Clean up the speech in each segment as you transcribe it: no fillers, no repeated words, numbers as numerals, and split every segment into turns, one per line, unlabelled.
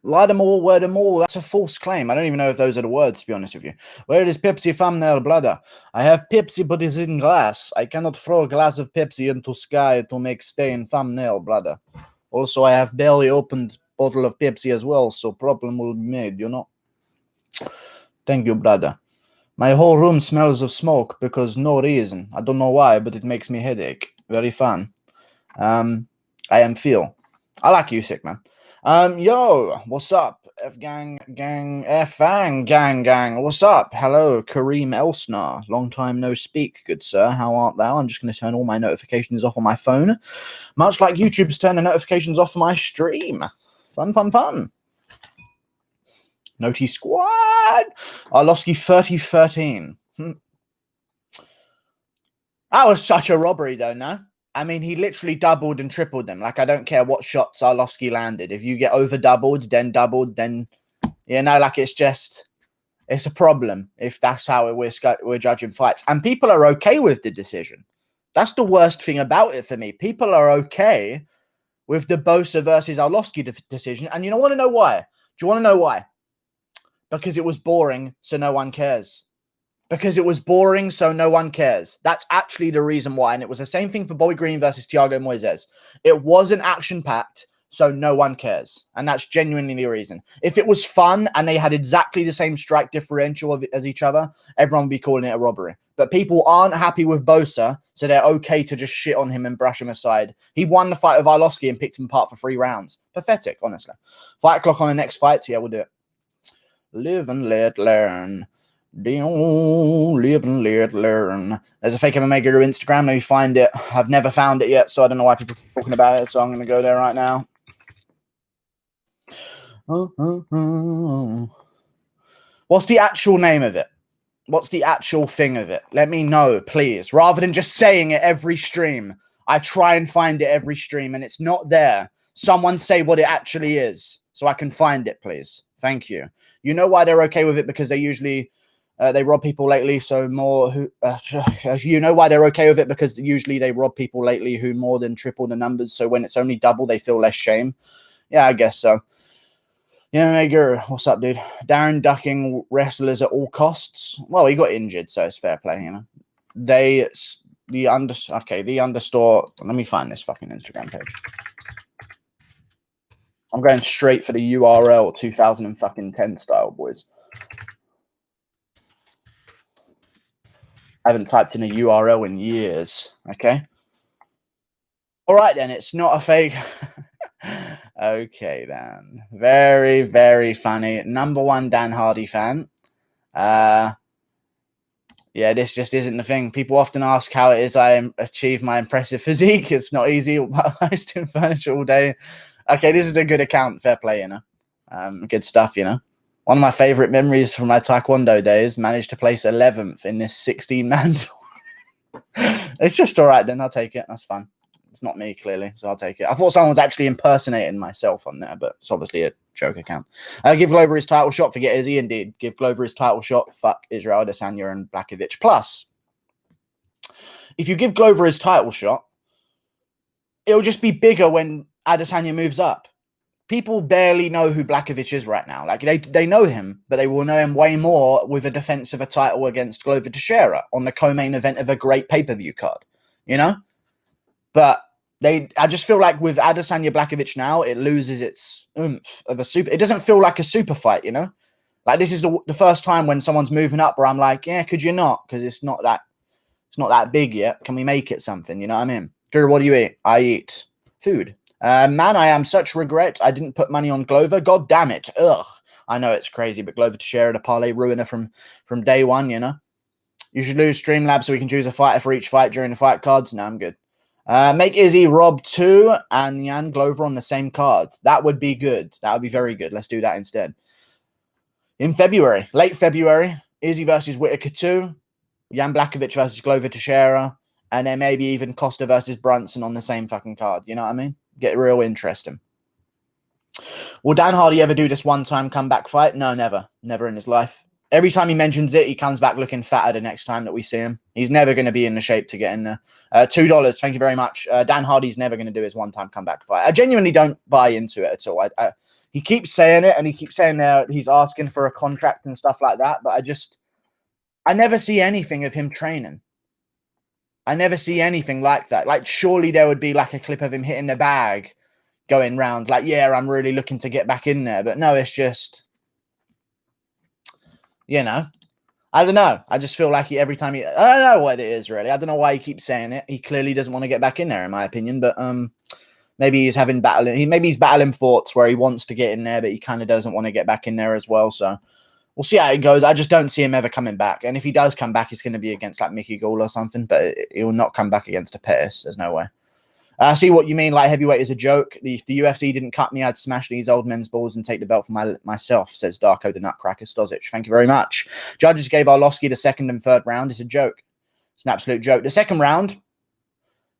Lie them all, word them all. That's a false claim. I don't even know if those are the words, to be honest with you. Where is Pepsi thumbnail, brother? I have Pepsi, but it's in glass. I cannot throw a glass of Pepsi into sky to make stain thumbnail, brother. Also, I have barely opened bottle of Pepsi as well, so problem will be made, you know? Thank you, brother. My whole room smells of smoke because no reason. I don't know why, but it makes me headache. Very fun. I am Phil. I like you, sick man. Yo, what's up? F-gang, gang. What's up? Hello, Kareem Elsnar. Long time no speak, good sir. How art thou? I'm just going to turn all my notifications off on my phone. Much like YouTube's turn the notifications off on my stream. Fun. Noti Squad. Arlovsky 30-13. That was such a robbery, though, no? I mean, he literally doubled and tripled them. Like, I don't care what shots Arlovsky landed. If you get over doubled, then, you know, like, it's a problem if that's how we're judging fights. And people are okay with the decision. That's the worst thing about it for me. People are okay with the Bosa versus Arlovsky decision. And you don't want to know why? Do you want to know why? Because it was boring, so no one cares. Because it was boring, so no one cares. That's actually the reason why. And it was the same thing for Bobby Green versus Thiago Moises. It wasn't action-packed, so no one cares. And that's genuinely the reason. If it was fun and they had exactly the same strike differential as each other, everyone would be calling it a robbery. But people aren't happy with Bosa, so they're okay to just shit on him and brush him aside. He won the fight with Arlovsky and picked him apart for 3 rounds. Pathetic, honestly. Fight clock on the next fight, yeah, we'll do it. Live and let learn. Live and let learn. There's a fake MMA guru Instagram. Let me find it. I've never found it yet, so I don't know why people are talking about it. So I'm going to go there right now. What's the actual name of it? What's the actual thing of it? Let me know, please. Rather than just saying it every stream. I try and find it every stream, and it's not there. Someone say what it actually is, so I can find it, please. Thank you. You know why they're okay with it? Because they usually... they rob people lately, so more who you know why they're okay with it, because usually they rob people lately who more than triple the numbers, so when it's only double they feel less shame. Yeah, I guess so. Yeah, Mager, what's up, dude? Darren ducking wrestlers at all costs. Well, he got injured, so it's fair play, you know. The understore. Let me find this fucking Instagram page. I'm going straight for the URL 2010 style, boys. I haven't typed in a URL in years, okay? All right, then. It's not a fake. Okay, then. Very, very funny. #1 Dan Hardy fan. Yeah, this just isn't the thing. People often ask how it is I achieve my impressive physique. It's not easy. I still furniture all day. Okay, this is a good account. Fair play, you know. Good stuff, you know. One of my favorite memories from my Taekwondo days, managed to place 11th in this 16-man tournament. It's just all right, then. I'll take it. That's fun. It's not me, clearly, so I'll take it. I thought someone was actually impersonating myself on there, but it's obviously a joke account. Give Glover his title shot. Forget Izzy, indeed. Give Glover his title shot. Fuck Israel Adesanya and Blachowicz. Plus, if you give Glover his title shot, it'll just be bigger when Adesanya moves up. People barely know who Blachowicz is right now. Like, they know him, but they will know him way more with a defense of a title against Glover Teixeira on the co-main event of a great pay-per-view card, you know? But I just feel like with Adesanya Blachowicz now, it loses its oomph of a super. It doesn't feel like a super fight, you know? Like, this is the first time when someone's moving up where I'm like, yeah, could you not? Because it's not that big yet. Can we make it something? You know what I mean? Guru, what do you eat? I eat food. Man, I am such regret I didn't put money on Glover. God damn it. Ugh. I know it's crazy, but Glover Teixeira, the parlay ruiner from day one, you know? You should lose Streamlabs so we can choose a fighter for each fight during the fight cards. No, I'm good. Make Izzy Rob 2 and Jan Glover on the same card. That would be good. That would be very good. Let's do that instead. In February, late February, Izzy versus Whitaker 2, Jan Blachowicz versus Glover Teixeira, and then maybe even Costa versus Brunson on the same fucking card. You know what I mean? Get real interesting. Will Dan Hardy ever do this one-time comeback fight? No, never. Never in his life. Every time he mentions it, he comes back looking fatter the next time that we see him. He's never going to be in the shape to get in there. $2. Thank you very much. Dan Hardy's never going to do his one-time comeback fight. I genuinely don't buy into it at all. He keeps saying it, and he keeps saying he's asking for a contract and stuff like that, but I never see anything of him training. I never see anything like that. Like, surely there would be like a clip of him hitting the bag going round. Like, yeah, I'm really looking to get back in there. But no, it's just, you know, I don't know. I just feel like every time I don't know what it is, really. I don't know why he keeps saying it. He clearly doesn't want to get back in there, in my opinion. But maybe he's maybe he's battling thoughts where he wants to get in there, but he kind of doesn't want to get back in there as well. So we'll see how it goes. I just don't see him ever coming back. And if he does come back, it's going to be against like Mickey Gall or something, but he will not come back against a Pettis. There's no way. I see what you mean. Light heavyweight is a joke. If the UFC didn't cut me, I'd smash these old men's balls and take the belt for myself, says Darko the Nutcracker Stozic. Thank you very much. Judges gave Arlovsky the second and third round. It's a joke. It's an absolute joke. The second round,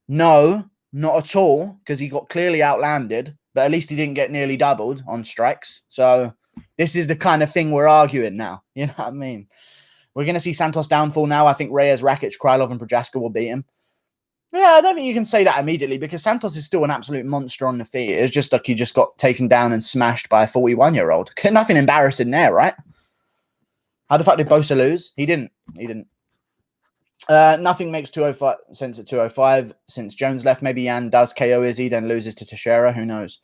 no, not at all, because he got clearly outlanded, but at least he didn't get nearly doubled on strikes. So this is the kind of thing we're arguing now. You know what I mean? We're going to see Santos downfall now. I think Reyes, Rakic, Krylov, and Prochaska will beat him. Yeah, I don't think you can say that immediately because Santos is still an absolute monster on the feet. It's just like he just got taken down and smashed by a 41-year-old. Nothing embarrassing there, right? How the fuck did Bosa lose? He didn't. Nothing makes 205 sense at 205. Since Jones left, maybe Jan does KO Izzy, then loses to Teixeira. Who knows?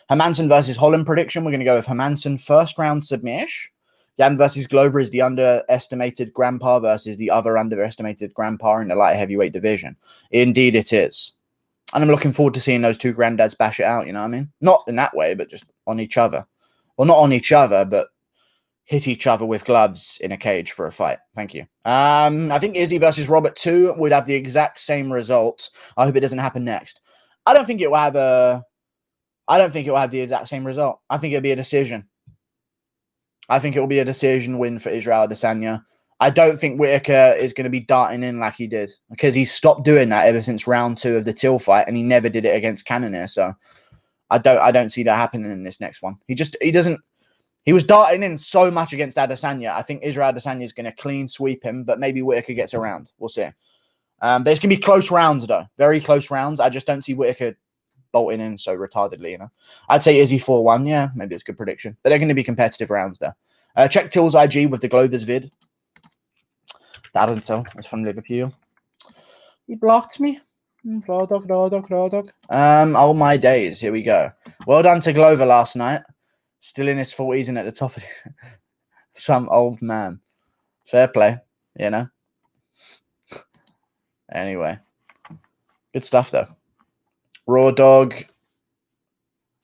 Hermansson versus Holland prediction. We're going to go with Hermansson first round submission. Jan versus Glover is the underestimated grandpa versus the other underestimated grandpa in the light heavyweight division. Indeed it is. And I'm looking forward to seeing those two granddads bash it out, you know what I mean? Not in that way, but just on each other. Well, not on each other, but hit each other with gloves in a cage for a fight. Thank you. I think Izzy versus Robert 2 would have the exact same result. I hope it doesn't happen next. I don't think it will have the exact same result. I think it'll be a decision. I think it will be a decision win for Israel Adesanya. I don't think Whittaker is going to be darting in like he did because he stopped doing that ever since round 2 of the Till fight, and he never did it against Cannonier. So I don't see that happening in this next one. He was darting in so much against Adesanya. I think Israel Adesanya is going to clean sweep him, but maybe Whittaker gets around. We'll see. But it's going to be close rounds though, very close rounds. I just don't see Whittaker bolting in so retardedly, you know. I'd say Izzy 4-1. Yeah, maybe it's a good prediction. But they're going to be competitive rounds there. Check Till's IG with the Glover's vid. Darren Till is from Liverpool. He blocked me. Oh my days. Here we go. Well done to Glover last night. Still in his 40s and at the top of some old man. Fair play, you know. Anyway. Good stuff though. Raw Dog.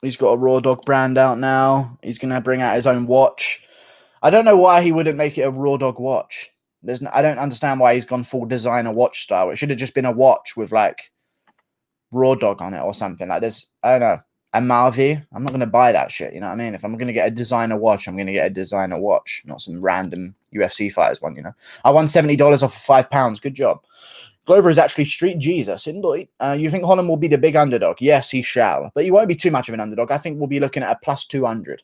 He's got a Raw Dog brand out now. He's going to bring out his own watch. I don't know why he wouldn't make it a Raw Dog watch. I don't understand why he's gone full designer watch style. It should have just been a watch with like Raw Dog on it or something. Like this, I don't know. And Marvi, I'm not going to buy that shit. You know what I mean? If I'm going to get a designer watch, I'm going to get a designer watch, not some random UFC fighters one, you know. I won $70 off of £5. Good job. Glover is actually street Jesus. Indeed. You think Holland will be the big underdog? Yes, he shall. But he won't be too much of an underdog. I think we'll be looking at a plus 200.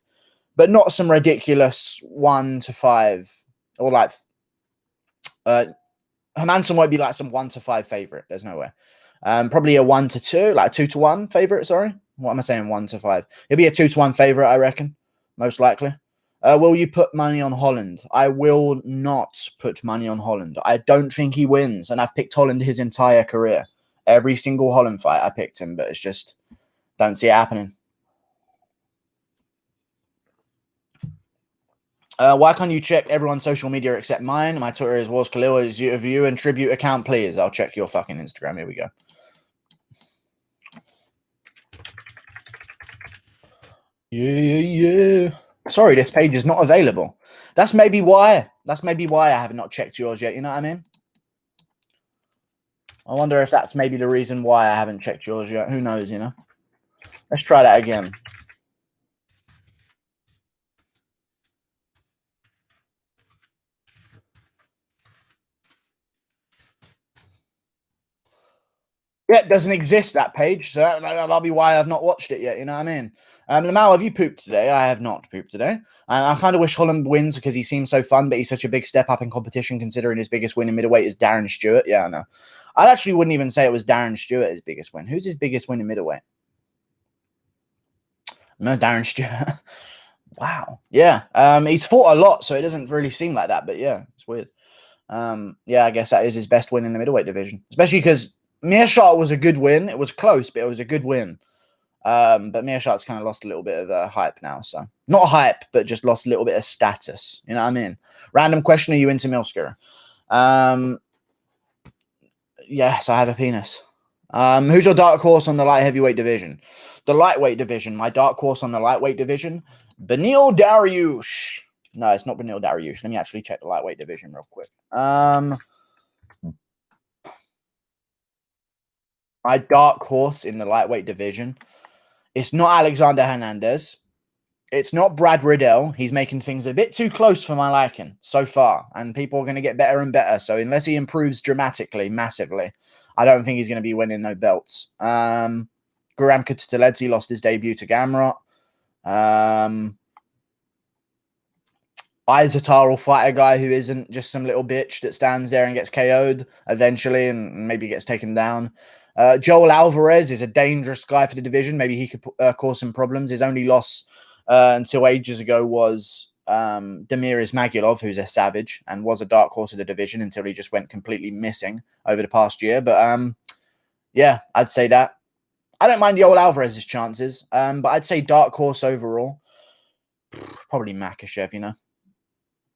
But not some ridiculous 1-5 or like Hermansson won't be like some 1-5 favorite. There's no way. Probably a 1-2, like a 2-1 favorite. Sorry, what am I saying? 1-5. It'll be a 2-1 favorite, I reckon, most likely. Will you put money on Holland? I will not put money on Holland. I don't think he wins, and I've picked Holland his entire career. Every single Holland fight, I picked him, but it's just don't see it happening. Why can't you check everyone's social media except mine? My Twitter is Wars Khalil. Is you a view and tribute account, please? I'll check your fucking Instagram. Here we go. Yeah. Sorry, this page is not available. That's maybe why. I have not checked yours yet. You know what I mean? I wonder if that's maybe the reason why I haven't checked yours yet. Who knows, you know? Let's try that again. Yeah, it doesn't exist, that page, so that'll be why I've not watched it yet, you know what I mean? Lamau, have you pooped today? I have not pooped today. I kind of wish Holland wins because he seems so fun, but he's such a big step up in competition considering his biggest win in middleweight is Darren Stewart. Yeah, I know. I actually wouldn't even say it was Darren Stewart his biggest win. Who's his biggest win in middleweight? No, Darren Stewart. Wow. Yeah. He's fought a lot, so it doesn't really seem like that, but yeah, it's weird. Yeah, I guess that is his best win in the middleweight division, especially because Meerschaert was a good win. It was close, but it was a good win. But Meerschaert's kind of lost a little bit of hype now, so not hype, but just lost a little bit of status. You know what I mean? Random question: are you into Milsker? Yes, I have a penis. Who's your dark horse on the light heavyweight division? The lightweight division. My dark horse on the lightweight division, Beneil Dariush. No, it's not Beneil Dariush. Let me actually check the lightweight division real quick. My dark horse in the lightweight division. It's not Alexander Hernandez. It's not Brad Riddell. He's making things a bit too close for my liking so far. And people are going to get better and better. So unless he improves dramatically, massively, I don't think he's going to be winning no belts. Guram Kutateledze lost his debut to Gamrot. Izatar will fight a guy who isn't just some little bitch that stands there and gets KO'd eventually and maybe gets taken down. Joel Alvarez is a dangerous guy for the division. Maybe he could cause some problems. His only loss until ages ago was Demiris Magulov, who's a savage and was a dark horse of the division until he just went completely missing over the past year. But yeah, I'd say that. I don't mind Joel Alvarez's chances, but I'd say dark horse overall. Probably Makhachev, you know.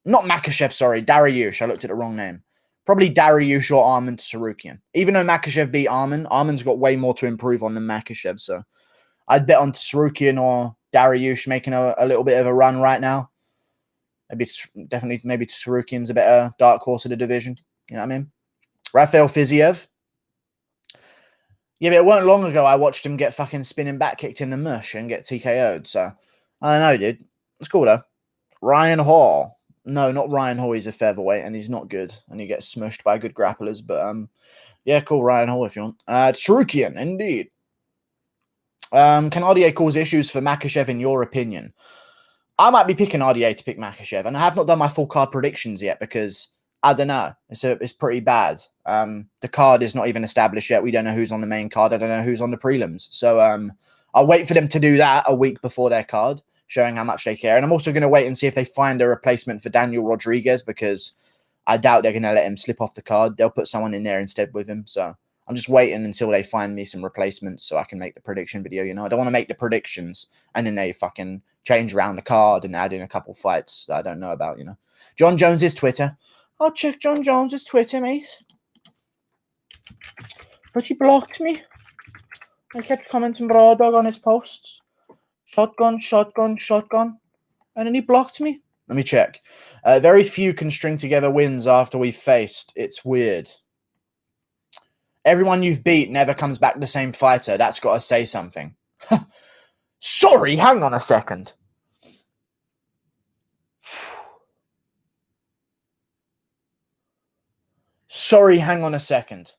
Not Makhachev, sorry, Dariush. I looked at the wrong name. Probably Dariush or Arman Tsarukyan. Even though Makhachev beat Arman, Arman's got way more to improve on than Makhachev. So I'd bet on Tsarukyan or Dariush making a little bit of a run right now. Maybe Tsarukyan's a better dark horse of the division. You know what I mean? Rafael Fiziev. Yeah, but it weren't long ago I watched him get fucking spinning back kicked in the mush and get TKO'd. So I don't know, dude. It's cool though. Ryan Hall. No, not Ryan Hall. He's a featherweight and he's not good. And he gets smushed by good grapplers. But yeah, cool. Ryan Hall if you want. Tsarukyan, indeed. Can RDA cause issues for Makhachev in your opinion? I might be picking RDA to pick Makhachev. And I have not done my full card predictions yet because I don't know. It's pretty bad. The card is not even established yet. We don't know who's on the main card. I don't know who's on the prelims. So I'll wait for them to do that a week before their card, showing how much they care. And I'm also going to wait and see if they find a replacement for Daniel Rodriguez because I doubt they're going to let him slip off the card. They'll put someone in there instead with him. So I'm just waiting until they find me some replacements so I can make the prediction video. You know, I don't want to make the predictions and then they fucking change around the card and add in a couple fights that I don't know about, you know. Jon Jones's Twitter. I'll check Jon Jones's Twitter, mate. But he blocked me. I kept commenting broad dog on his posts. Shotgun, shotgun, shotgun. And then he blocked me. Let me check. Very few can string together wins after we've faced. It's weird. Everyone you've beat never comes back the same fighter. That's got to say something. Sorry, hang on a second. Sorry, hang on a second.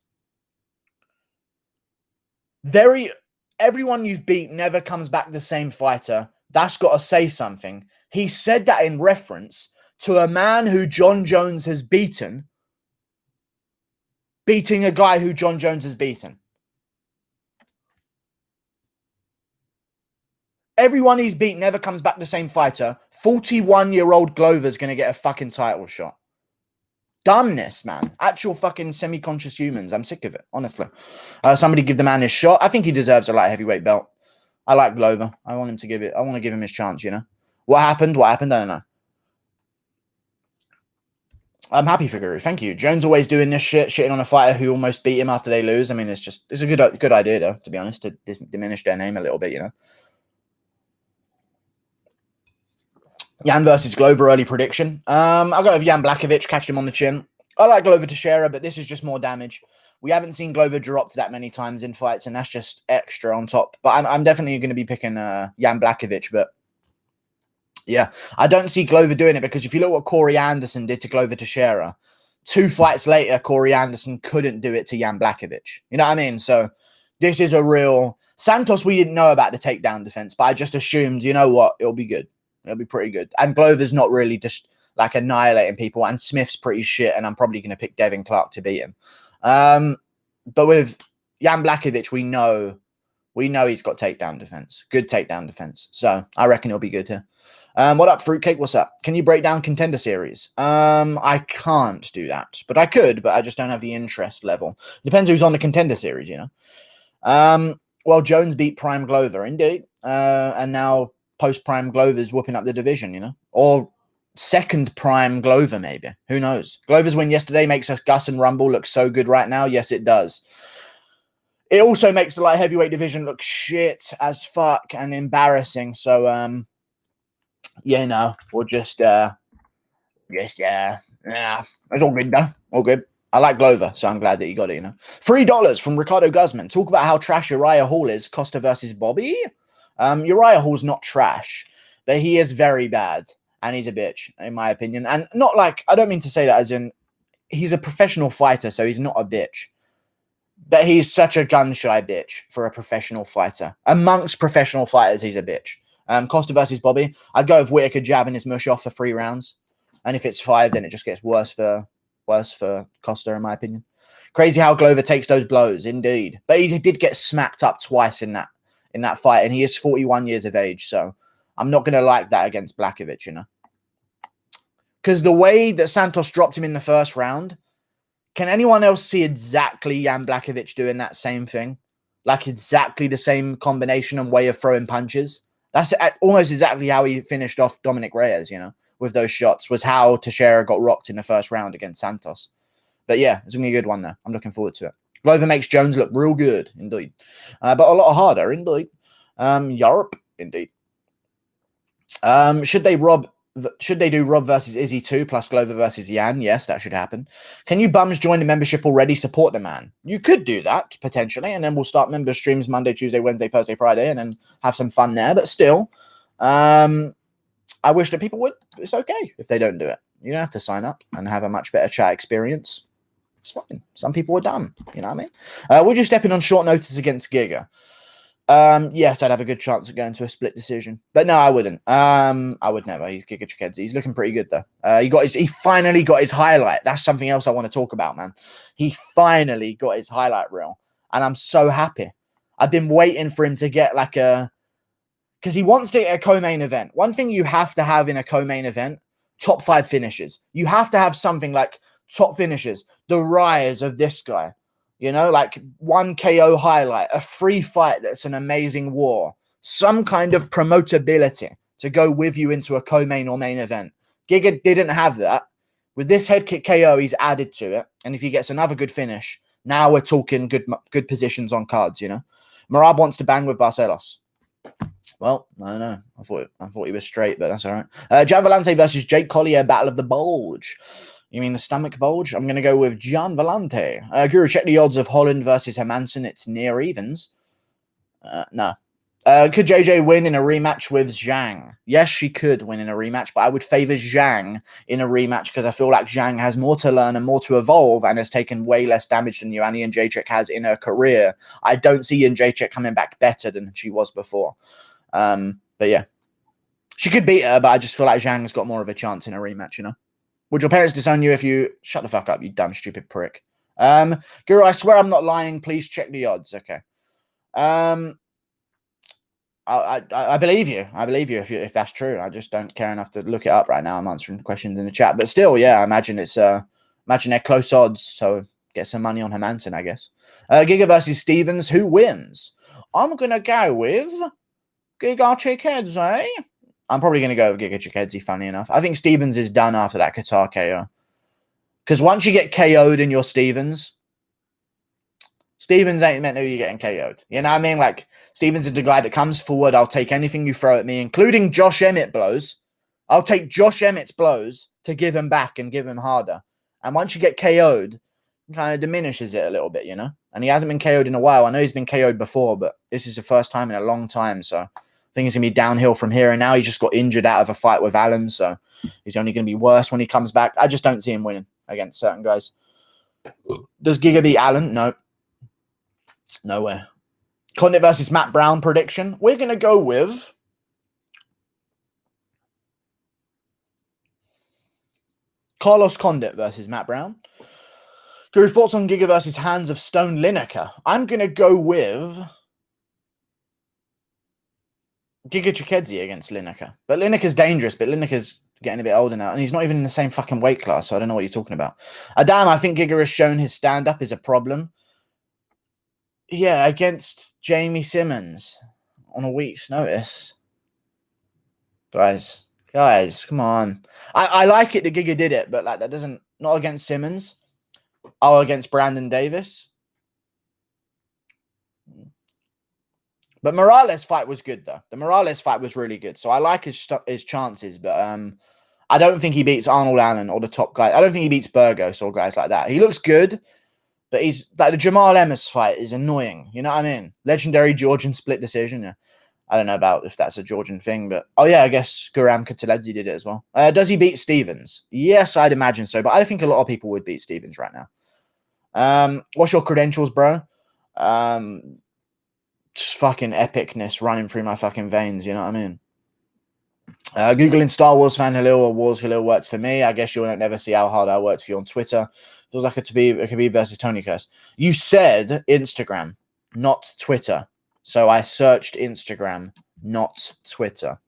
Everyone you've beat never comes back the same fighter. That's got to say something. He said that in reference to a man who Jon Jones has beating a guy who Jon Jones has beaten. Everyone he's beat never comes back the same fighter. 41-year-old Glover's going to get a fucking title shot. Dumbness, man. Actual fucking semi-conscious humans. I'm sick of it, honestly. Somebody give the man his shot. I think he deserves a light heavyweight belt. I like Glover. I want him to give it. I want to give him his chance, you know. What happened? I don't know. I'm happy for Guru. Thank you. Jones always doing this shit, shitting on a fighter who almost beat him after they lose. I mean, it's a good idea, though, to be honest, to diminish their name a little bit, you know. Jan versus Glover early prediction. I'll go with Jan Blachowicz, catch him on the chin. I like Glover Teixeira, but this is just more damage. We haven't seen Glover dropped that many times in fights, and that's just extra on top. But I'm definitely going to be picking Jan Blachowicz. But yeah, I don't see Glover doing it because if you look what Corey Anderson did to Glover Teixeira, 2 fights later, Corey Anderson couldn't do it to Jan Blachowicz. You know what I mean? So this is a real... Santos, we didn't know about the takedown defense, but I just assumed, you know what, it'll be good. It'll be pretty good. And Glover's not really just like annihilating people, and Smith's pretty shit, and I'm probably going to pick Devin Clark to beat him. But with Jan Blachowicz, we know he's got takedown defense. Good takedown defense. So I reckon it'll be good here. What up, Fruitcake? What's up? Can you break down Contender Series? I can't do that, but I could, but I just don't have the interest level. Depends who's on the Contender Series, you know. Well, Jones beat Prime Glover, indeed. And now post-Prime Glover's whooping up the division, you know. Or second Prime Glover, maybe. Who knows? Glover's win yesterday makes us Gus and Rumble look so good right now. Yes, it does. It also makes the light heavyweight division look shit as fuck and embarrassing. So, yeah, no, we'll just, yeah, it's all good, though. All good. I like Glover, so I'm glad that you got it, you know. $3 from Ricardo Guzman. Talk about how trash Uriah Hall is. Costa versus Bobby. Uriah Hall's not trash, but he is very bad, and he's a bitch, in my opinion. And not like, I don't mean to say that as in, he's a professional fighter, so he's not a bitch. But he's such a gun-shy bitch for a professional fighter. Amongst professional fighters, he's a bitch. Costa versus Bobby. I'd go with Whitaker jabbing his mush off for 3 rounds. And if it's 5, then it just gets worse for Costa, in my opinion. Crazy how Glover takes those blows, indeed. But he did get smacked up twice in that fight, and he is 41 years of age, so I'm not going to like that against Blachowicz, you know. Because the way that Santos dropped him in the first round, can anyone else see exactly Jan Blachowicz doing that same thing? Like exactly the same combination and way of throwing punches? That's almost exactly how he finished off Dominic Reyes, you know, with those shots, was how Teixeira got rocked in the first round against Santos. But yeah, it's going to be a good one there. I'm looking forward to it. Glover makes Jones look real good, indeed. But a lot harder, indeed. Yarp, indeed. Should they do Rob versus Izzy 2 plus Glover versus Jan? Yes, that should happen. Can you bums join the membership already? Support the man. You could do that, potentially, and then we'll start member streams Monday, Tuesday, Wednesday, Thursday, Friday, and then have some fun there. But still, I wish that people would. It's okay if they don't do it. You don't have to sign up and have a much better chat experience. It's fine. Some people are dumb. You know what I mean? Would you step in on short notice against Giga? Yes, I'd have a good chance of going to a split decision. But no, I wouldn't. I would never. He's Giga Chikadze. He's looking pretty good, though. He finally got his highlight. That's something else I want to talk about, man. He finally got his highlight reel. And I'm so happy. I've been waiting for him to get like a... Because he wants to get a co-main event. One thing you have to have in a co-main event, top 5 finishes. You have to have something like top finishes. The rise of this guy. You know, like 1 KO highlight, a free fight that's an amazing war, some kind of promotability to go with you into a co-main or main event. Giga didn't have that. With this head kick KO, he's added to it. And if he gets another good finish, now we're talking good positions on cards, you know. Marab wants to bang with Barcelos. Well, I don't know. I thought he was straight, but that's all right. Jan Vellante versus Jake Collier, Battle of the Bulge. You mean the stomach bulge? I'm going to go with Jan Vellante. Guru, check the odds of Holland versus Hermanson. It's near evens. No. Could JJ win in a rematch with Zhang? Yes, she could win in a rematch, but I would favor Zhang in a rematch because I feel like Zhang has more to learn and more to evolve and has taken way less damage than Joanna Jędrzejczyk has in her career. I don't see Jędrzejczyk coming back better than she was before. But yeah. She could beat her, but I just feel like Zhang's got more of a chance in a rematch, you know? Would your parents disown you if you... Shut the fuck up, you dumb, stupid prick. Guru, I swear I'm not lying. Please check the odds. Okay. I believe you. I believe you if that's true. I just don't care enough to look it up right now. I'm answering questions in the chat. But still, yeah, I imagine it's... imagine they're close odds, so get some money on Hermanson, I guess. Giga versus Stevens. Who wins? I'm going to go with Giga Chikadze. I'm probably going to go with Giga Chikadze, funny enough. I think Stevens is done after that Qatar KO. Because once you get KO'd in your Stevens ain't meant to be getting KO'd. You know what I mean? Like, Stevens is the guy that comes forward. I'll take anything you throw at me, including Josh Emmett blows. I'll take Josh Emmett's blows to give him back and give him harder. And once you get KO'd, it kind of diminishes it a little bit, you know? And he hasn't been KO'd in a while. I know he's been KO'd before, but this is the first time in a long time, so... I think it's going to be downhill from here. And now he just got injured out of a fight with Allen. So he's only going to be worse when he comes back. I just don't see him winning. against certain guys. Does Giga beat Allen? No. Nowhere. Condit versus Matt Brown prediction. We're going to go with Carlos Condit versus Matt Brown. Guru, thoughts on Giga versus Hands of Stone Lineker? I'm going to go with Giga Chikadze against Lineker. But Lineker's dangerous, but Lineker's getting a bit older now, and he's not even in the same fucking weight class, so I don't know what you're talking about. Adam, I think Giga has shown his stand-up is a problem. Yeah, against Jamie Simmons on a week's notice. Guys, come on. I like it that Giga did it, but like that doesn't, not against Simmons. Oh, against Brandon Davis. But Morales' fight was good, though. The Morales fight was really good. So I like his chances, but I don't think he beats Arnold Allen or the top guy. I don't think he beats Burgos or guys like that. He looks good, but he's like the Jamal Emmers fight is annoying. You know what I mean? Legendary Georgian split decision. Yeah. I don't know about if that's a Georgian thing, but oh yeah, I guess Guram Kateledze did it as well. Does he beat Stevens? Yes, I'd imagine so, but I think a lot of people would beat Stevens right now. What's your credentials, bro? Just fucking epicness running through my fucking veins, you know what I mean? Googling Star Wars fan Halil or Wars Halil works for me. I guess you'll never see how hard I worked for you on Twitter. Feels like a Khabib versus Tony curse. You said Instagram, not Twitter. So I searched Instagram, not Twitter.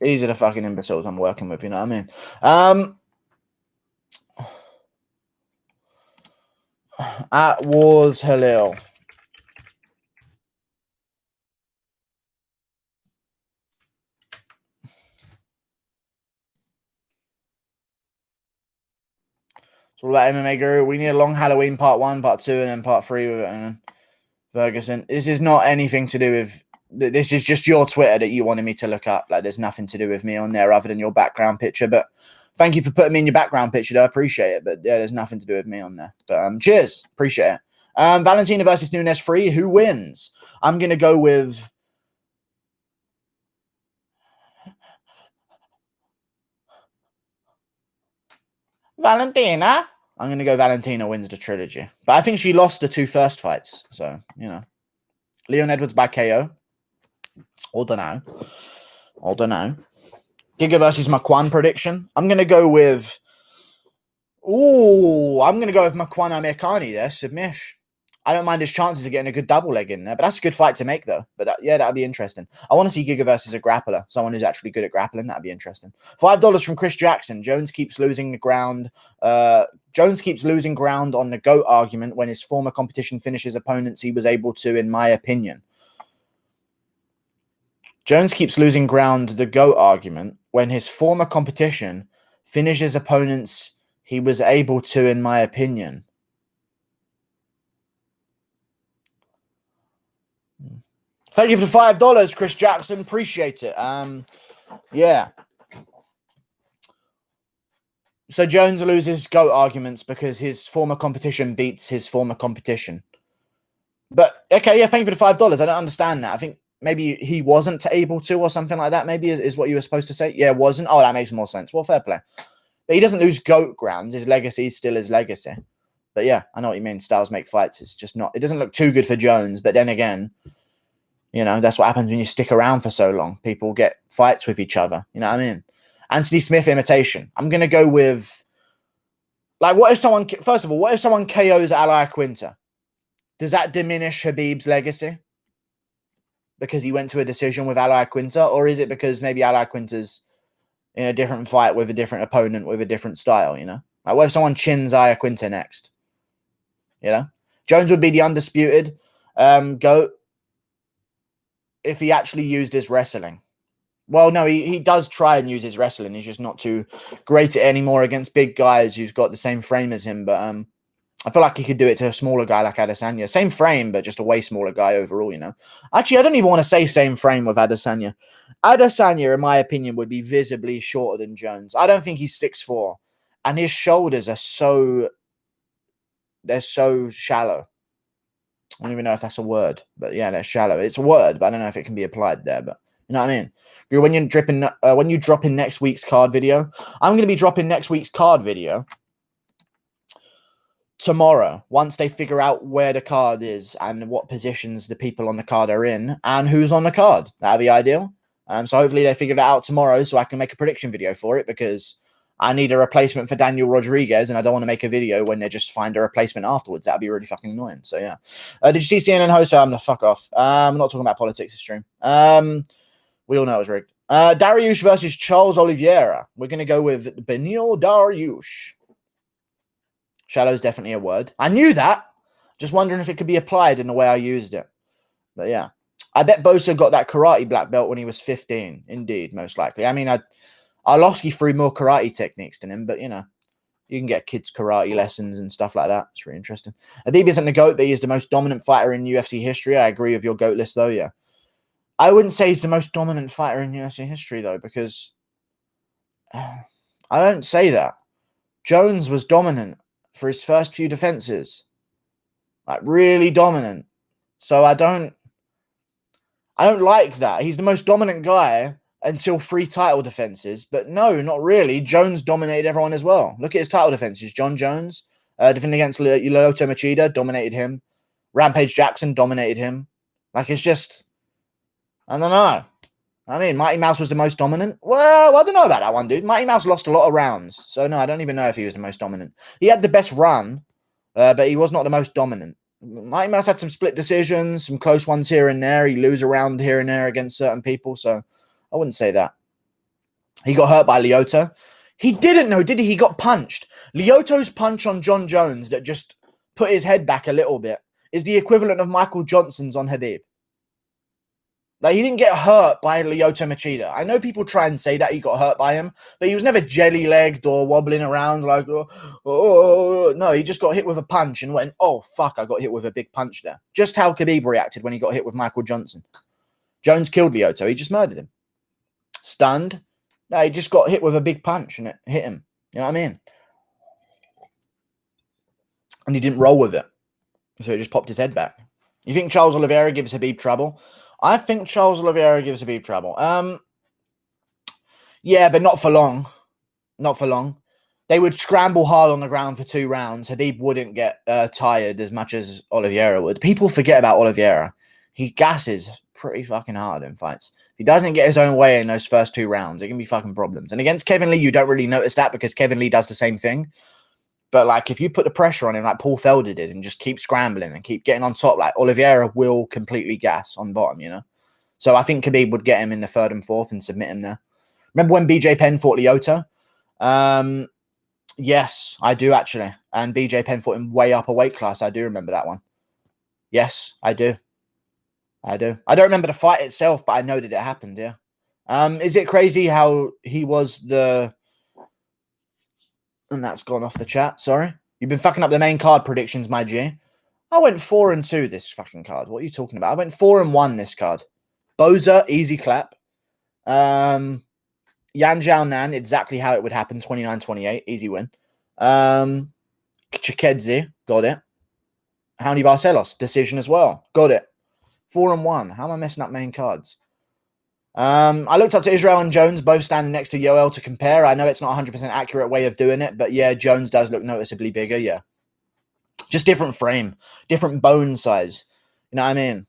These are the fucking imbeciles I'm working with, you know what I mean? At Wars Halil. It's all about MMA Guru. We need a long Halloween part 1, part 2, and then part 3 with Ferguson. This is not anything to do with... This is just your Twitter that you wanted me to look up. Like, there's nothing to do with me on there other than your background picture. But thank you for putting me in your background picture, though. I appreciate it. But yeah, there's nothing to do with me on there. But cheers. Appreciate it. Valentina versus Nunes 3. Who wins? I'm going to go with... Valentina. I'm going to go Valentina wins the trilogy. But I think she lost the 2 first fights. So, you know. Leon Edwards by KO. I don't know. Giga versus Makwan prediction. I'm going to go with... I'm going to go with Makwan Amirkhani there. Submish. I don't mind his chances of getting a good double leg in there. But that's a good fight to make, though. But yeah, that'd be interesting. I want to see Giga versus a grappler. Someone who's actually good at grappling. That'd be interesting. $5 from Chris Jackson. Jones keeps losing ground on the GOAT argument when his former competition finishes opponents he was able to, in my opinion. Jones keeps losing ground the GOAT argument when his former competition finishes opponents he was able to, in my opinion. Thank you for the $5, Chris Jackson. Appreciate it. Yeah. So Jones loses GOAT arguments because his former competition beats his former competition. But, okay, yeah, thank you for the $5. I don't understand that. I think maybe he wasn't able to or something like that, maybe is what you were supposed to say. Yeah, wasn't. Oh, that makes more sense. Well, fair play. But he doesn't lose GOAT grounds. His legacy is still his legacy. But yeah, I know what you mean. Styles make fights. It's just not... It doesn't look too good for Jones. But then again, you know, that's what happens when you stick around for so long. People get fights with each other. You know what I mean? Anthony Smith imitation. I'm going to go with... Like, what if someone... First of all, what if someone KOs Ally Quinta? Does that diminish Khabib's legacy? Because he went to a decision with Ally Quinta? Or is it because maybe Ally Quinta's in a different fight with a different opponent with a different style, you know? Like, what if someone chins Aya Quinta next? You know? Jones would be the undisputed GOAT if he actually used his wrestling. Well, no, he does try and use his wrestling. He's just not too great at it anymore against big guys who's got the same frame as him. But I feel like he could do it to a smaller guy like Adesanya. Same frame, but just a way smaller guy overall, you know? Actually, I don't even want to say same frame with Adesanya. Adesanya, in my opinion, would be visibly shorter than Jones. I don't think he's 6'4". And his shoulders are so... They're so shallow. I don't even know if that's a word. But yeah, they're shallow. It's a word, but I don't know if it can be applied there. But You know what I mean? When you drop in next week's card video, I'm going to be dropping next week's card video tomorrow, once they figure out where the card is and what positions the people on the card are in and who's on the card. That'd be ideal. So hopefully they figure it out tomorrow so I can make a prediction video for it, because I need a replacement for Daniel Rodriguez and I don't want to make a video when they just find a replacement afterwards. That'd be really fucking annoying. So yeah. Did you see CNN host? I'm gonna fuck off. I'm not talking about politics this stream. We all know it was rigged. Dariush versus Charles Oliveira. We're gonna go with Beneil Dariush. Shallow's definitely a word. I knew that. Just wondering if it could be applied in the way I used it. But yeah. I bet Bosa got that karate black belt when he was 15. Indeed, most likely. I mean, Arlovsky threw more karate techniques than him, but, you know, you can get kids karate lessons and stuff like that. It's really interesting. Khabib isn't the GOAT, but he is the most dominant fighter in UFC history. I agree with your GOAT list, though, yeah. I wouldn't say he's the most dominant fighter in UFC history, though, because I don't say that. Jones was dominant for his first few defenses. Like, really dominant. So I don't like that. He's the most dominant guy until 3 title defenses. But no, not really. Jones dominated everyone as well. Look at his title defenses. Jon Jones, defending against Lyoto Machida, dominated him. Rampage Jackson dominated him. Like, it's just, I don't know. I mean, Mighty Mouse was the most dominant. Well, I don't know about that one, dude. Mighty Mouse lost a lot of rounds. So, no, I don't even know if he was the most dominant. He had the best run, but he was not the most dominant. Mighty Mouse had some split decisions, some close ones here and there. He lose around here and there against certain people. So, I wouldn't say that. He got hurt by Lyoto. He didn't know, did he? He got punched. Lyoto's punch on Jon Jones that just put his head back a little bit is the equivalent of Michael Johnson's on Khabib. Like, he didn't get hurt by Lyoto Machida. I know people try and say that he got hurt by him, but he was never jelly-legged or wobbling around like, oh. No, he just got hit with a punch and went, oh, fuck, I got hit with a big punch there. Just how Khabib reacted when he got hit with Michael Johnson. Jones killed Lyoto. He just murdered him. Stunned. No, he just got hit with a big punch and it hit him. You know what I mean? And he didn't roll with it. So he just popped his head back. You think Charles Oliveira gives Khabib trouble? I think Charles Oliveira gives Khabib trouble. Yeah, but not for long. Not for long. They would scramble hard on the ground for 2 rounds. Khabib wouldn't get tired as much as Oliveira would. People forget about Oliveira. He gasses pretty fucking hard in fights. If he doesn't get his own way in those first 2 rounds, it can be fucking problems. And against Kevin Lee, you don't really notice that because Kevin Lee does the same thing. But, like, if you put the pressure on him like Paul Felder did and just keep scrambling and keep getting on top, like, Oliveira will completely gas on bottom, you know? So I think Khabib would get him in the 3rd and 4th and submit him there. Remember when BJ Penn fought Lyoto? Yes, I do, actually. And BJ Penn fought him way up a weight class. I do remember that one. Yes, I do. I do. I don't remember the fight itself, but I know that it happened, yeah. Is it crazy how he was the... And that's gone off the chat. Sorry. You've been fucking up the main card predictions, my G. I went 4-2 this fucking card. What are you talking about? I went 4-1 this card. Boza, easy clap. Yan Zhao Nan, exactly how it would happen. 29-28, easy win. Chikadze, got it. Houndy Barcelos, decision as well. Got it. 4-1. How am I messing up main cards? I looked up to Israel and Jones, both standing next to Yoel to compare. I know it's not 100% accurate way of doing it, but yeah, Jones does look noticeably bigger, yeah. Just different frame, different bone size. You know what I mean?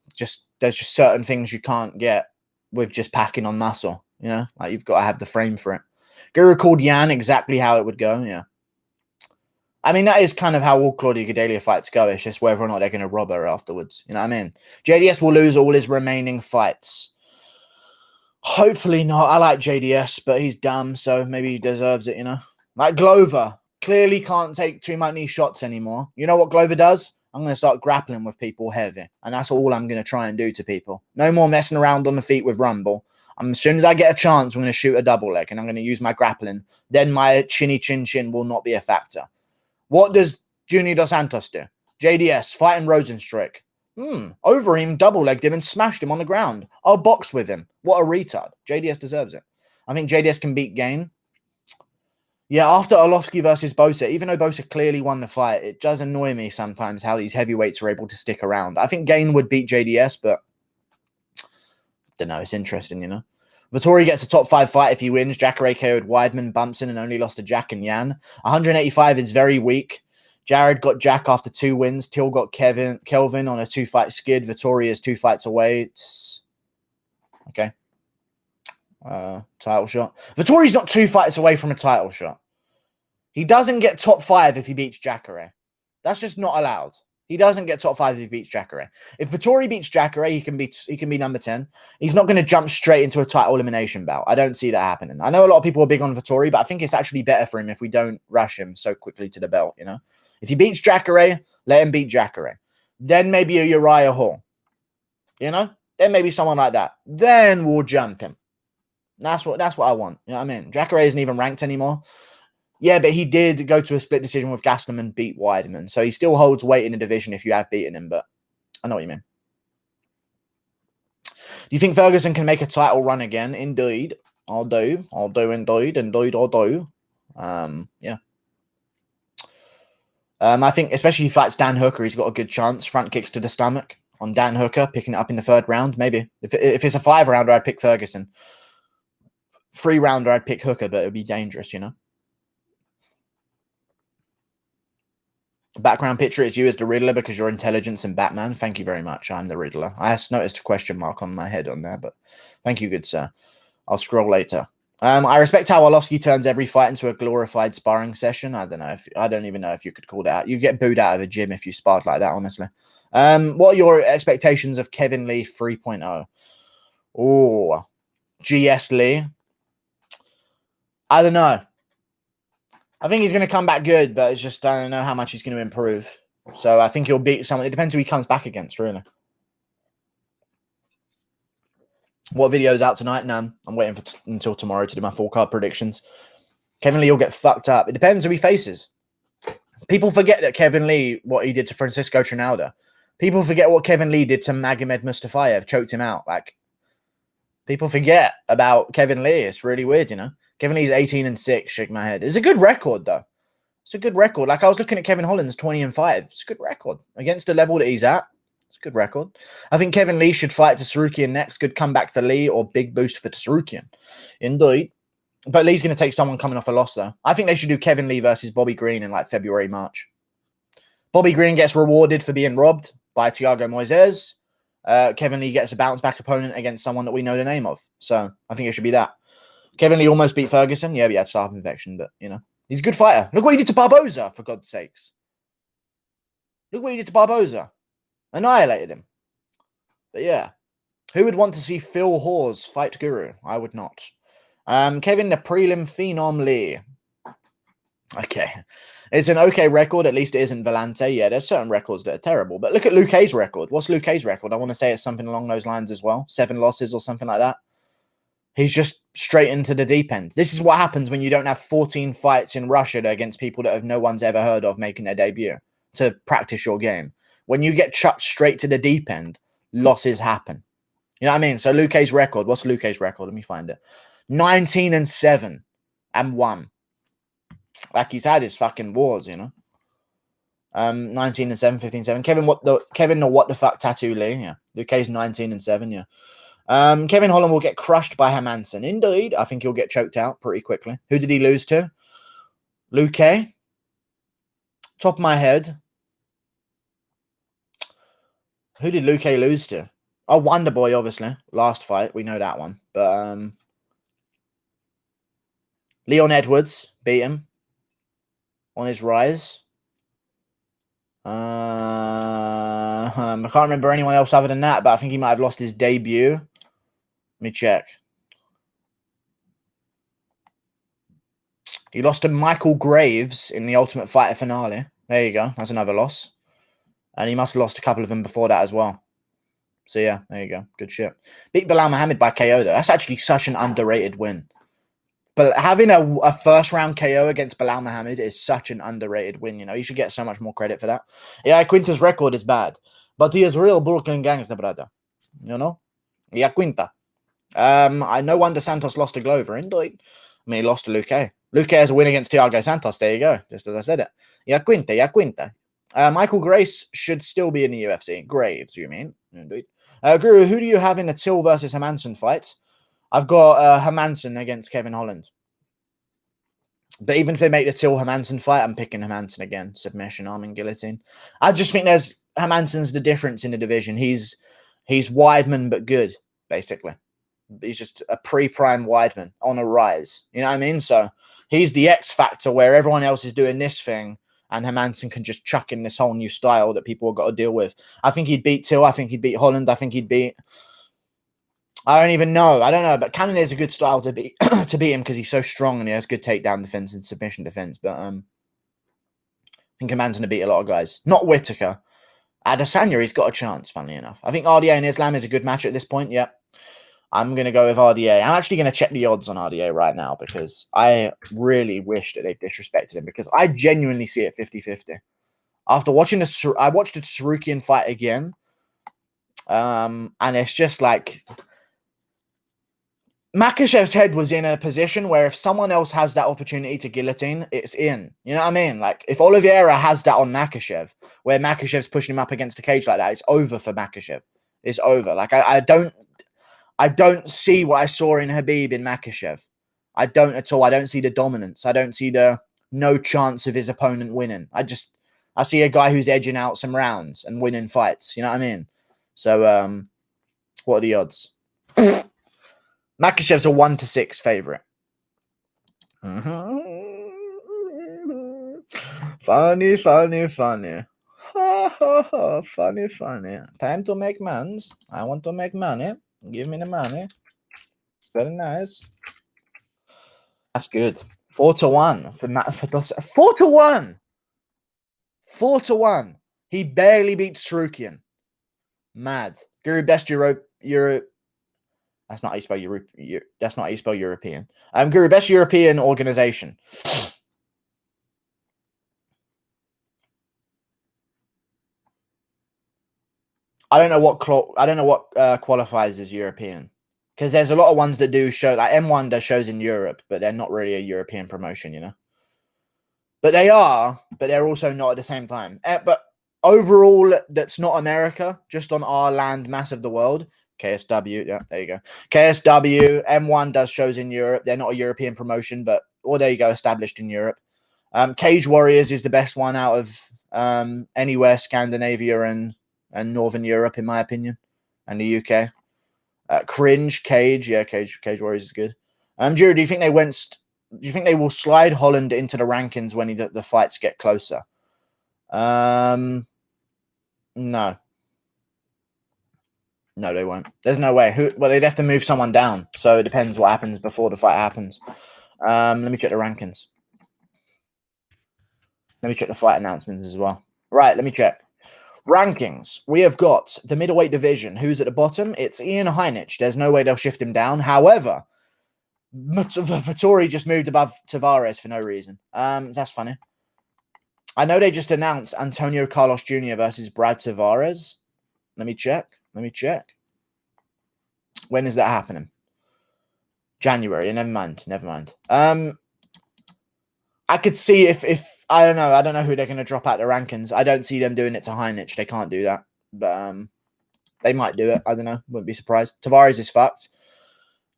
There's just certain things you can't get with just packing on muscle, you know? Like, you've got to have the frame for it. Guru called Yan exactly how it would go, yeah. I mean, that is kind of how all Claudia Gadelia fights go. It's just whether or not they're going to rob her afterwards. You know what I mean? JDS will lose all his remaining fights. Hopefully not. I like JDS, but he's dumb, so maybe he deserves it, you know? Like Glover. Clearly can't take too many shots anymore. You know what Glover does? I'm going to start grappling with people heavy. And that's all I'm going to try and do to people. No more messing around on the feet with Rumble. As soon as I get a chance, I'm going to shoot a double leg and I'm going to use my grappling. Then my chinny chin will not be a factor. What does Junior Dos Santos do? JDS, fighting Rosenstruck. Overeem double-legged him and smashed him on the ground. I'll box with him. What a retard. JDS deserves it. I think JDS can beat Gain. Yeah, after Arlovsky versus Bosa, even though Bosa clearly won the fight, it does annoy me sometimes how these heavyweights are able to stick around. I think Gain would beat JDS, but I don't know. It's interesting, you know. Vettori gets a top 5 fight if he wins. Jacare KO'd Weidman, bumps in, and only lost to Jack and Yan. 185 is very weak. Jared got Jack after 2 wins. Till got Kelvin on a 2-fight skid. Vettori is 2 fights away. It's... okay. Title shot. Vettori's not 2 fights away from a title shot. He doesn't get top 5 if he beats Jacare. That's just not allowed. He doesn't get top 5 if he beats Jacare. If Vettori beats Jacare, he can be number 10. He's not going to jump straight into a title elimination bout. I don't see that happening. I know a lot of people are big on Vettori, but I think it's actually better for him if we don't rush him so quickly to the belt, you know? If he beats Jacare, let him beat Jacare. Then maybe a Uriah Hall. You know? Then maybe someone like that. Then we'll jump him. That's what I want. You know what I mean? Jacare isn't even ranked anymore. Yeah, but he did go to a split decision with Gastelum and beat Weidman. So he still holds weight in the division if you have beaten him, but I know what you mean. Do you think Ferguson can make a title run again? Indeed. I'll do indeed. Indeed, I'll do. Yeah. I think especially if he fights Dan Hooker, he's got a good chance. Front kicks to the stomach on Dan Hooker, picking it up in the 3rd round, maybe. If it's a 5-rounder, I'd pick Ferguson. 3-rounder, I'd pick Hooker, but it would be dangerous, you know? Background picture is you as the Riddler because you're intelligence and Batman. Thank you very much. I'm the Riddler. I just noticed a question mark on my head on there, but thank you, good sir. I'll scroll later. I respect how Arlovski turns every fight into a glorified sparring session. I don't even know if you could call that. You get booed out of a gym if you sparred like that, honestly. What are your expectations of Kevin Lee 3.0? Oh, GS Lee. I don't know. I think he's going to come back good, but it's just I don't know how much he's going to improve. So I think he'll beat someone. It depends who he comes back against, really. What video's out tonight? None. I'm waiting until tomorrow to do my full card predictions. Kevin Lee will get fucked up. It depends who he faces. People forget that Kevin Lee, what he did to Francisco Trinaldo. People forget what Kevin Lee did to Magomed Mustafayev, choked him out. Like, people forget about Kevin Lee. It's really weird, you know. Kevin Lee's 18-6. Shake my head. It's a good record, though. It's a good record. Like, I was looking at Kevin Holland's 20-5. It's a good record. Against the level that he's at, it's a good record. I think Kevin Lee should fight Tsarukian next. Good comeback for Lee or big boost for Tsarukian. Indeed. But Lee's going to take someone coming off a loss, though. I think they should do Kevin Lee versus Bobby Green in, like, February, March. Bobby Green gets rewarded for being robbed by Thiago Moises. Kevin Lee gets a bounce-back opponent against someone that we know the name of. So I think it should be that. Kevin Lee almost beat Ferguson. Yeah, he had staph infection, but, you know, he's a good fighter. Look what he did to Barboza, for God's sakes. Look what he did to Barboza. Annihilated him. But, yeah. Who would want to see Phil Hawes fight Guru? I would not. Kevin, the prelim phenom Lee. Okay. It's an okay record. At least it isn't Vellante. Yeah, there's certain records that are terrible. But look at Luque's record. What's Luque's record? I want to say it's something along those lines as well. 7 losses or something like that. He's just straight into the deep end. This is what happens when you don't have 14 fights in Russia against people that no one's ever heard of making their debut to practice your game. When you get chucked straight to the deep end, losses happen. You know what I mean? So Luque's record. What's Luque's record? Let me find it. 19-7 and 1. Like he's had his fucking wars, you know. 19-7, 15-7. Kevin the what the fuck tattoo Lee. Yeah. Luque's 19-7. Yeah. Kevin Holland will get crushed by Hermanson. Indeed. I think he'll get choked out pretty quickly. Who did he lose to? Luque. Top of my head. Who did Luque lose to? Oh, Wonder Boy, obviously. Last fight. We know that one. But Leon Edwards beat him on his rise. I can't remember anyone else other than that, but I think he might have lost his debut. Let me check. He lost to Michael Graves in the Ultimate Fighter finale. There you go. That's another loss. And he must have lost a couple of them before that as well. So, yeah, there you go. Good shit. Beat Bilal Muhammad by KO, though. That's actually such an underrated win. But having a first-round KO against Bilal Muhammad is such an underrated win. You know, you should get so much more credit for that. Yeah, Quinta's record is bad. But he is real Brooklyn gangster, brother. You know? Yeah, Quinta. I no wonder Santos lost to Glover. Indeed. I mean, he lost to Luque. Luque has a win against Thiago Santos. There you go. Just as I said it. Yeah, Quinta. Yeah, Quinta. Michael Grace should still be in the UFC. Graves, you mean? Indeed. Guru, who do you have in the Till versus Hermanson fights? I've got Hermansson against Kevin Holland. But even if they make the Till Hermansson fight, I'm picking Hermansson again. Submission, arm, and guillotine. I just think Hermansson's the difference in the division. He's Weidman but good, basically. He's just a pre-prime Weidman on a rise. You know what I mean? So he's the X factor where everyone else is doing this thing, and Hermansson can just chuck in this whole new style that people have got to deal with. I think he'd beat Till. I think he'd beat Holland. I think he'd beat... I don't even know. I don't know. But Cannonier's a good style to beat to beat him because he's so strong and he has good takedown defense and submission defense. But I think Hermansson to beat a lot of guys. Not Whittaker. Adesanya, he's got a chance, funnily enough. I think RDA and Islam is a good match at this point. Yep. I'm going to go with RDA. I'm actually going to check the odds on RDA right now because I really wish that they've disrespected him because I genuinely see it 50-50. After watching I watched the Sarukian fight again. And it's just like... Makhachev's head was in a position where if someone else has that opportunity to guillotine, it's in. You know what I mean? Like, if Oliveira has that on Makhachev, where Makhachev's pushing him up against the cage like that, it's over for Makhachev. It's over. Like, I don't see what I saw in Khabib in Makhachev. I don't at all. I don't see the dominance. I don't see the no chance of his opponent winning. I see a guy who's edging out some rounds and winning fights. You know what I mean? So, what are the odds? Makhachev's a 1-6 favorite. Funny. Funny. Time to make mans. I want to make money. Give me the money. Very nice. That's good. 4-1 for 4-1. 4-1. He barely beat Sarukian. Mad. Guru best Europe. That's not how you spell Europe. That's not how you spell European. Guru, best European organization. I don't know what qualifies as European because there's a lot of ones that do show like M1 does shows in Europe, but they're not really a European promotion, you know. But they are, but they're also not at the same time. But overall, that's not America, just on our land mass of the world. KSW, yeah, there you go. KSW, M1 does shows in Europe. They're not a European promotion, but, there you go, established in Europe. Cage Warriors is the best one out of anywhere, Scandinavia and Northern Europe, in my opinion, and the UK. Cringe, Cage, yeah, Cage Warriors is good. Drew, do you think they will slide Holland into the rankings when the fights get closer? No. No, they won't. There's no way. Well, they'd have to move someone down. So it depends what happens before the fight happens. Let me check the rankings. Let me check the fight announcements as well. Right, let me check. Rankings. We have got the middleweight division. Who's at the bottom? It's Ian Heinich. There's no way they'll shift him down. However, Vettori just moved above Tavares for no reason. That's funny. I know they just announced Antonio Carlos Jr. versus Brad Tavares. Let me check. When is that happening? January. Never mind. I could see if I don't know who they're going to drop out the rankings. I don't see them doing it to Heinich. They can't do that. But they might do it. I don't know. Wouldn't be surprised. Tavares is fucked.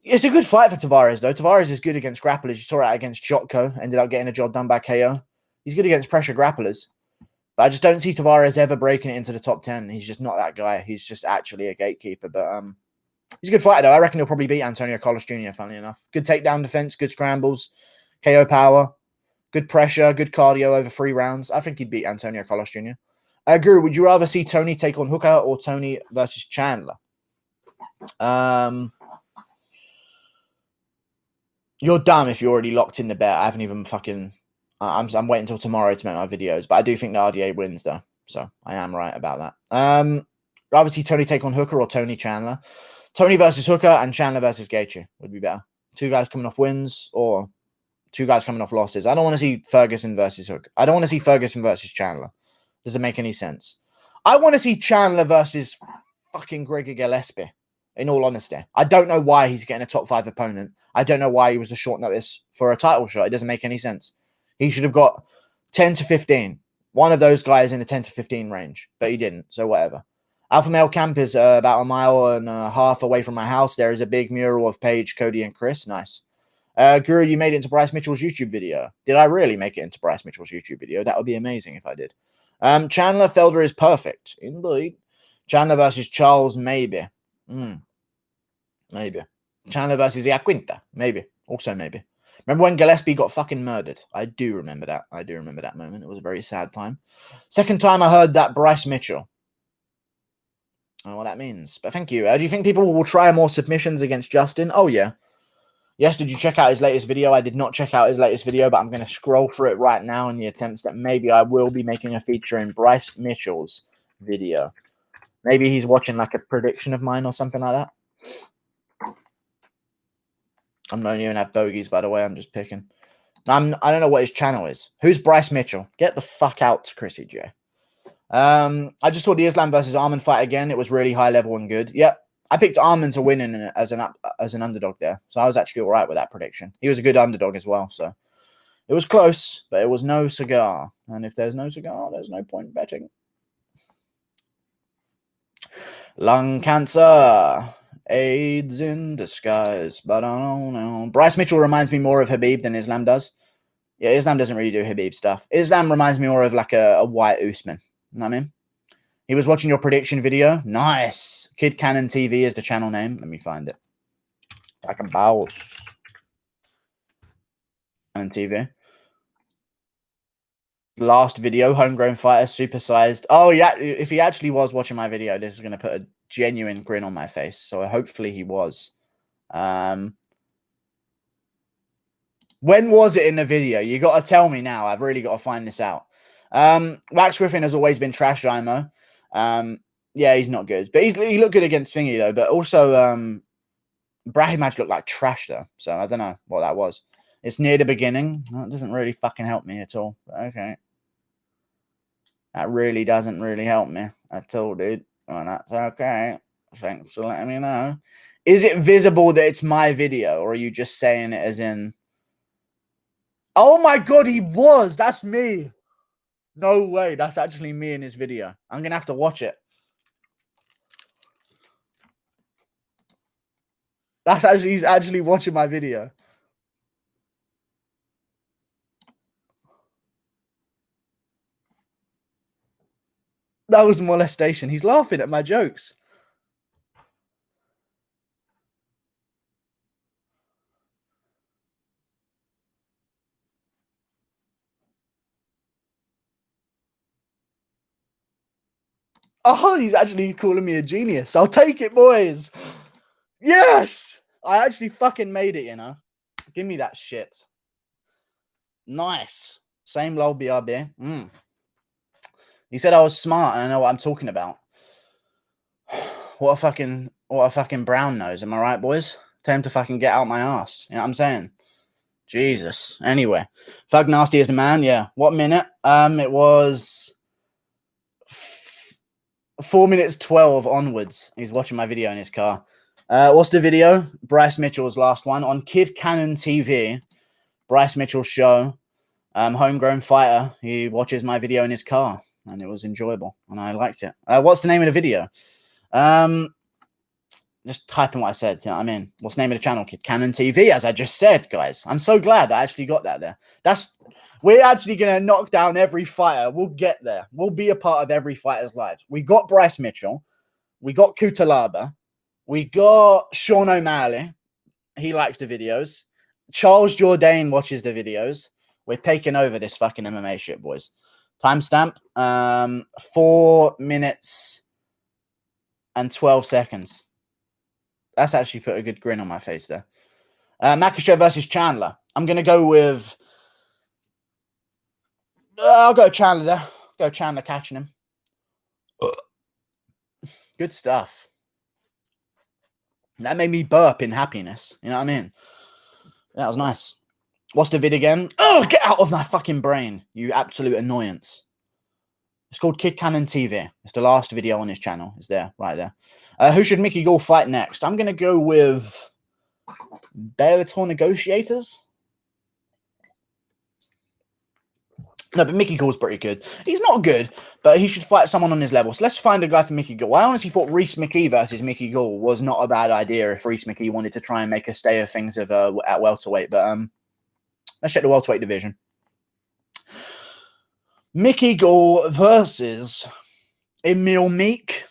It's a good fight for Tavares, though. Tavares is good against grapplers. You saw it against Chotko. Ended up getting a job done by KO. He's good against pressure grapplers. But I just don't see Tavares ever breaking it into the top 10. He's just not that guy. He's just actually a gatekeeper. But he's a good fighter, though. I reckon he'll probably beat Antonio Carlos Jr., funnily enough. Good takedown defense, good scrambles, KO power, good pressure, good cardio over 3 rounds. I think he'd beat Antonio Carlos Jr. Guru, would you rather see Tony take on Hooker or Tony versus Chandler? You're dumb if you're already locked in the bet. I haven't even fucking... I'm waiting until tomorrow to make my videos, but I do think the RDA wins, though. So I am right about that. Rather see Tony take on Hooker or Tony Chandler? Tony versus Hooker and Chandler versus Gaethje would be better. 2 guys coming off wins or 2 guys coming off losses. I don't want to see Ferguson versus Hooker. I don't want to see Ferguson versus Chandler. Doesn't make any sense. I want to see Chandler versus fucking Gregor Gillespie, in all honesty. I don't know why he's getting a top 5 opponent. I don't know why he was the short notice for a title shot. It doesn't make any sense. He should have got 10 to 15. One of those guys in the 10 to 15 range, but he didn't. So whatever. Alpha Male Camp is about a mile and a half away from my house. There is a big mural of Paige, Cody, and Chris. Nice. Guru, you made it into Bryce Mitchell's YouTube video. Did I really make it into Bryce Mitchell's YouTube video? That would be amazing if I did. Chandler Felder is perfect. Indeed. Chandler versus Charles, maybe. Maybe. Chandler versus Iaquinta, maybe. Also maybe. Remember when Gillespie got fucking murdered? I do remember that. I do remember that moment. It was a very sad time. Second time I heard that Bryce Mitchell. I don't know what that means. But thank you. Do you think people will try more submissions against Justin? Oh, yeah. Yes, did you check out his latest video? I did not check out his latest video, but I'm going to scroll through it right now in the attempts that maybe I will be making a feature in Bryce Mitchell's video. Maybe he's watching like a prediction of mine or something like that. I don't even have bogeys, by the way. I'm just picking. I don't know what his channel is. Who's Bryce Mitchell? Get the fuck out, Chrissy J. I just saw the Islam versus Arman fight again. It was really high level and good. Yep. I picked Arman to win as an underdog there. So I was actually all right with that prediction. He was a good underdog as well. So it was close, but it was no cigar. And if there's no cigar, there's no point betting. Lung cancer. AIDS in disguise. But I don't know. Bryce Mitchell reminds me more of Khabib than Islam does. Yeah, Islam doesn't really do Khabib stuff. Islam reminds me more of like a white Usman. You know what I mean? He was watching your prediction video. Nice. Kid Cannon TV is the channel name. Let me find it. I can bounce. Cannon TV. Last video, homegrown fighter, supersized. Oh, yeah. If he actually was watching my video, this is going to put a genuine grin on my face. So hopefully he was. When was it in the video? You got to tell me now. I've really got to find this out. Wax Griffin has always been trash, IMO. Yeah, he's not good. But he looked good against Thingy, though. But also, Brahim match looked like trash, though. So I don't know what that was. It's near the beginning. That doesn't really fucking help me at all. But okay. That really doesn't really help me at all, dude. Well, that's okay. Thanks for letting me know. Is it visible that it's my video? Or are you just saying it as in... Oh my god, he was! That's me! No way, that's actually me in his video. I'm going to have to watch it. He's actually watching my video. That was molestation. He's laughing at my jokes. Oh, he's actually calling me a genius. I'll take it, boys. Yes! I actually fucking made it, you know. Give me that shit. Nice. Same lol BRB. He said I was smart and I know what I'm talking about. What a fucking brown nose. Am I right, boys? Tell him to fucking get out my ass. You know what I'm saying? Jesus. Anyway. Thug Nasty is the man. Yeah. What minute? It was 4 minutes 12 onwards. He's watching my video in his car. What's the video? Bryce Mitchell's last one on Kid Cannon TV. Bryce Mitchell's show. Homegrown fighter. He watches my video in his car. And it was enjoyable. And I liked it. What's the name of the video? Just type in what I said. You know what I mean? What's the name of the channel? Kid Cannon TV, as I just said, guys. I'm so glad I actually got that there. We're actually going to knock down every fighter. We'll get there. We'll be a part of every fighter's lives. We got Bryce Mitchell. We got Kutalaba. We got Sean O'Malley. He likes the videos. Charles Jourdain watches the videos. We're taking over this fucking MMA shit, boys. Timestamp. 4 minutes and 12 seconds. That's actually put a good grin on my face there. Makhachev versus Chandler. I'm going to go with... I'll go Chandler there. Go Chandler catching him. Good stuff. That made me burp in happiness. You know what I mean? That was nice. What's the vid again? Oh, get out of my fucking brain, you absolute annoyance. It's called Kid Cannon TV. It's the last video on his channel. It's there, right there. Who should Mickey Gall fight next? I'm going to go with Bellator Negotiators. No, but Mickey Gall's pretty good. He's not good, but he should fight someone on his level. So let's find a guy for Mickey Gall. I honestly thought Rhys McKee versus Mickey Gall was not a bad idea if Rhys McKee wanted to try and make a stay of things at welterweight. But let's check the welterweight division. Mickey Gall versus Emil Meek.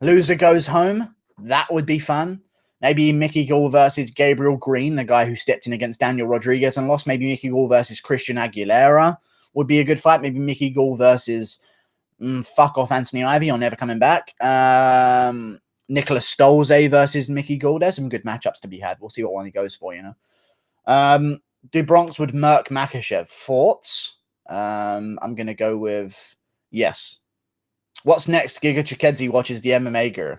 Loser goes home. That would be fun. Maybe Mickey Gall versus Gabriel Green, the guy who stepped in against Daniel Rodriguez and lost. Maybe Mickey Gall versus Christian Aguilera would be a good fight. Maybe Mickey Gall versus fuck off Anthony Ivy. You're never coming back. Nicholas Stolze versus Mickey Gall. There's some good matchups to be had. We'll see what one he goes for, you know. Do Bronx would Merk Makhachev. Thoughts? I'm going to go with yes. What's next? Giga Chikadze watches the MMA guru.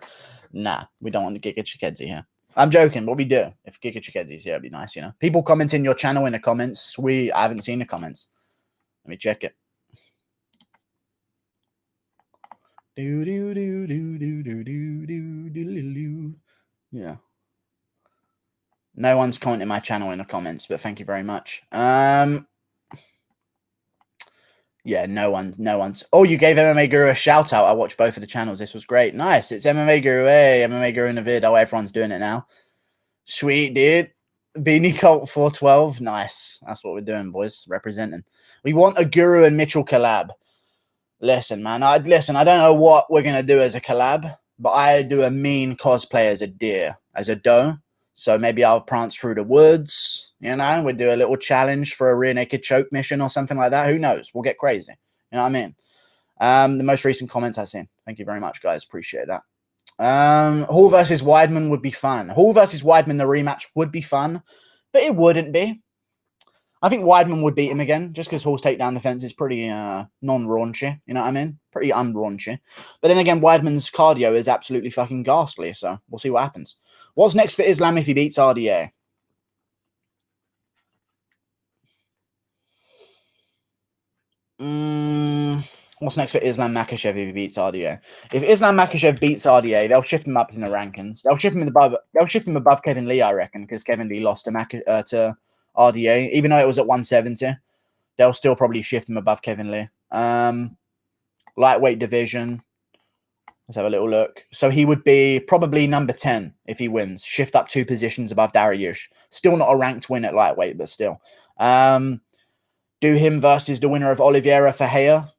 Nah, we don't want Giga Chikadze here. I'm joking. What we do if Giga Chikadze's here, it'd be nice, you know. People comment in your channel in the comments. I haven't seen the comments. Let me check it. Yeah. No one's commenting my channel in the comments, but thank you very much. Yeah, no one's. Oh, you gave MMA Guru a shout out. I watched both of the channels. This was great. Nice. It's MMA Guru. Hey, MMA Guru in the vid. Oh, everyone's doing it now. Sweet, dude. Beanie Colt 412. Nice. That's what we're doing, boys. Representing. We want a Guru and Mitchell collab. Listen, man. I don't know what we're gonna do as a collab, but I do a mean cosplay as a deer, as a doe. So maybe I'll prance through the woods, you know, we'll do a little challenge for a rear naked choke mission or something like that. Who knows? We'll get crazy. You know what I mean? The most recent comments I've seen. Thank you very much, guys. Appreciate that. Hall versus Weidman would be fun. Hall versus Weidman, the rematch would be fun, but it wouldn't be. I think Weidman would beat him again just because Hall's takedown defense is pretty non-raunchy. You know what I mean? Pretty unraunchy. But then again, Weidman's cardio is absolutely fucking ghastly. So we'll see what happens. What's next for Islam if he beats RDA? What's next for Islam Makhachev if he beats RDA? If Islam Makhachev beats RDA, they'll shift him up in the rankings. They'll shift him above. They'll shift him above Kevin Lee, I reckon, because Kevin Lee lost to RDA, even though it was at 170. They'll still probably shift him above Kevin Lee. Lightweight division. Let's have a little look. So he would be probably number 10 if he wins. Shift up 2 positions above Dariush. Still not a ranked win at lightweight, but still. Do him versus the winner of Oliveira Ferreira,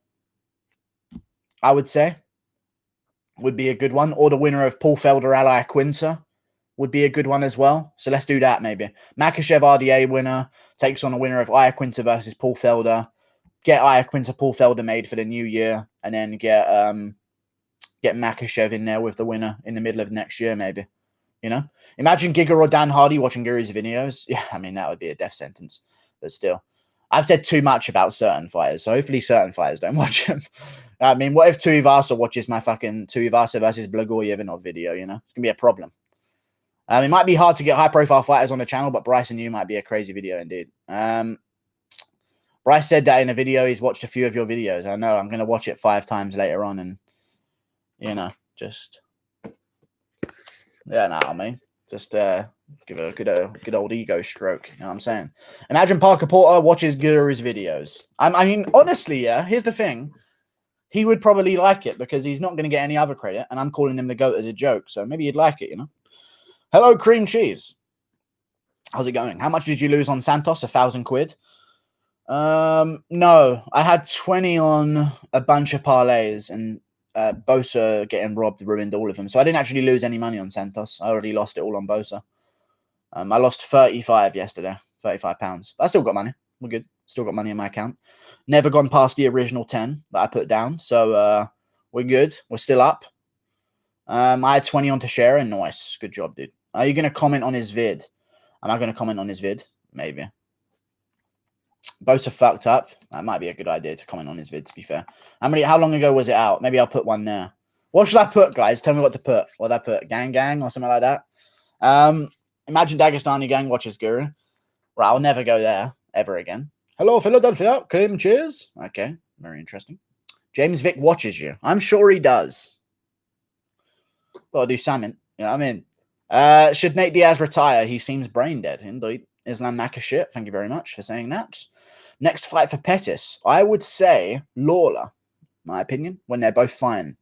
I would say. Would be a good one. Or the winner of Paul Felder Ally Quinta would be a good one as well. So let's do that maybe. Makhachev RDA winner takes on a winner of Iaquinta versus Paul Felder. Get Iaquinta Paul Felder made for the new year. And then get Makhachev in there with the winner in the middle of next year maybe. You know? Imagine Giga or Dan Hardy watching Guru's videos. Yeah, I mean, that would be a death sentence. But still. I've said too much about certain fighters, so hopefully certain fighters don't watch them. I mean, what if Tuivasa watches my fucking Tuivasa versus Blagoryevinov video, you know? It's going to be a problem. It might be hard to get high-profile fighters on the channel, but Bryce and you might be a crazy video indeed. Bryce said that in a video. He's watched a few of your videos. I know. I'm going to watch it 5 times later on and, you know, just... Yeah, no, I mean, just... give a good old ego stroke. You know what I'm saying? Imagine Parker Porter watches Guru's videos. I mean, honestly, yeah, here's the thing. He would probably like it because he's not going to get any other credit, and I'm calling him the GOAT as a joke, so maybe he'd like it, you know? Hello, cream cheese. How's it going? How much did you lose on Santos? 1,000 quid? No. I had 20 on a bunch of parlays, and Bosa getting robbed ruined all of them. So I didn't actually lose any money on Santos. I already lost it all on Bosa. I lost 35 yesterday, 35 pounds. I still got money. We're good. Still got money in my account. Never gone past the original 10 that I put down. So we're good. We're still up. I had 20 on Teixeira. Nice. Good job, dude. Are you going to comment on his vid? Am I going to comment on his vid? Maybe. Bosa fucked up. That might be a good idea to comment on his vid, to be fair. How long ago was it out? Maybe I'll put one there. What should I put, guys? Tell me what to put. What did I put? Gang or something like that? Imagine Dagestani gang watches Guru. Right, I'll never go there ever again. Hello, Philadelphia. Cream cheers. Okay, very interesting. James Vick watches you. I'm sure he does. Gotta do something. You know what I mean? Should Nate Diaz retire? He seems brain dead. Indeed. Islam Makhachev, thank you very much for saying that. Next fight for Pettis, I would say Lawler, my opinion, when they're both fine.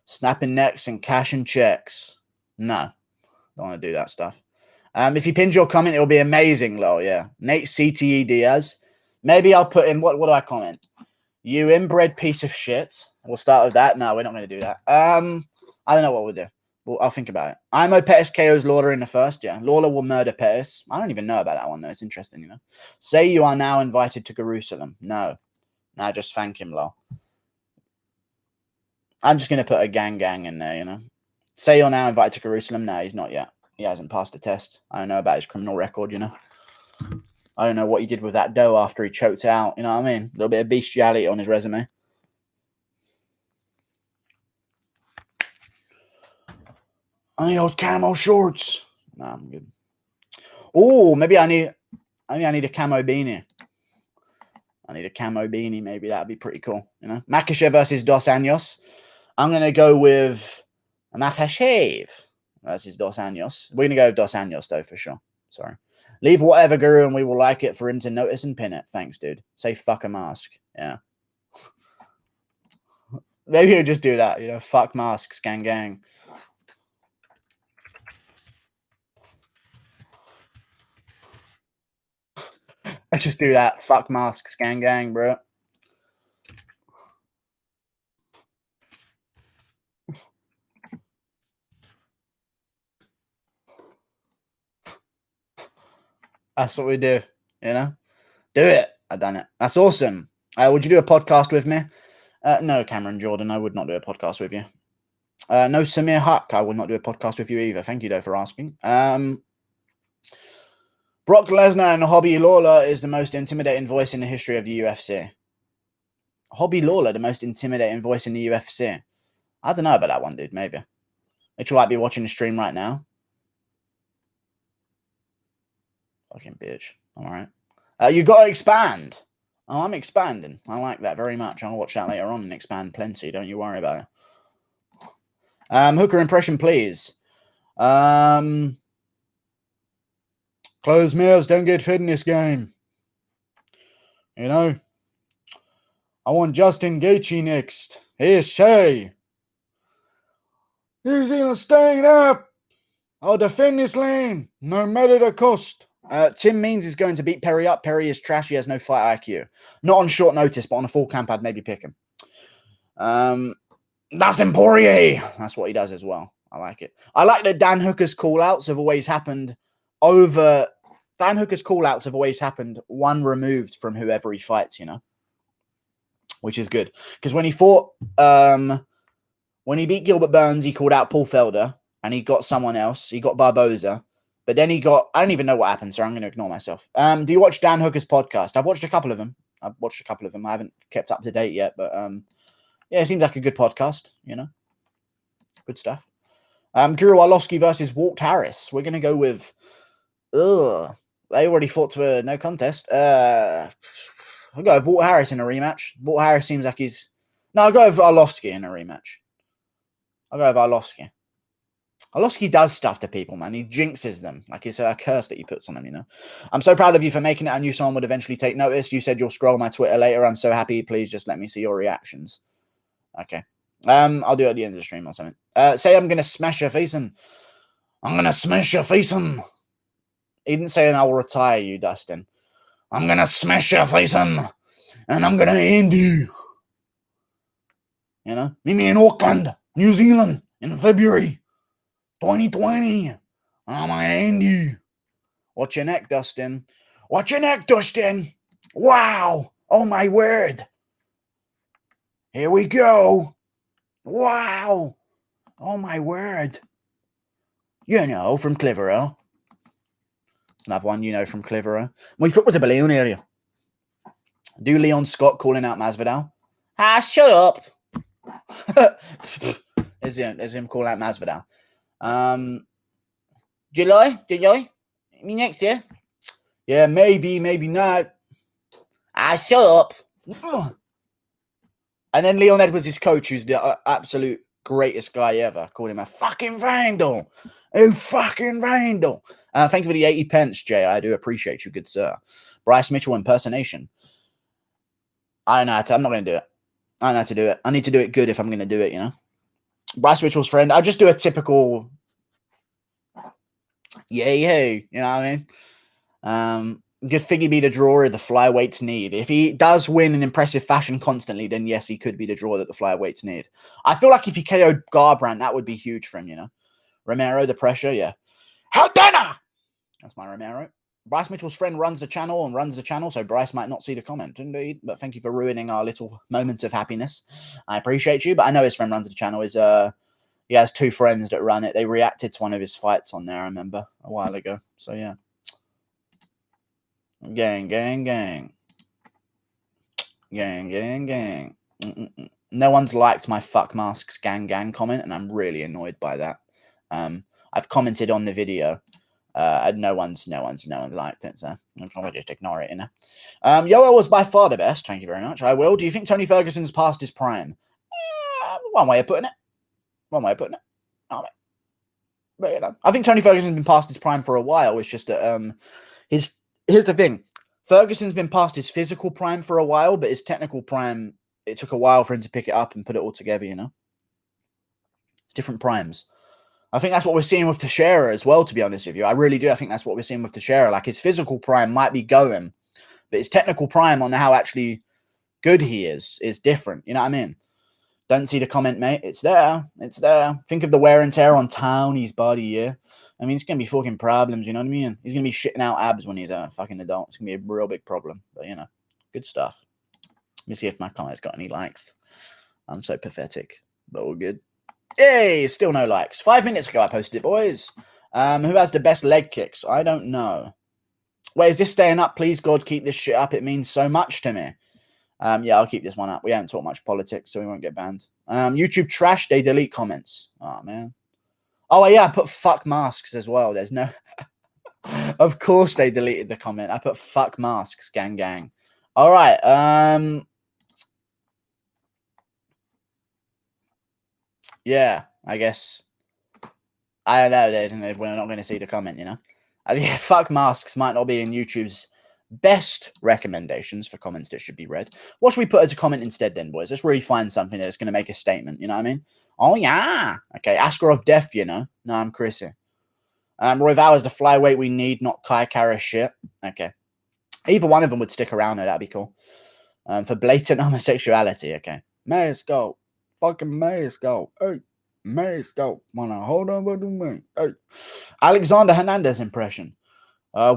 Snapping necks and cashing checks. No, don't want to do that stuff. If you pinned your comment, it'll be amazing, lol. Yeah. Nate CTE Diaz. Maybe I'll put in, what do I comment? You inbred piece of shit. We'll start with that. No, we're not going to do that. I don't know what we'll do. Well, I'll think about it. IMO Pettis KOs Lawler in the first. Yeah. Lawler will murder Pettis. I don't even know about that one, though. It's interesting, you know. Say you are now invited to Jerusalem. No. No, just thank him, lol. I'm just going to put a gang in there, you know. Say you're now invited to Jerusalem. No, he's not yet. He hasn't passed the test. I don't know about his criminal record, you know. I don't know what he did with that dough after he choked out. You know what I mean? A little bit of bestiality on his resume. I need those camo shorts. No, I'm good. Oh, maybe I need a camo beanie. I need a camo beanie. Maybe that'd be pretty cool. You know, Makhachev versus Dos Anjos. I'm gonna go with Makhachev versus Dos Anjos. We're gonna go with Dos Anjos though for sure. Sorry. Leave whatever guru and we will like it for him to notice and pin it. Thanks, dude. Say fuck a mask. Yeah. Maybe he'll just do that. You know, fuck masks, gang. I just do that. Fuck masks, gang, bro. That's what we do, you know? Do it. I've done it. That's awesome. Would you do a podcast with me? No, Cameron Jordan, I would not do a podcast with you. No, Samir Huck, I would not do a podcast with you either. Thank you, though, for asking. Brock Lesnar and Hobby Lawler is the most intimidating voice in the history of the UFC. Hobby Lawler, the most intimidating voice in the UFC. I don't know about that one, dude. Maybe. Mitchell might be watching the stream right now. Fucking bitch. All right. You got to expand. Oh, I'm expanding. I like that very much. I'll watch that later on and expand plenty. Don't you worry about it. Hooker impression, please. Closed mouths don't get fed in this game. You know? I want Justin Gaethje next. Here's Shay. New Zealand staying up. I'll defend this lane, no matter the cost. Tim Means is going to beat Perry up. Perry is trash. He has no fight IQ. Not on short notice, but on a full camp, I'd maybe pick him. Dustin Poirier. That's what he does as well. I like it. I like that Dan Hooker's call-outs have always happened Dan Hooker's call-outs have always happened one removed from whoever he fights, you know, which is good. Because when he fought, when he beat Gilbert Burns, he called out Paul Felder and he got someone else. He got Barboza. But then he got, I don't even know what happened, so I'm going to ignore myself. Do you watch Dan Hooker's podcast? I've watched a couple of them. I haven't kept up to date yet, but yeah, it seems like a good podcast, you know. Good stuff. Guru Arlovsky versus Walt Harris. We're going to go with, they already fought to a no contest. I'll go with Walt Harris in a rematch. Walt Harris seems like I'll go with Arlovsky in a rematch. I'll go with Arlovsky. Arlovsky does stuff to people, man. He jinxes them. Like it's a curse that he puts on them, you know. I'm so proud of you for making it. I knew someone would eventually take notice. You said you'll scroll my Twitter later. I'm so happy. Please just let me see your reactions. Okay. I'll do it at the end of the stream or something. Say I'm going to smash your face in. I'm going to smash your face in. He didn't say, and I will retire you, Dustin. I'm going to smash your face in. And I'm going to end you. You know? Meet me in Auckland, New Zealand, in February 2020. I'm going to end you. Watch your neck, Dustin. Watch your neck, Dustin. Wow. Oh, my word. Here we go. Wow. Oh, my word. You know, from Clitheroe. Another one you know from Clitheroe. My foot was a balloon area. Do Leon Scott calling out Masvidal? Shut up. There's him calling out Masvidal. July? Me next year? Yeah, maybe not. Shut up. And then Leon Edwards' coach, who's the absolute greatest guy ever. Called him a fucking vandal. Oh, fucking vandal. Thank you for the 80 pence, Jay. I do appreciate you, good sir. Bryce Mitchell impersonation. I don't know how to, I'm not going to do it. I don't know how to do it. I need to do it good if I'm going to do it, you know. Bryce Mitchell's friend. I'll just do a typical yay, you know what I mean? Could Figgy be the drawer the flyweights need? If he does win in impressive fashion constantly, then yes, he could be the draw that the flyweights need. I feel like if he KO'd Garbrandt, that would be huge for him, you know? Romero, the pressure, yeah. How dare I? That's my Romero. Bryce Mitchell's friend runs the channel, so Bryce might not see the comment, indeed. But thank you for ruining our little moments of happiness. I appreciate you, but I know his friend runs the channel. He has 2 friends that run it. They reacted to one of his fights on there, I remember, a while ago. So, yeah. Gang, gang, gang. Gang, gang, gang. No one's liked my fuck masks gang, gang comment, and I'm really annoyed by that. I've commented on the video. No one's liked it, so I'm probably just ignore it, you know. Yoel was by far the best. Thank you very much. I will. Do you think Tony Ferguson's past his prime? One way of putting it. Oh, but you know, I think Tony Ferguson's been past his prime for a while. It's just that here's the thing. Ferguson's been past his physical prime for a while, but his technical prime, it took a while for him to pick it up and put it all together, you know. It's different primes. I think that's what we're seeing with Teixeira as well, to be honest with you. I really do. I think that's what we're seeing with Teixeira. Like, his physical prime might be going, but his technical prime on how actually good he is different. You know what I mean? Don't see the comment, mate. It's there. It's there. Think of the wear and tear on Tony's body, yeah? I mean, it's going to be fucking problems, you know what I mean? He's going to be shitting out abs when he's a fucking adult. It's going to be a real big problem. But, you know, good stuff. Let me see if my comment's got any likes. I'm so pathetic, but all good. Hey, still no likes. 5 minutes ago I posted it, boys. Who has the best leg kicks? I don't know. Wait, is this staying up? Please, God, keep this shit up. It means so much to me. Yeah, I'll keep this one up. We haven't talked much politics, so we won't get banned. YouTube trash, they delete comments. Oh, man. Oh, yeah, I put fuck masks as well. There's no... Of course they deleted the comment. I put fuck masks, gang, gang. All right. Yeah, I guess. I don't know. We're not going to see the comment, you know. Yeah, fuck masks might not be in YouTube's best recommendations for comments that should be read. What should we put as a comment instead then, boys? Let's really find something that's going to make a statement, you know what I mean? Oh, yeah. Okay, Askarov Death, you know. No, I'm Chrissy. Roy Val is the flyweight we need, not Kai Kara shit. Okay. Either one of them would stick around there. That'd be cool. For blatant homosexuality, okay. Let's go. Fucking let's go. Hey. Let's go. Wanna hold on with me? Hey. Alexander Hernandez impression.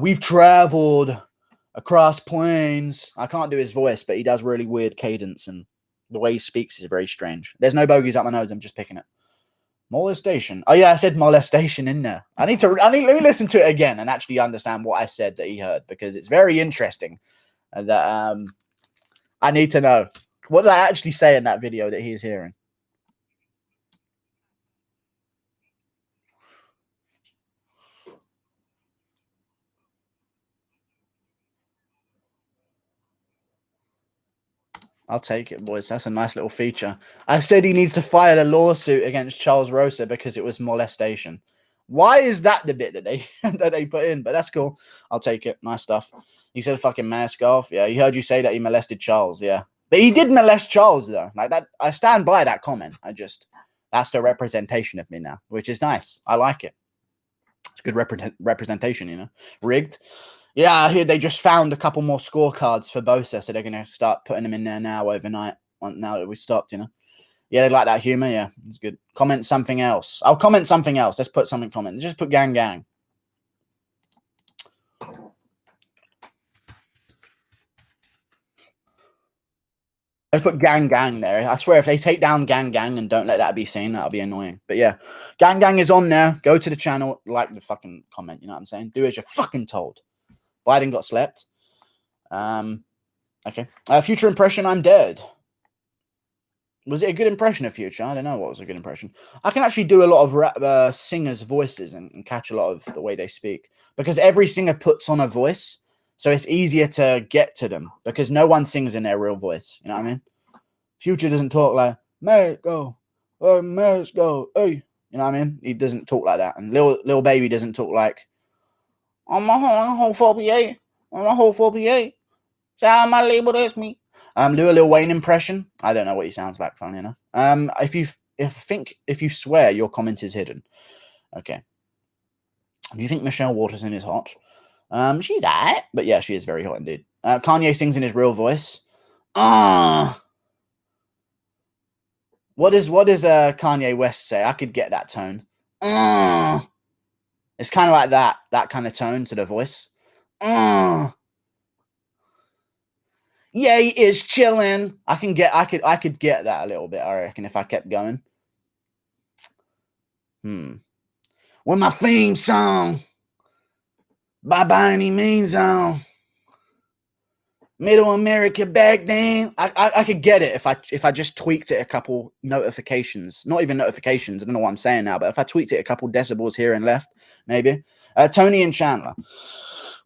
We've traveled across plains. I can't do his voice, but he does really weird cadence, and the way he speaks is very strange. There's no bogeys up my nose. I'm just picking it. Molestation. Oh yeah, I said molestation in there. Let me listen to it again and actually understand what I said that he heard, because it's very interesting. And that I need to know, what did I actually say in that video that he's hearing? I'll take it, boys. That's a nice little feature. I said he needs to file a lawsuit against Charles Rosa because it was molestation. Why is that the bit that they that they put in? But that's cool. I'll take it. Nice stuff. He said fucking mask off. Yeah, he heard you say that he molested Charles. Yeah. But he did molest Charles, though. Like that, I stand by that comment. That's the representation of me now, which is nice. I like it. It's good representation, you know. Rigged. Yeah, I hear they just found a couple more scorecards for Bosa, so they're going to start putting them in there now overnight, now that we stopped, you know. Yeah, they like that humor. Yeah, it's good. Comment something else. I'll comment something else. Let's put something comment. Just put gang, gang. Let's put gang, gang there. I swear, if they take down gang, gang and don't let that be seen, that'll be annoying. But yeah, gang, gang is on there. Go to the channel, like the fucking comment. You know what I'm saying? Do as you're fucking told. Biden got slept. Okay. Future impression, I'm dead. Was it a good impression of Future? I don't know what was a good impression. I can actually do a lot of singers' voices and catch a lot of the way they speak. Because every singer puts on a voice, so it's easier to get to them. Because no one sings in their real voice. You know what I mean? Future doesn't talk like, mate, go. Oh, let's go. Hey. You know what I mean? He doesn't talk like that. And Lil Baby doesn't talk like, I'm a whole 48. I'm a whole 48. Shout my label, that's me. Do a Lil Wayne impression. I don't know what he sounds like, funny enough. If you swear your comment is hidden. Okay. Do you think Michelle Waterson is hot? She's alright, but yeah, she is very hot indeed. Kanye sings in his real voice. What does Kanye West say? I could get that tone. It's kind of like that kind of tone to the voice. Yeah, he is chilling. I could get that a little bit, I reckon, if I kept going. With my theme song by any means on Middle America back then. I could get it if I just tweaked it a couple notifications. Not even notifications. I don't know what I'm saying now, but if I tweaked it a couple decibels here and left, maybe. Tony and Chandler.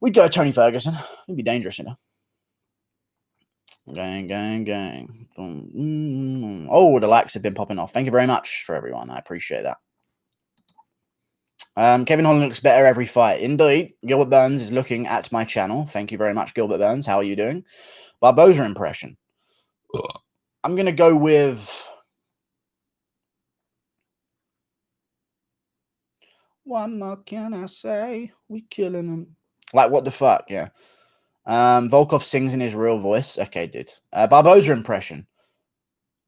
We'd go Tony Ferguson. It'd be dangerous, you know. Gang, gang, gang. Oh, the likes have been popping off. Thank you very much for everyone. I appreciate that. Kevin Holland looks better every fight. Indeed. Gilbert Burns is looking at my channel. Thank you very much, Gilbert Burns. How are you doing? Barboza impression. I'm going to go with... What more can I say? We killing them. Like, what the fuck? Yeah. Volkov sings in his real voice. Okay, dude. Barboza impression.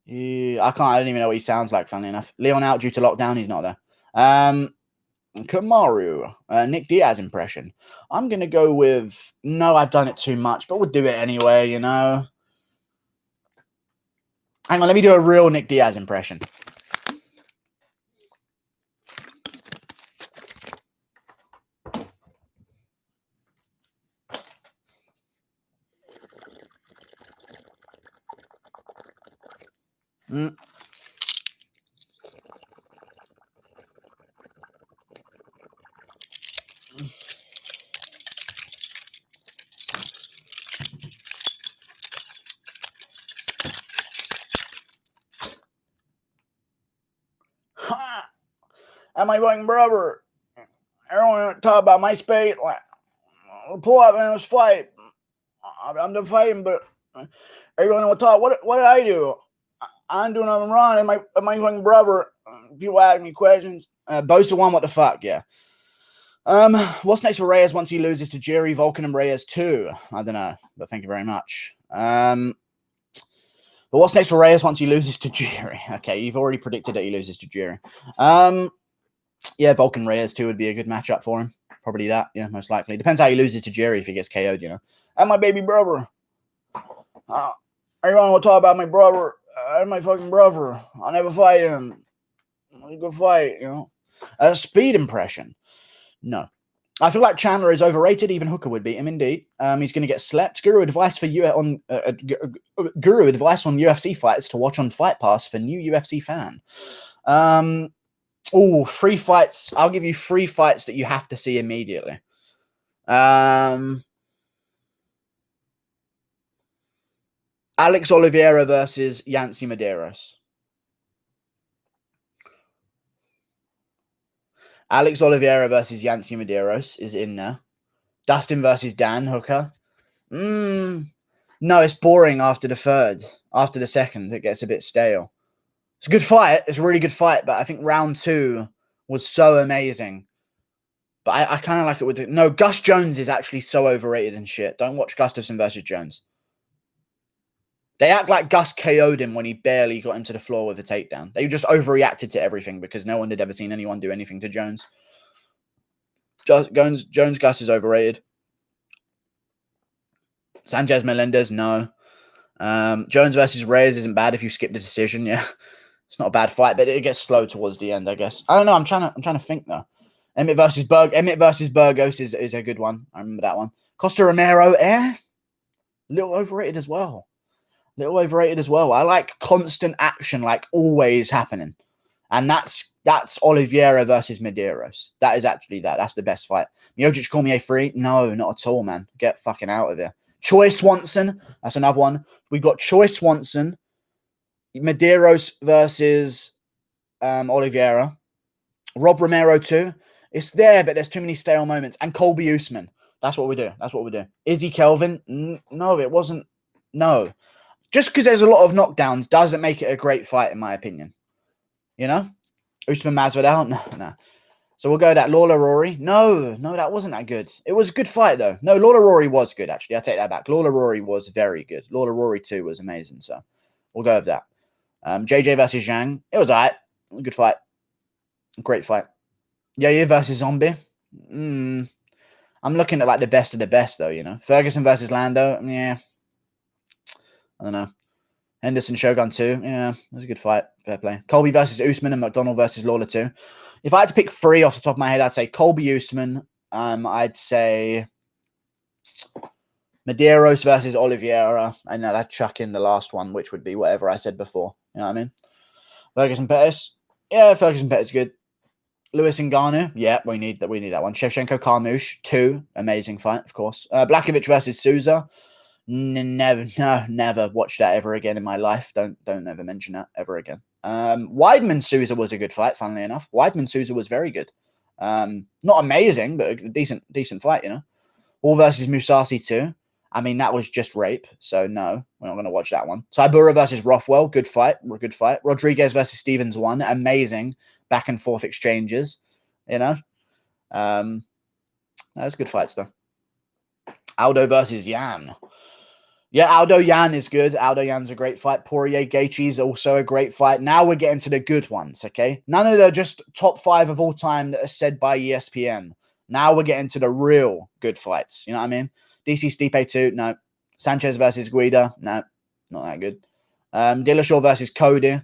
Yeah, I don't even know what he sounds like, funnily enough. Leon out due to lockdown. He's not there. Kamaru, Nick Diaz impression. I'm going to go with, no, I've done it too much, but we'll do it anyway, you know. Hang on, let me do a real Nick Diaz impression. And my fucking brother, everyone want to talk about my spade. Pull up in this fight. I'm done fighting, but everyone will talk. What did I do? I didn't do nothing wrong. And my fucking brother, people ask me questions. Bosa won, what the fuck, yeah. What's next for Reyes once he loses to Jerry, Vulcan, and Reyes too? I don't know, but thank you very much. But what's next for Reyes once he loses to Jerry? Okay, you've already predicted that he loses to Jerry. Yeah, Vulcan Reyes too would be a good matchup for him. Probably that, yeah, most likely. Depends how he loses to Jerry if he gets KO'd, you know. And my baby brother. Everyone will talk about my brother. And my fucking brother. I'll never fight him. I'll go fight, you know. Speed impression. No. I feel like Chandler is overrated. Even Hooker would beat him, indeed. He's going to get slept. Guru advice on UFC fights to watch on Fight Pass for new UFC fan. Oh, 3 fights. I'll give you 3 fights that you have to see immediately. Alex Oliveira versus Yancy Medeiros. Alex Oliveira versus Yancy Medeiros is in there. Dustin versus Dan Hooker. No, it's boring after the third. After the second, it gets a bit stale. It's a good fight. It's a really good fight, but I think round 2 was so amazing. But I kind of like it with... No, Gus Jones is actually so overrated and shit. Don't watch Gustafsson versus Jones. They act like Gus KO'd him when he barely got him to the floor with a takedown. They just overreacted to everything because no one had ever seen anyone do anything to Jones. Jones Gus is overrated. Sanchez Melendez, no. Jones versus Reyes isn't bad if you skip the decision. Yeah, it's not a bad fight, but it gets slow towards the end, I guess. I don't know. I'm trying to think though. Emmett versus Burgos is a good one. I remember that one. Costa Romero, little overrated as well. I like constant action, like always happening, and that's Oliveira versus Medeiros. That is actually that. That's the best fight. Miocic Cormier 3? No, not at all, man. Get fucking out of here. Choi Swanson. That's another one. We've got Choi Swanson. Medeiros versus Oliveira. Rob Romero 2. It's there, but there's too many stale moments. And Colby Usman. That's what we do. That's what we do. Izzy Kelvin? No, it wasn't. No. Just because there's a lot of knockdowns doesn't make it a great fight, in my opinion. You know? Usman Masvidal? No. So we'll go with that. Lawler Rory? No, that wasn't that good. It was a good fight, though. No, Lawler Rory was good, actually. I take that back. Lawler Rory was very good. Lawler Rory 2 was amazing, so we'll go with that. JJ versus Zhang. It was all right. Good fight. Great fight. Yair versus Zombie. I'm looking at like the best of the best, though, you know. Ferguson versus Lando. Yeah. I don't know. Henderson Shogun 2. Yeah, it was a good fight. Fair play. Colby versus Usman and McDonald versus Lawler 2. If I had to pick 3 off the top of my head, I'd say Colby Usman. I'd say Medeiros versus Oliveira. And then I'd chuck in the last one, which would be whatever I said before. You know what I mean? Ferguson Pettis. Yeah, Ferguson Pettis good. Lewis Ngannou. Yeah, we need that one. Shevchenko Carmouche 2. Amazing fight, of course. Blachowicz versus Souza. Never watch that ever again in my life. Don't ever mention that ever again. Weidman Souza was a good fight, funnily enough. Weidman Souza was very good. Not amazing, but a decent fight, you know. Hall versus Musasi 2. I mean, that was just rape, so no, we're not going to watch that one. Tybura versus Rothwell, good fight. Rodriguez versus Stevens 1, amazing back and forth exchanges, you know. That's good fights though. Aldo versus Yan. Yeah, Aldo Yan is good. Aldo Yan's a great fight. Poirier Gaethje is also a great fight. Now we're getting to the good ones, okay? None of the just top 5 of all time that are said by ESPN. Now we're getting to the real good fights. You know what I mean? DC Stipe 2, no. Sanchez versus Guida, no. Not that good. Dillashaw versus Cody.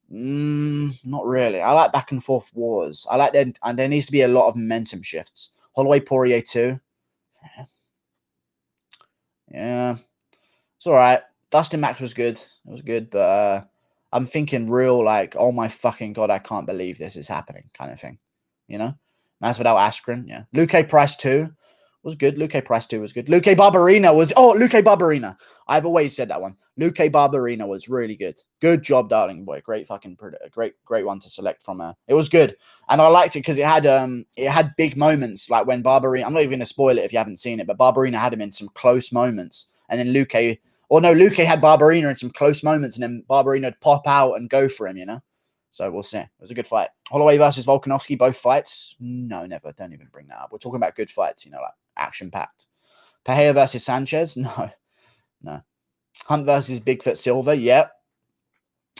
Not really. I like back and forth wars. I like that, and there needs to be a lot of momentum shifts. Holloway Poirier 2. Yeah. It's all right. Dustin Max was good. It was good, but I'm thinking real like, oh my fucking God, I can't believe this is happening kind of thing. You know? Masvidal Askren, yeah. Luque Price 2 was good. Luque Price 2 was good. Luque Barberina was... Oh, Luque Barberina. I've always said that one. Luque Barberina was really good. Good job, darling boy. Great fucking... Great one to select from. It was good. And I liked it because it had big moments. Like when Barberina... I'm not even going to spoil it if you haven't seen it, but Barberina had him in some close moments. And then Luque... Or no, Luque had Barberina in some close moments, and then Barberina would pop out and go for him, you know? So we'll see. It was a good fight. Holloway versus Volkanovski, both fights? No, never. Don't even bring that up. We're talking about good fights, you know, like action-packed. Pereira versus Sanchez? No. Hunt versus Bigfoot Silva? Yep.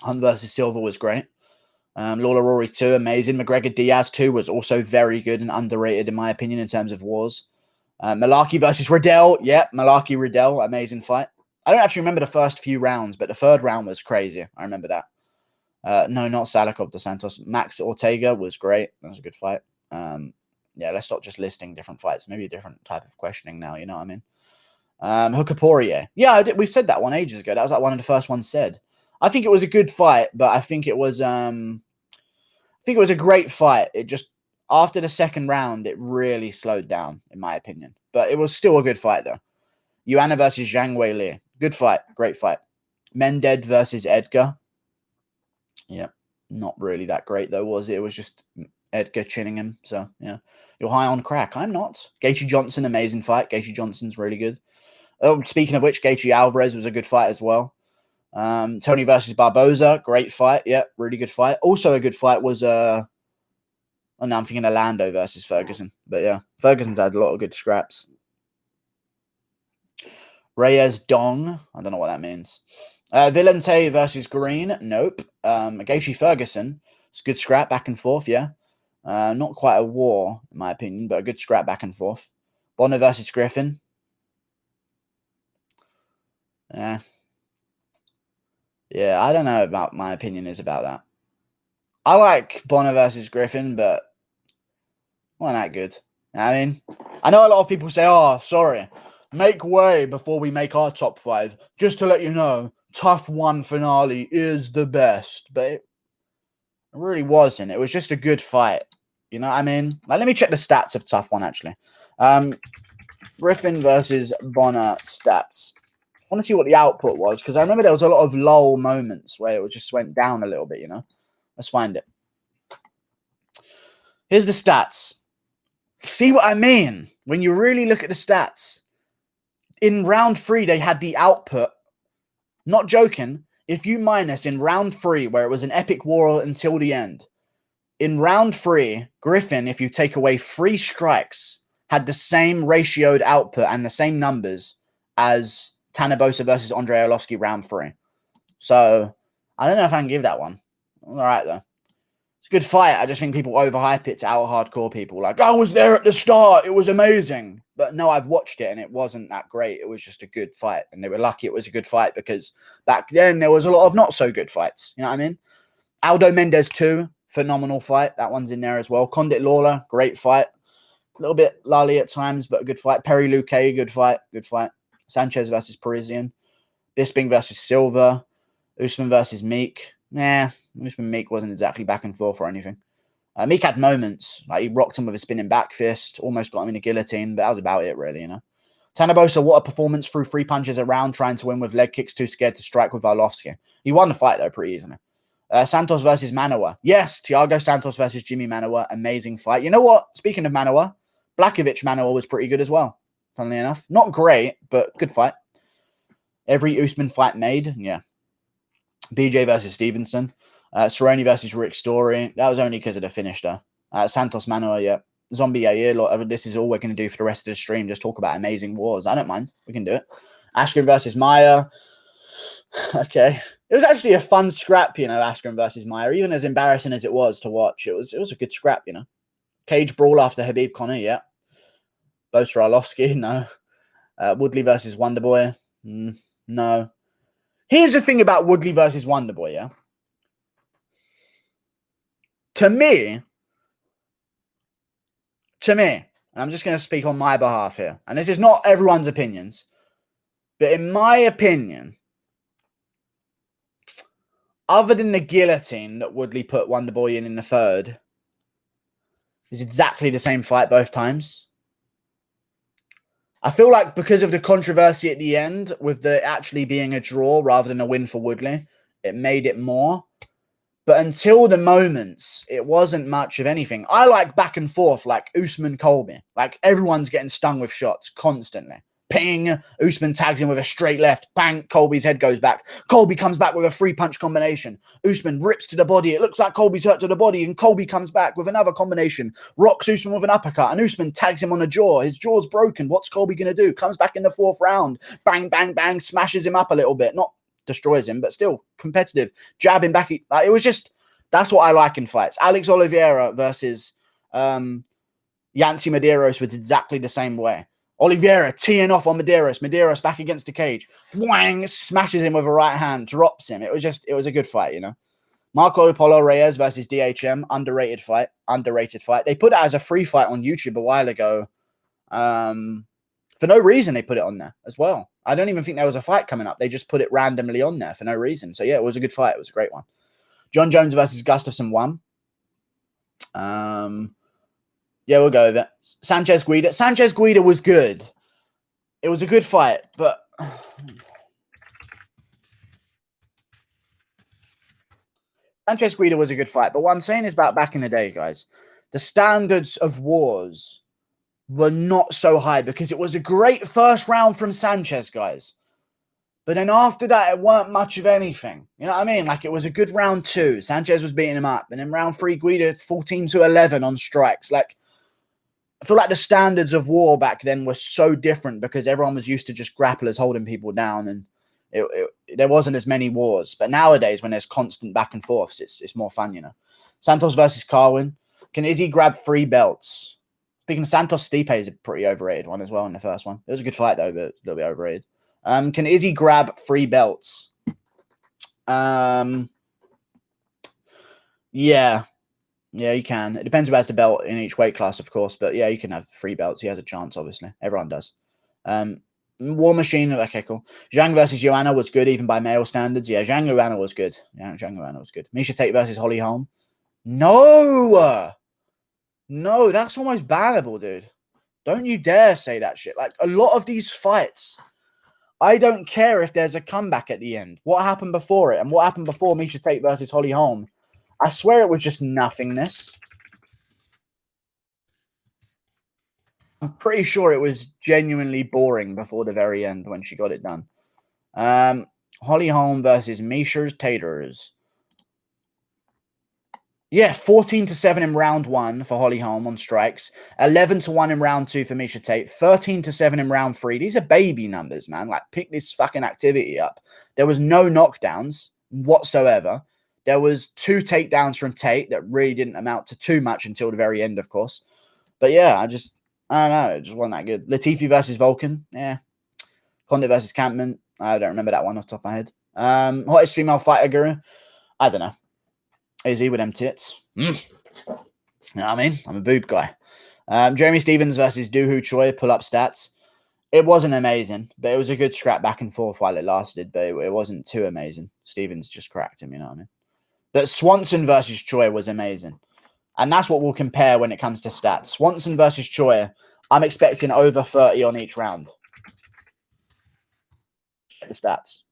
Hunt versus Silva was great. Lawler Rory 2, amazing. McGregor Diaz 2 was also very good and underrated, in my opinion, in terms of wars. Malarkey versus Riddell? Yep. Malarkey Riddell, amazing fight. I don't actually remember the first few rounds, but the third round was crazy. I remember that. No, not Salikov de Santos. Max Ortega was great. That was a good fight. Yeah, let's stop just listing different fights. Maybe a different type of questioning now, you know what I mean? Hooker Poirier. Yeah, we've said that one ages ago. That was like one of the first ones said. I think it was a good fight, but I think it was a great fight. It just, after the second round, it really slowed down, in my opinion. But it was still a good fight, though. Joanna versus Zhang Weili. Good fight. Great fight. Mended versus Edgar. Yeah. Not really that great, though, was it? It was just Edgar chinning him. So, yeah. You're high on crack. I'm not. Gaethje Johnson, amazing fight. Gaethje Johnson's really good. Oh, speaking of which, Gaethje Alvarez was a good fight as well. Tony versus Barboza. Great fight. Yeah, really good fight. Also a good fight was... Oh, no, I'm thinking Orlando versus Ferguson. But, yeah. Ferguson's had a lot of good scraps. Reyes Dong. I don't know what that means. Villante versus Green. Nope. Gaethje Ferguson. It's a good scrap back and forth, yeah. Not quite a war, in my opinion, but a good scrap back and forth. Bonner versus Griffin. Yeah. Yeah, I don't know about my opinion is about that. I like Bonner versus Griffin, but not that good. I mean, I know a lot of people say, oh, sorry. Make way before we make our top 5. Just to let you know, Tough 1 finale is the best. But it really wasn't. It was just a good fight. You know what I mean? Like, let me check the stats of Tough 1, actually. Griffin versus Bonner stats. I want to see what the output was, because I remember there was a lot of lull moments where it just went down a little bit, you know? Let's find it. Here's the stats. See what I mean? When you really look at the stats. In round 3, they had the output. Not joking. If you minus in round 3, where it was an epic war until the end, in round 3, Griffin, if you take away 3 strikes, had the same ratioed output and the same numbers as Tanabosa versus Andrei Arlovski round 3. So, I don't know if I can give that one. All right, though. It's a good fight. I just think people overhype it to out hardcore people. Like, I was there at the start. It was amazing. But no, I've watched it and it wasn't that great. It was just a good fight. And they were lucky it was a good fight because back then there was a lot of not so good fights. You know what I mean? Aldo Mendez 2, phenomenal fight. That one's in there as well. Condit Lawler, great fight. A little bit lolly at times, but a good fight. Perry Luque, good fight. Good fight. Sanchez versus Parisian. Bisping versus Silva. Usman versus Meek. Nah, Usman Meek wasn't exactly back and forth or anything. Meek had moments. Like, he rocked him with a spinning back fist. Almost got him in a guillotine, but that was about it, really, you know. Tanabosa, what a performance. Threw 3 punches around, trying to win with leg kicks, too scared to strike with Arlovski. He won the fight, though, pretty easily. Santos versus Manoa. Yes, Thiago Santos versus Jimmy Manoa. Amazing fight. You know what? Speaking of Manoa, Blachowicz Manoa was pretty good as well, funnily enough. Not great, but good fight. Every Usman fight made, yeah. BJ versus Stevenson. Cerrone versus Rick Story. That was only because of the finish, though. Santos Manoa, yeah. Zombie Yair. Look, this is all we're going to do for the rest of the stream. Just talk about amazing wars. I don't mind. We can do it. Askren versus Maya. Okay. It was actually a fun scrap, you know, Askren versus Maya. Even as embarrassing as it was to watch, it was a good scrap, you know. Cage brawl after Khabib Conor, yeah. Boaster Arlovski, no. Woodley versus Wonderboy, no. Here's the thing about Woodley versus Wonderboy, yeah. To me, and I'm just going to speak on my behalf here, and this is not everyone's opinions, but in my opinion, other than the guillotine that Woodley put Wonderboy in the third, it was exactly the same fight both times. I feel like because of the controversy at the end, with the actually being a draw rather than a win for Woodley, it made it more. But until the moments, it wasn't much of anything. I like back and forth, like Usman Colby. Like, everyone's getting stung with shots constantly. Ping, Usman tags him with a straight left. Bang, Colby's head goes back. Colby comes back with a 3-punch combination. Usman rips to the body. It looks like Colby's hurt to the body, and Colby comes back with another combination. Rocks Usman with an uppercut, and Usman tags him on the jaw. His jaw's broken. What's Colby going to do? Comes back in the 4th round. Bang, bang, bang. Smashes him up a little bit. Not destroys him, but still competitive. Jab him back. Like, it was just... That's what I like in fights. Alex Oliveira versus Yancy Medeiros was exactly the same way. Oliveira teeing off on Medeiros. Medeiros back against the cage. Whang! Smashes him with a right hand. Drops him. It was a good fight, you know. Marco Polo Reyes versus DHM. Underrated fight. They put it as a free fight on YouTube a while ago. For no reason, they put it on there as well. I don't even think there was a fight coming up. They just put it randomly on there for no reason. So, yeah, it was a good fight. It was a great one. Jon Jones versus Gustafsson 1. Yeah, we'll go with it. Sanchez Guida was good. It was a good fight, but Sanchez Guida was a good fight. But what I'm saying is about back in the day, guys, the standards of wars were not so high because it was a great first round from Sanchez, guys. But then after that, it weren't much of anything. You know what I mean? Like, it was a good round 2. Sanchez was beating him up. And then round 3, Guida 14-11 on strikes. Like, I feel like the standards of war back then were so different because everyone was used to just grapplers holding people down. And there wasn't as many wars. But nowadays, when there's constant back and forths, it's more fun, you know. Santos versus Carwin. Can Izzy grab 3 belts? Speaking of Santos, Stipe is a pretty overrated one as well in the first one. It was a good fight, though, but a little bit overrated. Can Izzy grab 3 belts? Yeah. Yeah, you can. It depends who has the belt in each weight class, of course. But yeah, you can have 3 belts. He has a chance, obviously. Everyone does. War Machine. Okay, cool. Zhang versus Joanna was good, even by male standards. Yeah, Zhang Joanna was good. Yeah, Zhang Joanna was good. Misha Tate versus Holly Holm. No, that's almost bannable, dude. Don't you dare say that shit. Like, a lot of these fights, I don't care if there's a comeback at the end. What happened before it? And what happened before Misha Tate versus Holly Holm? I swear it was just nothingness. I'm pretty sure it was genuinely boring before the very end when she got it done. Holly Holm versus Misha's Taters. Yeah, 14-7 in round 1 for Holly Holm on strikes, 11-1 in round 2 for Miesha Tate, 13-7 in round 3. These are baby numbers, man. Like, pick this fucking activity up. There was no knockdowns whatsoever. There was 2 takedowns from Tate that really didn't amount to too much until the very end, of course. But yeah, I don't know. It just wasn't that good. Latifi versus Vulcan. Yeah. Condit versus Campman. I don't remember that one off the top of my head. Hottest female fighter guru. I don't know. Is he with them tits? You know what I mean? I'm a boob guy. Jeremy Stevens versus Doohoo Choi, pull-up stats. It wasn't amazing, but it was a good scrap back and forth while it lasted, but it wasn't too amazing. Stevens just cracked him, you know what I mean? But Swanson versus Choi was amazing. And that's what we'll compare when it comes to stats. Swanson versus Choi, I'm expecting over 30 on each round. Check the stats.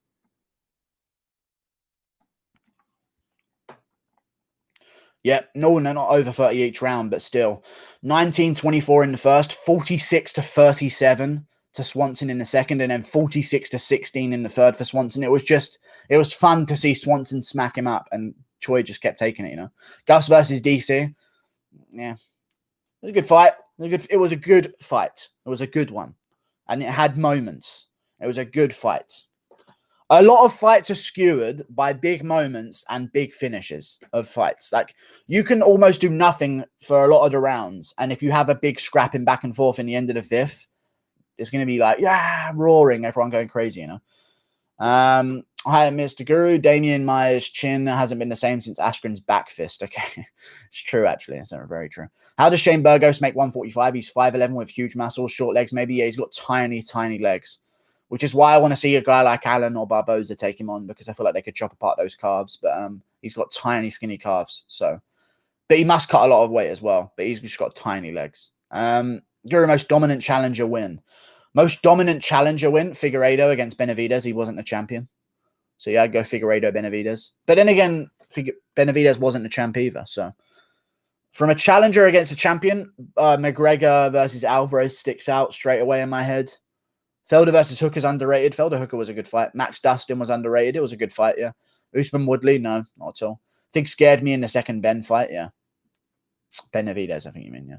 Yep, no, not over 30 each round, but still. 19-24 in the first, 46-37 to Swanson in the second, and then 46-16 in the third for Swanson. It was fun to see Swanson smack him up, and Choi just kept taking it, you know. Gus versus DC. Yeah. It was a good fight. It was a good fight. It was a good one. And it had moments. It was a good fight. A lot of fights are skewered by big moments and big finishes of fights. Like, you can almost do nothing for a lot of the rounds. And if you have a big scrapping back and forth in the end of the fifth, it's going to be like, yeah, roaring, everyone going crazy, you know. Hi, Mr. Guru. Damian Myers' chin hasn't been the same since Askren's back fist. Okay. It's true, actually. It's very true. How does Shane Burgos make 145? He's 5'11 with huge muscles, short legs, maybe. Yeah, he's got tiny, tiny legs. Which is why I want to see a guy like Allen or Barboza take him on, because I feel like they could chop apart those calves. But he's got tiny, skinny calves. So, but he must cut a lot of weight as well. But he's just got tiny legs. Guru, most dominant challenger win. Most dominant challenger win, Figueiredo against Benavidez. He wasn't the champion. So yeah, I'd go Figueiredo, Benavidez. But then again, Benavidez wasn't the champ either. So from a challenger against a champion, McGregor versus Alvarez sticks out straight away in my head. Felder versus Hooker is underrated. Felder-Hooker was a good fight. Max Dustin was underrated. It was a good fight, yeah. Usman Woodley, no, not at all. I think scared me in the second Ben fight, yeah. Benavidez, I think you mean, yeah.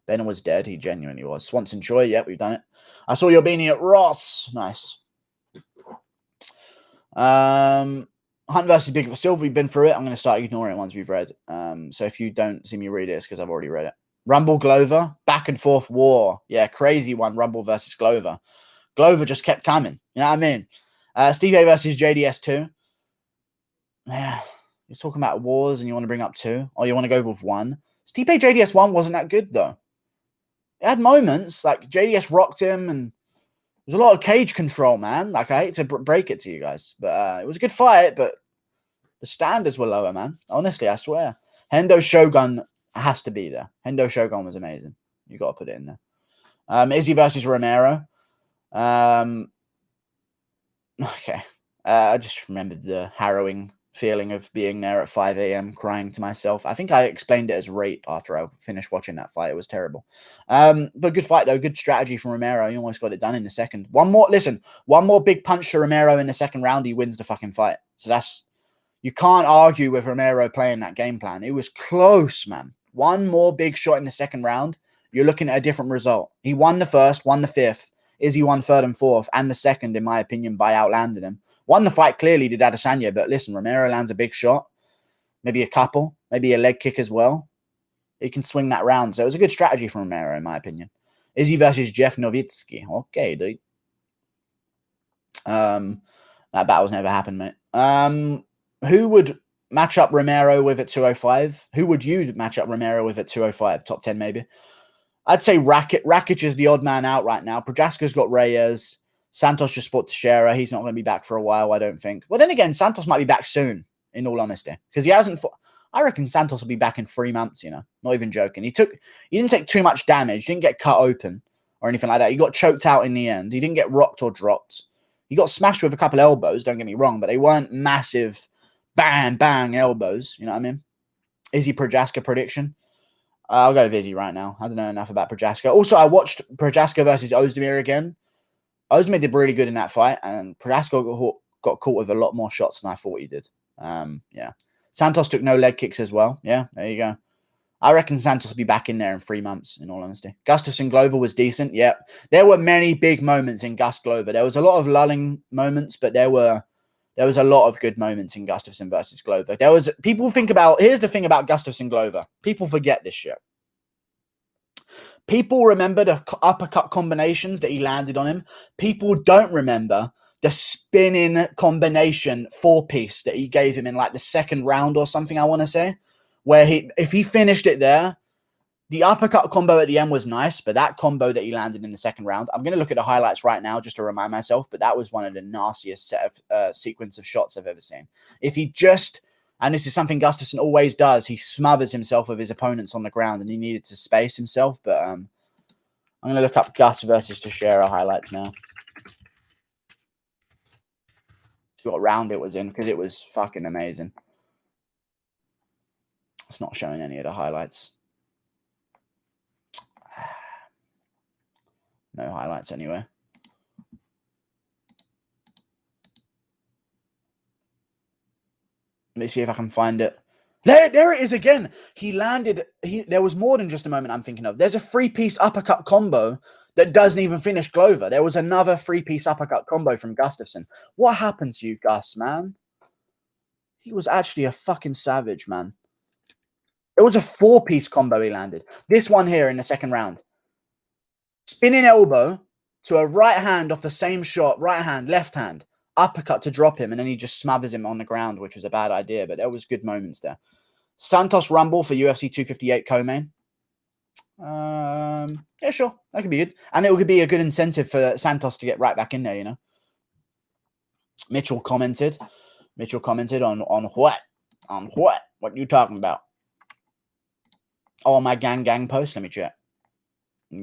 Ben was dead. He genuinely was. Swanson Choi, yeah, we've done it. I saw your beanie at Ross. Nice. Hunt versus Big Silver, we've been through it. I'm going to start ignoring ones we've read. So if you don't see me read it, it's because I've already read it. Rumble Glover, back and forth war. Yeah, crazy one, Rumble versus Glover. Glover just kept coming. You know what I mean? Steve A versus JDS2. Yeah, you're talking about wars and you want to bring up 2? Or you want to go with 1? Steve A JDS1 wasn't that good, though. It had moments. Like, JDS rocked him and there's a lot of cage control, man. Like, I hate to break it to you guys. But it was a good fight, but the standards were lower, man. Honestly, I swear. Hendo Shogun has to be there. Hendo Shogun was amazing. You got to put it in there. Izzy versus Romero. Okay. I just remembered the harrowing feeling of being there at 5 a.m. crying to myself. I think I explained it as rape after I finished watching that fight. It was terrible. But good fight, though. Good strategy from Romero. He almost got it done in the second. One more big punch to Romero in the second round. He wins the fucking fight. So you can't argue with Romero playing that game plan. It was close, man. One more big shot in the second round. You're looking at a different result. He won the first, won the fifth. Izzy won third and fourth, and the second, in my opinion, by outlanding him. Won the fight clearly, did Adesanya, but listen, Romero lands a big shot, maybe a couple, maybe a leg kick as well. He can swing that round. So it was a good strategy from Romero, in my opinion. Izzy versus Jeff Nowitzki. Okay, dude. That battle's never happened, mate. Who would match up Romero with at 205? Who would you match up Romero with at 205? Top 10, maybe? I'd say Rakic is the odd man out right now. Prochaska's got Reyes. Santos just fought Teixeira. He's not going to be back for a while, I don't think. Well, then again, Santos might be back soon, in all honesty. Because he hasn't fought. I reckon Santos will be back in 3 months, you know. Not even joking. He didn't take too much damage. He didn't get cut open or anything like that. He got choked out in the end. He didn't get rocked or dropped. He got smashed with a couple elbows, don't get me wrong, but they weren't massive bang, bang elbows. You know what I mean? Izzy Prochaska prediction. I'll go Vizzy right now. I don't know enough about Prochaska. Also, I watched Prochaska versus Ozdemir again. Ozdemir did really good in that fight, and Prochaska got caught with a lot more shots than I thought he did. Yeah. Santos took no leg kicks as well. Yeah, there you go. I reckon Santos will be back in there in 3 months, in all honesty. Gustafsson Glover was decent. Yeah. There were many big moments in Gus Glover. There was a lot of lulling moments, but there was a lot of good moments in Gustafsson versus Glover. Here's the thing about Gustafsson Glover. People forget this shit. People remember the uppercut combinations that he landed on him. People don't remember the spinning combination 4-piece that he gave him in like the second round or something, I want to say, where if he finished it there, the uppercut combo at the end was nice, but that combo that he landed in the second round, I'm going to look at the highlights right now just to remind myself, but that was one of the nastiest set of sequence of shots I've ever seen. If he just, and this is something Gustafsson always does, he smothers himself with his opponents on the ground, and he needed to space himself, but I'm going to look up Gus versus Teixeira highlights now. See what round it was in, because it was fucking amazing. It's not showing any of the highlights. No highlights anywhere. Let me see if I can find it. There it is again. He landed. There was more than just a moment I'm thinking of. There's a 3-piece uppercut combo that doesn't even finish Glover. There was another 3-piece uppercut combo from Gustafsson. What happened to you, Gus, man? He was actually a fucking savage, man. It was a 4-piece combo he landed. This one here in the second round. Spinning elbow to a right hand off the same shot. Right hand, left hand. Uppercut to drop him, and then he just smothers him on the ground, which was a bad idea, but there was good moments there. Santos Rumble for UFC 258 co-main. Yeah, sure. That could be good. And it could be a good incentive for Santos to get right back in there, you know. Mitchell commented on what? On what? What are you talking about? Oh, my gang post? Let me check.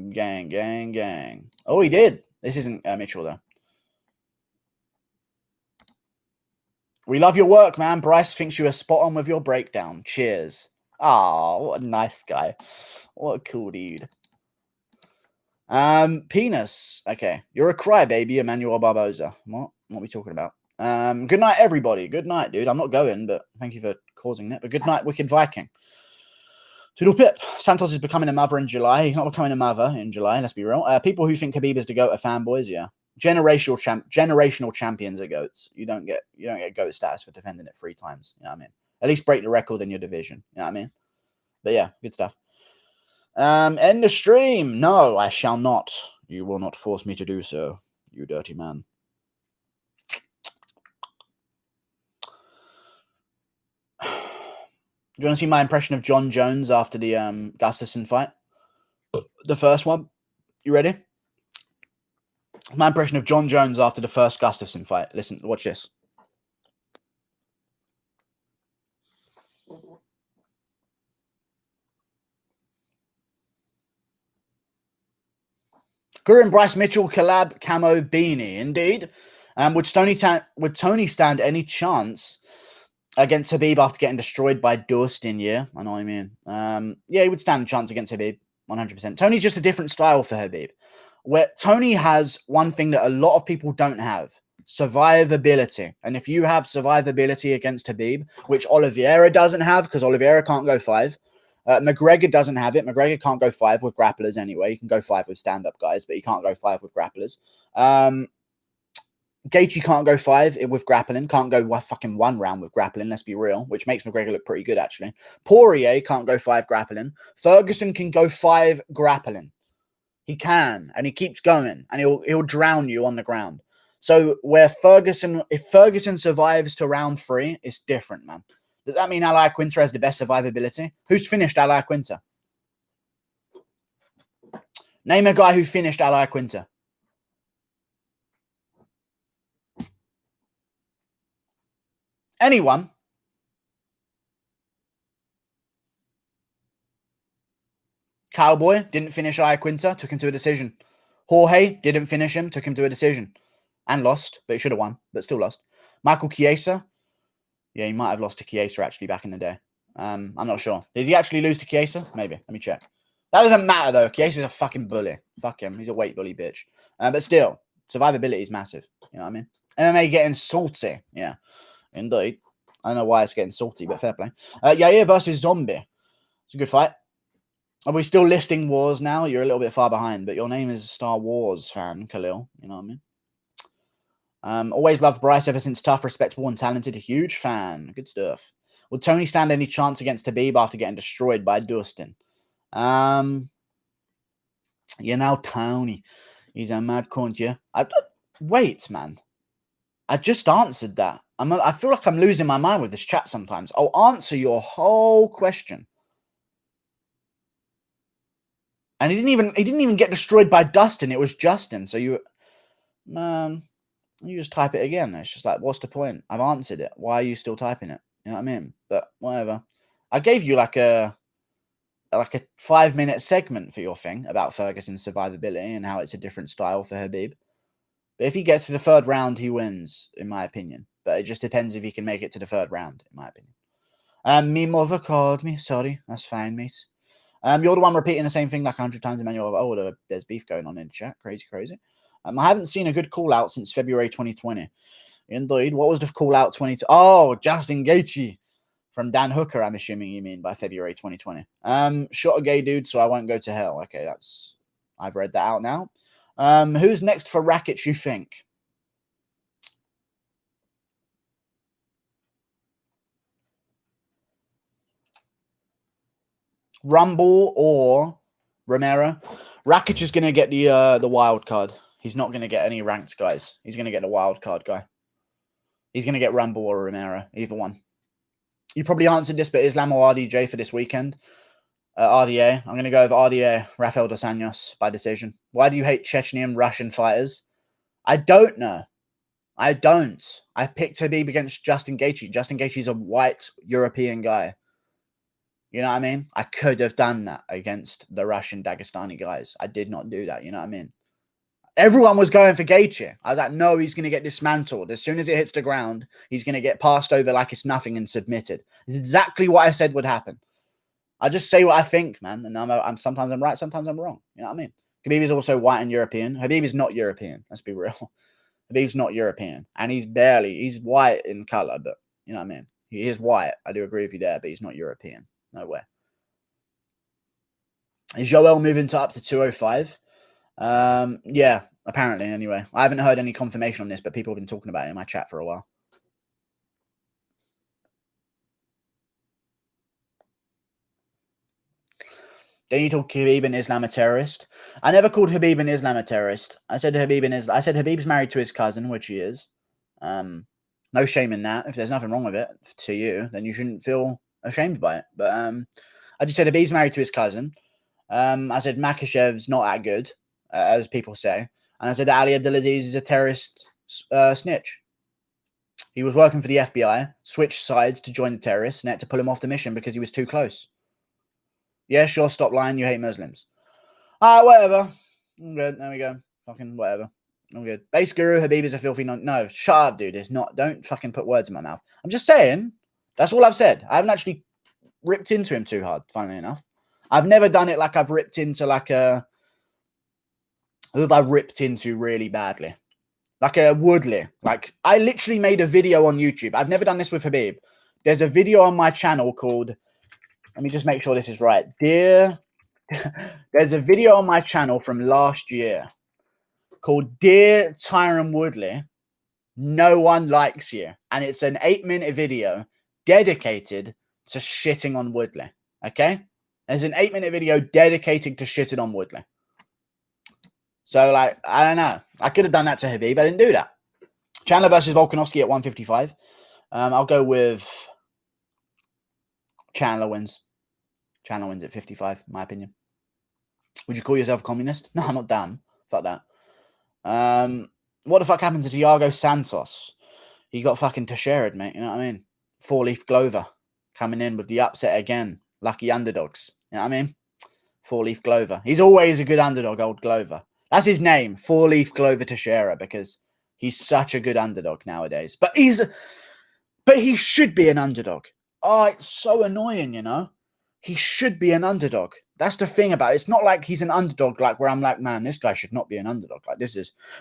Gang. Oh, he did. This isn't Mitchell, though. We love your work, man. Bryce thinks you are spot on with your breakdown. Cheers. Oh, what a nice guy. What a cool dude. Penis. Okay. You're a crybaby, Emmanuel Barboza. What are we talking about? Good night, everybody. Good night, dude. I'm not going, but thank you for causing that. But good night, Wicked Viking. Toodle pip. Santos is becoming a mother in July. He's not becoming a mother in July, let's be real. People who think Khabib is the GOAT are fanboys, yeah. Generational champions are GOATs. You don't get GOAT status for defending it 3 times. You know what I mean? At least break the record in your division. You know what I mean? But yeah, good stuff. End the stream. No, I shall not. You will not force me to do so, you dirty man. Do you want to see my impression of Jon Jones after the Gustafsson fight? The first one. You ready? My impression of Jon Jones after the first Gustafsson fight. Listen, watch this. Guru and Bryce Mitchell collab camo beanie. Indeed. Would Tony stand any chance against Khabib after getting destroyed by Dustin? Yeah, I know what I mean. Yeah, he would stand a chance against Khabib. 100%. Tony's just a different style for Khabib. Where Tony has one thing that a lot of people don't have, survivability. And if you have survivability against Khabib, which Oliveira doesn't have because Oliveira can't go 5, McGregor doesn't have it. McGregor can't go 5 with grapplers anyway. He can go 5 with stand-up guys, but he can't go 5 with grapplers. Gaethje can't go 5 with grappling. Can't go fucking 1 round with grappling, let's be real, which makes McGregor look pretty good, actually. Poirier can't go 5 grappling. Ferguson can go 5 grappling. He can, and he keeps going, and he'll drown you on the ground. So if Ferguson survives to round 3, it's different, man. Does that mean Al Iaquinta has the best survivability? Who's finished Al Iaquinta? Name a guy who finished Al Iaquinta. Anyone? Cowboy didn't finish Iaquinta, took him to a decision. Jorge didn't finish him, took him to a decision. And lost, but he should have won, but still lost. Michael Chiesa. Yeah, he might have lost to Chiesa actually back in the day. I'm not sure. Did he actually lose to Chiesa? Maybe. Let me check. That doesn't matter, though. Chiesa's a fucking bully. Fuck him. He's a weight bully, bitch. But still, survivability is massive. You know what I mean? MMA getting salty. Yeah, indeed. I don't know why it's getting salty, but fair play. Yair versus Zombie. It's a good fight. Are we still listing wars now? You're a little bit far behind, but your name is a Star Wars fan, Khalil. You know what I mean? Always loved Bryce ever since tough, respectable, and talented. A huge fan. Good stuff. Will Tony stand any chance against Khabib after getting destroyed by Dustin? You know, Tony. He's a mad cunt, yeah. Wait, man. I just answered that. I feel like I'm losing my mind with this chat sometimes. I'll answer your whole question. And he didn't even get destroyed by Dustin. It was Justin. So you just type it again. It's just like, what's the point? I've answered it. Why are you still typing it? You know what I mean? But whatever. I gave you like a 5-minute segment for your thing about Ferguson's survivability and how it's a different style for Khabib. But if he gets to the third round, he wins, in my opinion. But it just depends if he can make it to the third round, in my opinion. Me mother called me. Sorry. That's fine, mate. You're the one repeating the same thing like 100 times, Emmanuel. Oh, there's beef going on in chat. Crazy, crazy. I haven't seen a good call out since February 2020. Indeed. What was the call out 22? Oh, Justin Gaethje from Dan Hooker, I'm assuming you mean by February 2020. Shot a gay dude, so I won't go to hell. Okay, I've read that out now. Who's next for Rakic, you think? Rumble or Romero? Rakic is going to get the wild card. He's not going to get any ranked guys. He's going to get the wild card guy. He's going to get Rumble or Romero, either one. You probably answered this, but Islam or RDJ for this weekend? RDA. I'm going to go with RDA, Rafael dos Anjos, by decision. Why do you hate Chechnyan Russian fighters? I don't know. I don't. I picked Khabib against Justin Gaethje. Justin Gaethje's a white European guy. You know what I mean? I could have done that against the Russian Dagestani guys. I did not do that. You know what I mean? Everyone was going for Gaethje. I was like, no, he's going to get dismantled. As soon as it hits the ground, he's going to get passed over like it's nothing and submitted. It's exactly what I said would happen. I just say what I think, man. And I'm sometimes I'm right, sometimes I'm wrong. You know what I mean? Khabib is also white and European. Khabib is not European. Let's be real. Khabib's not European. And he's white in color, but you know what I mean? He is white. I do agree with you there, but he's not European. No way. Is Joel moving to up to 205? Yeah, apparently, anyway. I haven't heard any confirmation on this, but people have been talking about it in my chat for a while. Then you talk Khabib and Islam a terrorist. I never called Khabib and Islam a terrorist. I said Khabib's married to his cousin, which he is. No shame in that. If there's nothing wrong with it to you, then you shouldn't feel ashamed by it. But I just said Khabib's married to his cousin. I said Makhachev's not that good, as people say. And I said that Ali Abdelaziz is a terrorist snitch. He was working for the FBI, switched sides to join the terrorists, and had to pull him off the mission because he was too close. Yeah, sure, stop lying. You hate Muslims. Whatever. I'm good. There we go. Fucking whatever. I'm good. Base Guru, Khabib is a filthy No, shut up, dude. It's not. Don't fucking put words in my mouth. I'm just saying. That's all I've said. I haven't actually ripped into him too hard, funnily enough. I've never done it like I've ripped into like a... Who have I ripped into really badly? Like a Woodley. Like, I literally made a video on YouTube. I've never done this with Khabib. There's a video on my channel called... Let me just make sure this is right. There's a video on my channel from last year called Dear Tyron Woodley, No One Likes You. And it's an 8-minute video dedicated to shitting on Woodley. Okay? There's an 8-minute video dedicated to shitting on Woodley. So, like, I don't know. I could have done that to Khabib. I didn't do that. Chandler versus Volkanovski at 155. I'll go with Chandler wins. Chandler wins at 55, in my opinion. Would you call yourself a communist? No, I'm not dumb. Fuck that. What the fuck happened to Thiago Santos? He got fucking Teixeira, mate. You know what I mean? 4-leaf Glover coming in with the upset again. Lucky underdogs. You know what I mean? 4-leaf Glover. He's always a good underdog, old Glover. That's his name, 4-leaf Glover Teixeira, because he's such a good underdog nowadays. But he should be an underdog. Oh, it's so annoying, you know? He should be an underdog. That's the thing about it. It's not like he's an underdog, like where I'm like, man, this guy should not be an underdog. Like,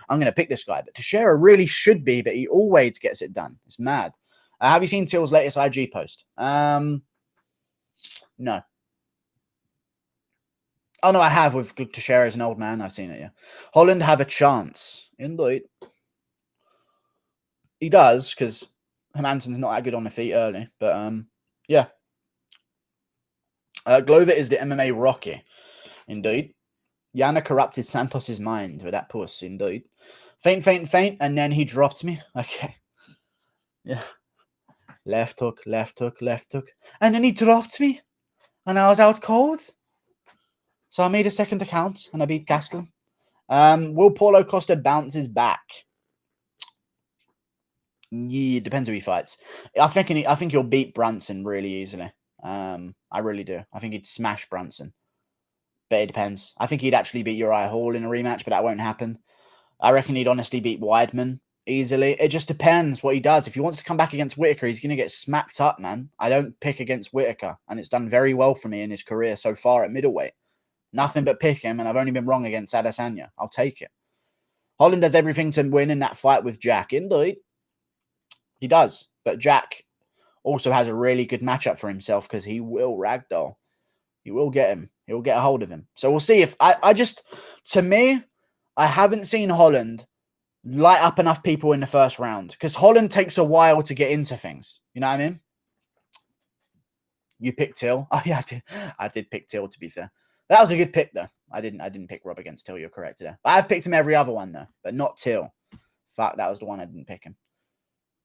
I'm going to pick this guy. But Teixeira really should be, but he always gets it done. It's mad. Have you seen Till's latest IG post? No. Oh, no, I have with Teixeira as an old man. I've seen it, yeah. Holland have a chance. Indeed. He does, because Hermansson's not that good on the feet early. But, yeah. Glover is the MMA Rocky. Indeed. Yana corrupted Santos' mind with that puss. Indeed. Feint, and then he dropped me. Okay. Yeah. Left hook. And then he dropped me. And I was out cold. So I made a second account and I beat Gastelum. Will Paulo Costa bounces back? Yeah, depends who he fights. I think he'll beat Brunson really easily. I really do. I think he'd smash Brunson. But it depends. I think he'd actually beat Uriah Hall in a rematch, but that won't happen. I reckon he'd honestly beat Weidman easily. It just depends what he does. If he wants to come back against Whittaker, he's going to get smacked up, man. I don't pick against Whittaker, and it's done very well for me in his career so far at middleweight. Nothing but pick him, and I've only been wrong against Adesanya. I'll take it. Holland does everything to win in that fight with Jack. Indeed. He does. But Jack also has a really good matchup for himself because he will ragdoll. He will get him. He'll get a hold of him. So we'll see if to me, I haven't seen Holland light up enough people in the first round because Holland takes a while to get into things. You know what I mean? You picked Till. Oh yeah, I did pick Till, to be fair. That was a good pick though. I didn't pick Rob against Till. You're correct there. But I've picked him every other one though, but not Till. Fuck, that was the one I didn't pick him.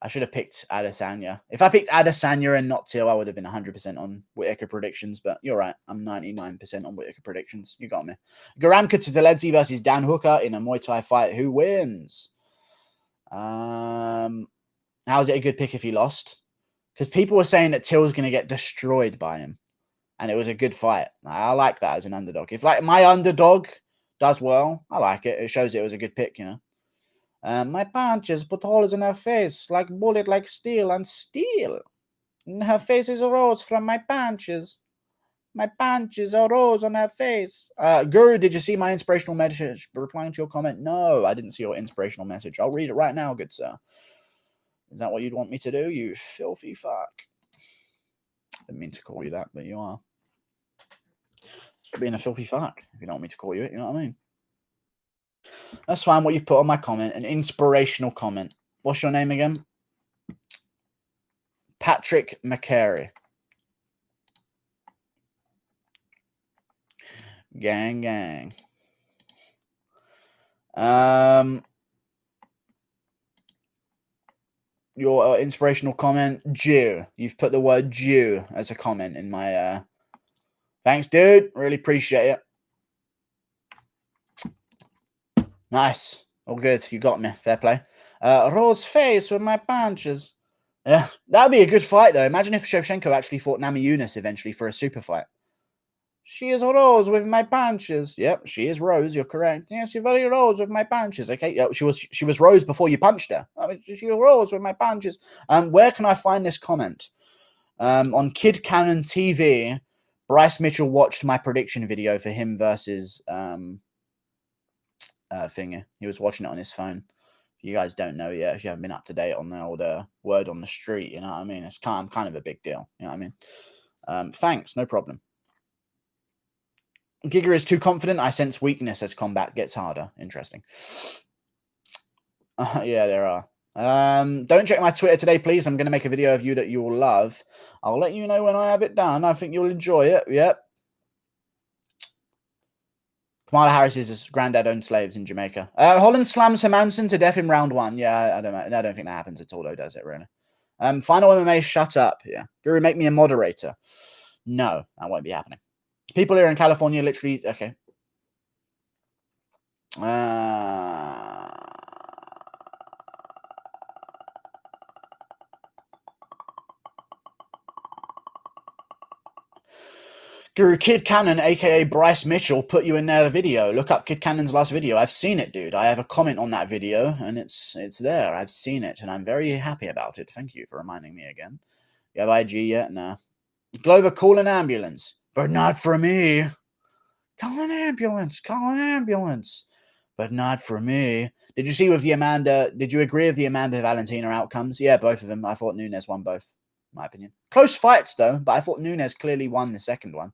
I should have picked Adesanya. If I picked Adesanya and not Till, I would have been 100% on Whittaker predictions. But you're right. I'm 99% on Whittaker predictions. You got me. Garamka to Deledzi versus Dan Hooker in a Muay Thai fight. Who wins? How is it a good pick if he lost? Because people were saying that Till's going to get destroyed by him. And it was a good fight. I like that as an underdog. If like my underdog does well, I like it. It shows it was a good pick, you know. My punches put holes in her face like bullet, like steel, and steel. Her face is a rose from my punches. My punches are rose on her face. Guru, did you see my inspirational message replying to your comment? No, I didn't see your inspirational message. I'll read it right now, good sir. Is that what you'd want me to do, you filthy fuck? Didn't mean to call you that, but you are. You're being a filthy fuck if you don't want me to call you it, you know what I mean? That's fine. What you've put on my comment, an inspirational comment. What's your name again? Patrick McCary. Gang. Your inspirational comment, Jew. You've put the word Jew as a comment in my. Thanks, dude. Really appreciate it. Nice. All good. You got me. Fair play. Rose face with my punches. Yeah, that'd be a good fight, though. Imagine if Shevchenko actually fought Namajunas eventually for a super fight. She is Rose with my punches. Yep, she is Rose. You're correct. Yeah, she's very Rose with my punches. Okay, yeah, she was Rose before you punched her. I mean, she was Rose with my punches. Where can I find this comment? On Kid Cannon TV, Bryce Mitchell watched my prediction video for him versus Finger. He was watching it on his phone. If you guys don't know yet, if you haven't been up to date on the old word on the street, you know what I mean? It's kind of a big deal. You know what I mean? Thanks, no problem. Giga is too confident. I sense weakness as combat gets harder. Interesting. Yeah, there are. Don't check my Twitter today, please. I'm going to make a video of you that you'll love. I'll let you know when I have it done. I think you'll enjoy it. Yep. Kamala Harris is his granddad owned slaves in Jamaica. Holland slams Hermansson to death in round 1. Yeah, I don't think that happens at all, though, does it, really? Final MMA, shut up. Yeah. Guru, make me a moderator. No, that won't be happening. People here in California literally... Okay. Guru, Kid Cannon, a.k.a. Bryce Mitchell, put you in their video. Look up Kid Cannon's last video. I've seen it, dude. I have a comment on that video, and it's there. I've seen it, and I'm very happy about it. Thank you for reminding me again. You have IG yet? Nah. Glover, call an ambulance. But not for me. Call an ambulance. Call an ambulance. But not for me. Did you see with the Amanda? Did you agree with the Amanda Valentina outcomes? Yeah, both of them. I thought Nunes won both, in my opinion. Close fights, though. But I thought Nunes clearly won the second one.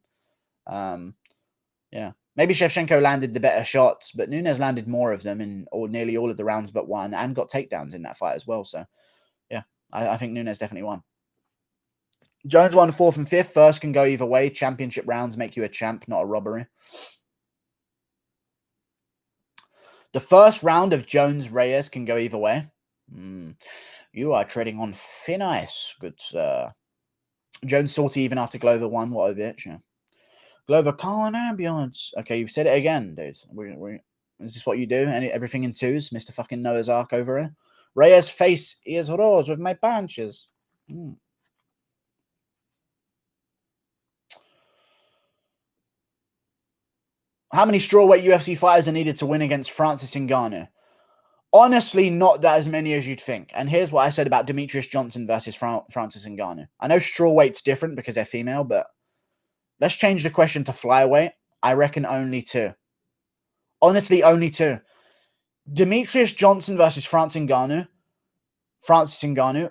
Yeah. Maybe Shevchenko landed the better shots, but Nunes landed more of them in nearly all of the rounds but one and got takedowns in that fight as well. So, yeah, I think Nunes definitely won. Jones won 4th and 5th. First can go either way. Championship rounds make you a champ, not a robbery. The first round of Jones-Reyes can go either way. You are treading on thin ice, good sir. Jones salty even after Glover won. What a bitch. Yeah. Glover, call an ambulance. Okay, you've said it again, dude. Is this what you do? Everything in twos? Mr. fucking Noah's Ark over here? Reyes' face is rose with my punches. How many strawweight UFC fighters are needed to win against Francis Ngannou? Honestly, not that as many as you'd think. And here's what I said about Demetrius Johnson versus Francis Ngannou. I know strawweight's different because they're female, but let's change the question to flyweight. I reckon only 2. Honestly, only 2. Demetrius Johnson versus Francis Ngannou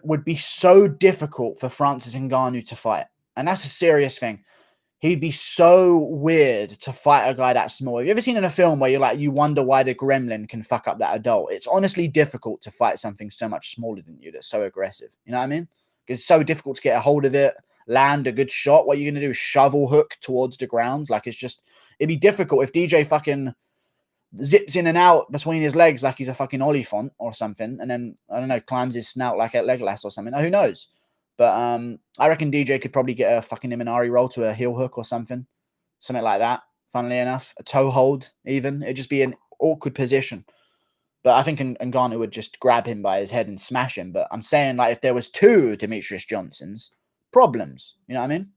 would be so difficult for Francis Ngannou to fight. And that's a serious thing. He'd be so weird to fight a guy that small. Have you ever seen in a film where you wonder why the gremlin can fuck up that adult? It's honestly difficult to fight something so much smaller than you that's so aggressive. You know what I mean? Because it's so difficult to get a hold of it, land a good shot. What you're going to do is shovel hook towards the ground. Like, it'd be difficult if DJ fucking zips in and out between his legs like he's a fucking Oliphant or something. And then, I don't know, climbs his snout like a Legolas or something. Who knows? But I reckon DJ could probably get a fucking Imanari roll to a heel hook or something. Something like that, funnily enough. A toe hold, even. It'd just be an awkward position. But I think Ngannou would just grab him by his head and smash him. But I'm saying, like, if there was 2 Demetrius Johnsons, problems. You know what I mean?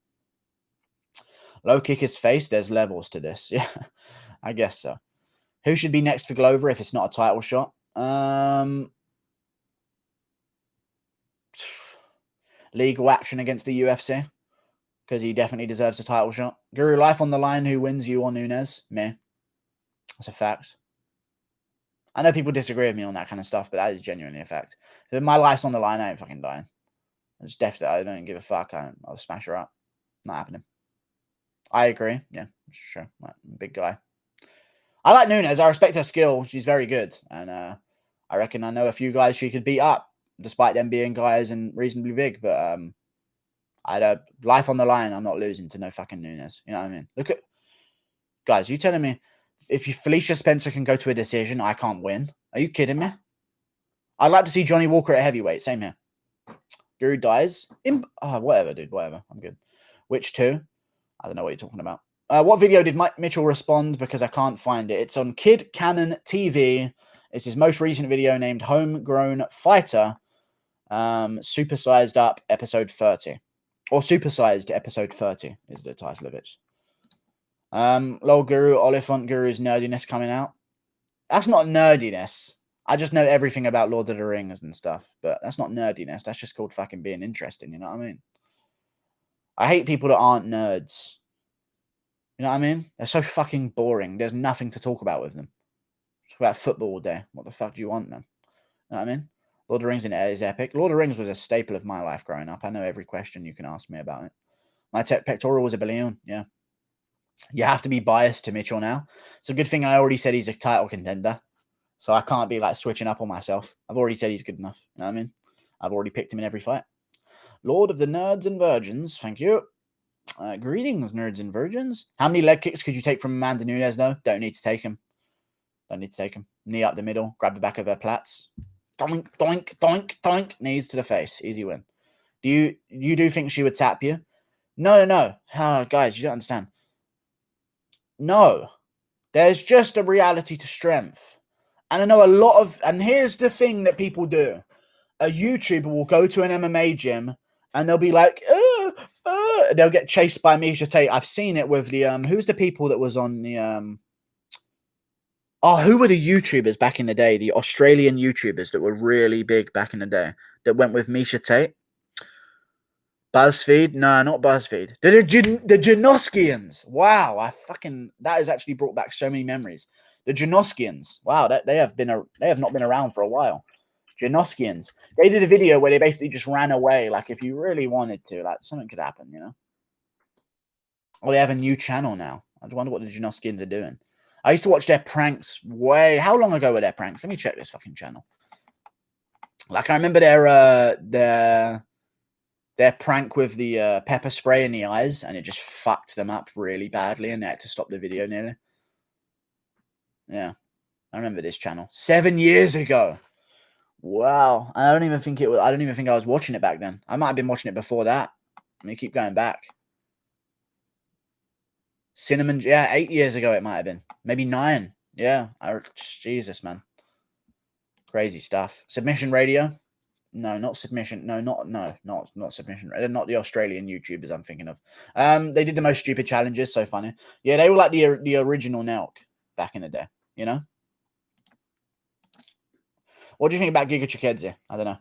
Low kick his face. There's levels to this. Yeah, I guess so. Who should be next for Glover if it's not a title shot? Legal action against the UFC because he definitely deserves a title shot. Guru, life on the line. Who wins, you or Nunes? Me. That's a fact. I know people disagree with me on that kind of stuff, but that is genuinely a fact. If my life's on the line, I ain't fucking dying. It's definitely, I don't give a fuck. I'll smash her up. Not happening. I agree. Yeah, sure. Big guy. I like Nunes. I respect her skill. She's very good. And I reckon I know a few guys she could beat up, despite them being guys and reasonably big. But life on the line, I'm not losing to no fucking Nunes. You know what I mean? Look at... Guys, you telling me if Felicia Spencer can go to a decision, I can't win? Are you kidding me? I'd like to see Johnny Walker at heavyweight. Same here. Guru dies. Whatever, dude. Whatever. I'm good. Which 2? I don't know what you're talking about. What video did Mike Mitchell respond? Because I can't find it. It's on Kid Cannon TV. It's his most recent video named Homegrown Fighter. Supersized Up episode 30. Or Supersized episode 30 is the title of it. Lol Guru, Oliphant Guru's nerdiness coming out. That's not nerdiness. I just know everything about Lord of the Rings and stuff. But that's not nerdiness. That's just called fucking being interesting. You know what I mean? I hate people that aren't nerds. You know what I mean? They're so fucking boring. There's nothing to talk about with them. Talk about football all day. What the fuck do you want, man? You know what I mean? Lord of the Rings is epic. Lord of the Rings was a staple of my life growing up. I know every question you can ask me about it. My pectoral was a billion. Yeah. You have to be biased to Mitchell now. It's a good thing I already said he's a title contender. So I can't be like switching up on myself. I've already said he's good enough. You know what I mean? I've already picked him in every fight. Lord of the Nerds and Virgins. Thank you. Greetings, nerds and virgins. How many leg kicks could you take from Amanda Nunes, though? Don't need to take him. Don't need to take him. Knee up the middle. Grab the back of her plats. Doink, doink, doink, doink. Knees to the face. Easy win. Do you think she would tap you? No. Guys, you don't understand. No. There's just a reality to strength. And I know a lot of... And here's the thing that people do. A YouTuber will go to an MMA gym and they'll be like... they'll get chased by Miesha Tate. I've seen it with the... who's the people that was on the... who were the YouTubers back in the day? The Australian YouTubers that were really big back in the day that went with Miesha Tate. BuzzFeed? No, not BuzzFeed. The Janoskians. Wow, that has actually brought back so many memories. The Janoskians. Wow, they have not been around for a while. Janoskians. They did a video where they basically just ran away. Like if you really wanted to, like something could happen, you know. Or they have a new channel now. I wonder what the Janoskians are doing. I used to watch their pranks how long ago were their pranks? Let me check this fucking channel. Like I remember their prank with the pepper spray in the eyes, and it just fucked them up really badly, and they had to stop the video nearly. Yeah, I remember this channel 7 years ago. Wow, I don't even think I was watching it back then. I might have been watching it before that. Let me keep going back. Cinnamon, yeah, 8 years ago it might have been, maybe 9. Yeah, Jesus, man, crazy stuff. Submission Radio. No, not submission. No, not submission. Not the Australian YouTubers I'm thinking of. They did the most stupid challenges. So funny. Yeah, they were like the original Nelk back in the day. You know. What do you think about Giga Chikadze? I don't know.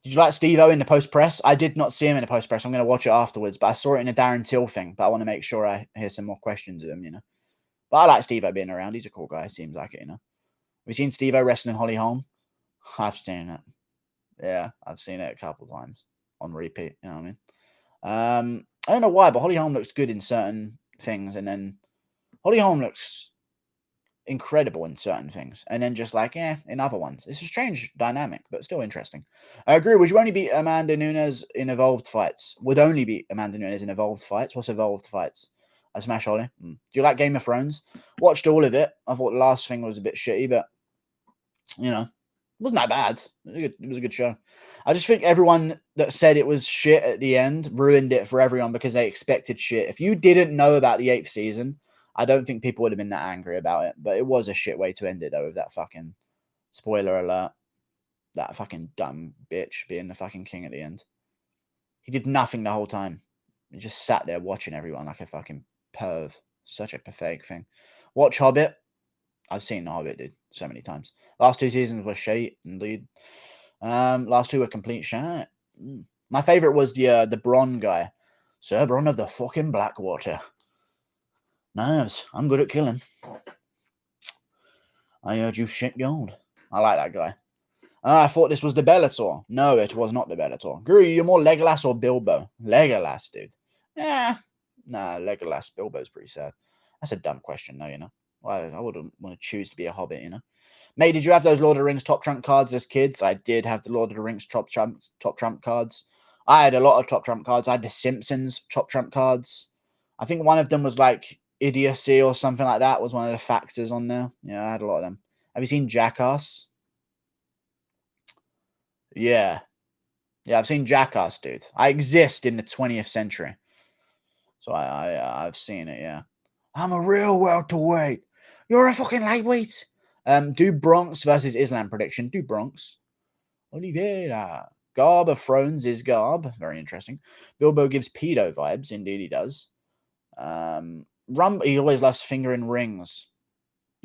Did you like Steve-O in the post press? I did not see him in the post press. I'm going to watch it afterwards, but I saw it in a Darren Till thing. But I want to make sure I hear some more questions of him. You know. But I like Steve-O being around. He's a cool guy. Seems like it. You know. We've seen Steve-O wrestling Holly Holm. I've seen it. Yeah, I've seen it a couple times on repeat. You know what I mean? I don't know why, but Holly Holm looks good in certain things, and then Holly Holm looks incredible in certain things, and then just like, in other ones. It's a strange dynamic, but still interesting. I agree. Would you only beat Amanda Nunes in evolved fights? Would only beat Amanda Nunes in evolved fights? What's evolved fights? I smash Holly. Do you like Game of Thrones? Watched all of it. I thought the last thing was a bit shitty, but you know. It wasn't that bad. It was a good show. I just think everyone that said it was shit at the end ruined it for everyone because they expected shit. If you didn't know about the 8th season, I don't think people would have been that angry about it. But it was a shit way to end it, though, with that fucking, spoiler alert, that fucking dumb bitch being the fucking king at the end. He did nothing the whole time. He just sat there watching everyone like a fucking perv. Such a pathetic thing. Watch Hobbit. I've seen The Hobbit, dude, so many times. Last 2 seasons were shit, indeed. Last 2 were complete shit. My favorite was the Bronn guy. Sir Bronn of the fucking Blackwater. Nice. I'm good at killing. I heard you shit gold. I like that guy. I thought this was the Bellator. No, it was not the Bellator. Guru, you're more Legolas or Bilbo? Legolas, dude. Nah, Legolas. Bilbo's pretty sad. That's a dumb question, though, you know. Well, I wouldn't want to choose to be a hobbit, you know. Mate, did you have those Lord of the Rings top trump cards as kids? I did have the Lord of the Rings top trump cards. I had a lot of top trump cards. I had the Simpsons top trump cards. I think one of them was like idiocy or something like that was one of the factors on there. Yeah, I had a lot of them. Have you seen Jackass? Yeah. Yeah, I've seen Jackass, dude. I exist in the 20th century. So I've seen it, yeah. I'm a real welterweight. You're a fucking lightweight. Do Bronx versus Islam prediction. Do Bronx. Oliveira. Garb of Thrones is Garb. Very interesting. Bilbo gives pedo vibes. Indeed, he does. He always loves fingering rings.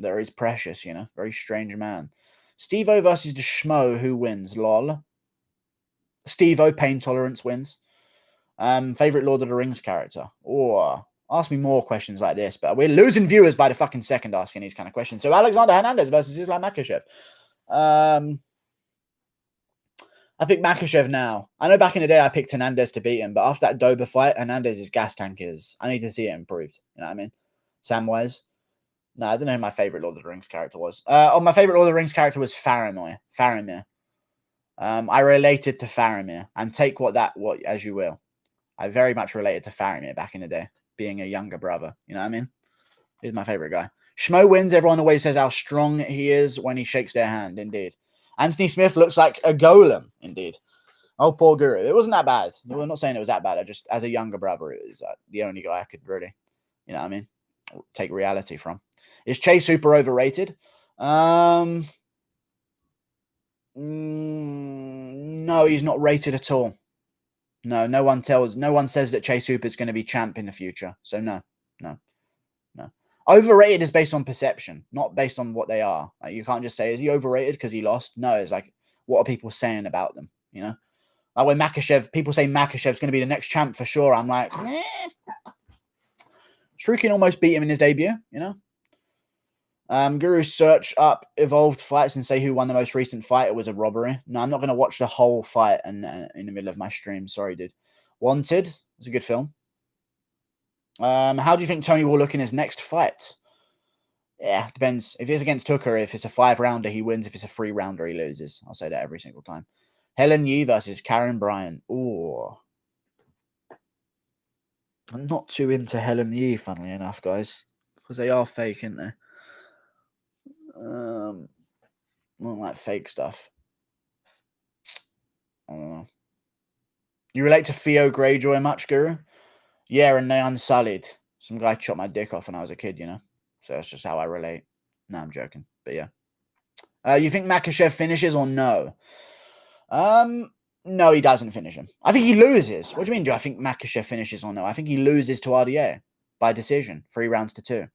There is precious, you know. Very strange man. Steve-O versus the Schmo. Who wins? Lol. Steve-O, pain tolerance, wins. Favorite Lord of the Rings character. Ask me more questions like this, but we're losing viewers by the fucking second asking these kind of questions. So Alexander Hernandez versus Islam Makhachev. I picked Makhachev now. I know back in the day I picked Hernandez to beat him, but after that Dober fight, Hernandez's gas tank I need to see it improved. You know what I mean? Samwise. No, I don't know who my favorite Lord of the Rings character was. My favorite Lord of the Rings character was Faramir. I related to Faramir, and take what as you will. I very much related to Faramir back in the day, being a younger brother. You know what I mean? He's my favorite guy. Schmo wins. Everyone always says how strong he is when he shakes their hand. Indeed. Anthony Smith looks like a golem. Indeed. Oh, poor Guru. It wasn't that bad. We're not saying it was that bad. I just, as a younger brother, it was the only guy I could really, you know what I mean, take reality from. Is Chase super overrated? No, he's not rated at all. No one says that Chase Hooper is going to be champ in the future. So no. Overrated is based on perception, not based on what they are. Like, you can't just say, is he overrated because he lost? No, it's like, what are people saying about them? You know, Like when Makhachev, people say Makhachev's going to be the next champ for sure. I'm like, Shrew can almost beat him in his debut, you know? Guru search up evolved fights and say who won the most recent fight. It was a robbery. No, I'm not going to watch the whole fight in the middle of my stream. Sorry, dude. Wanted. It's a good film. How do you think Tony will look in his next fight? Yeah, depends. If it's against Tucker, if it's a 5-rounder, he wins. If it's a 3-rounder, he loses. I'll say that every single time. Helen Yee versus Karen Bryant. Ooh. I'm not too into Helen Yee, funnily enough, guys. Because they are fake, aren't they? I don't like fake stuff. I don't know. You relate to Theo Greyjoy much, Guru? Yeah, and they Unsullied. Some guy chopped my dick off when I was a kid, you know? So that's just how I relate. No, I'm joking. But yeah. You think Makhachev finishes or no? No, he doesn't finish him. I think he loses. What do you mean, do I think Makhachev finishes or no? I think he loses to RDA by decision, 3 rounds to 2.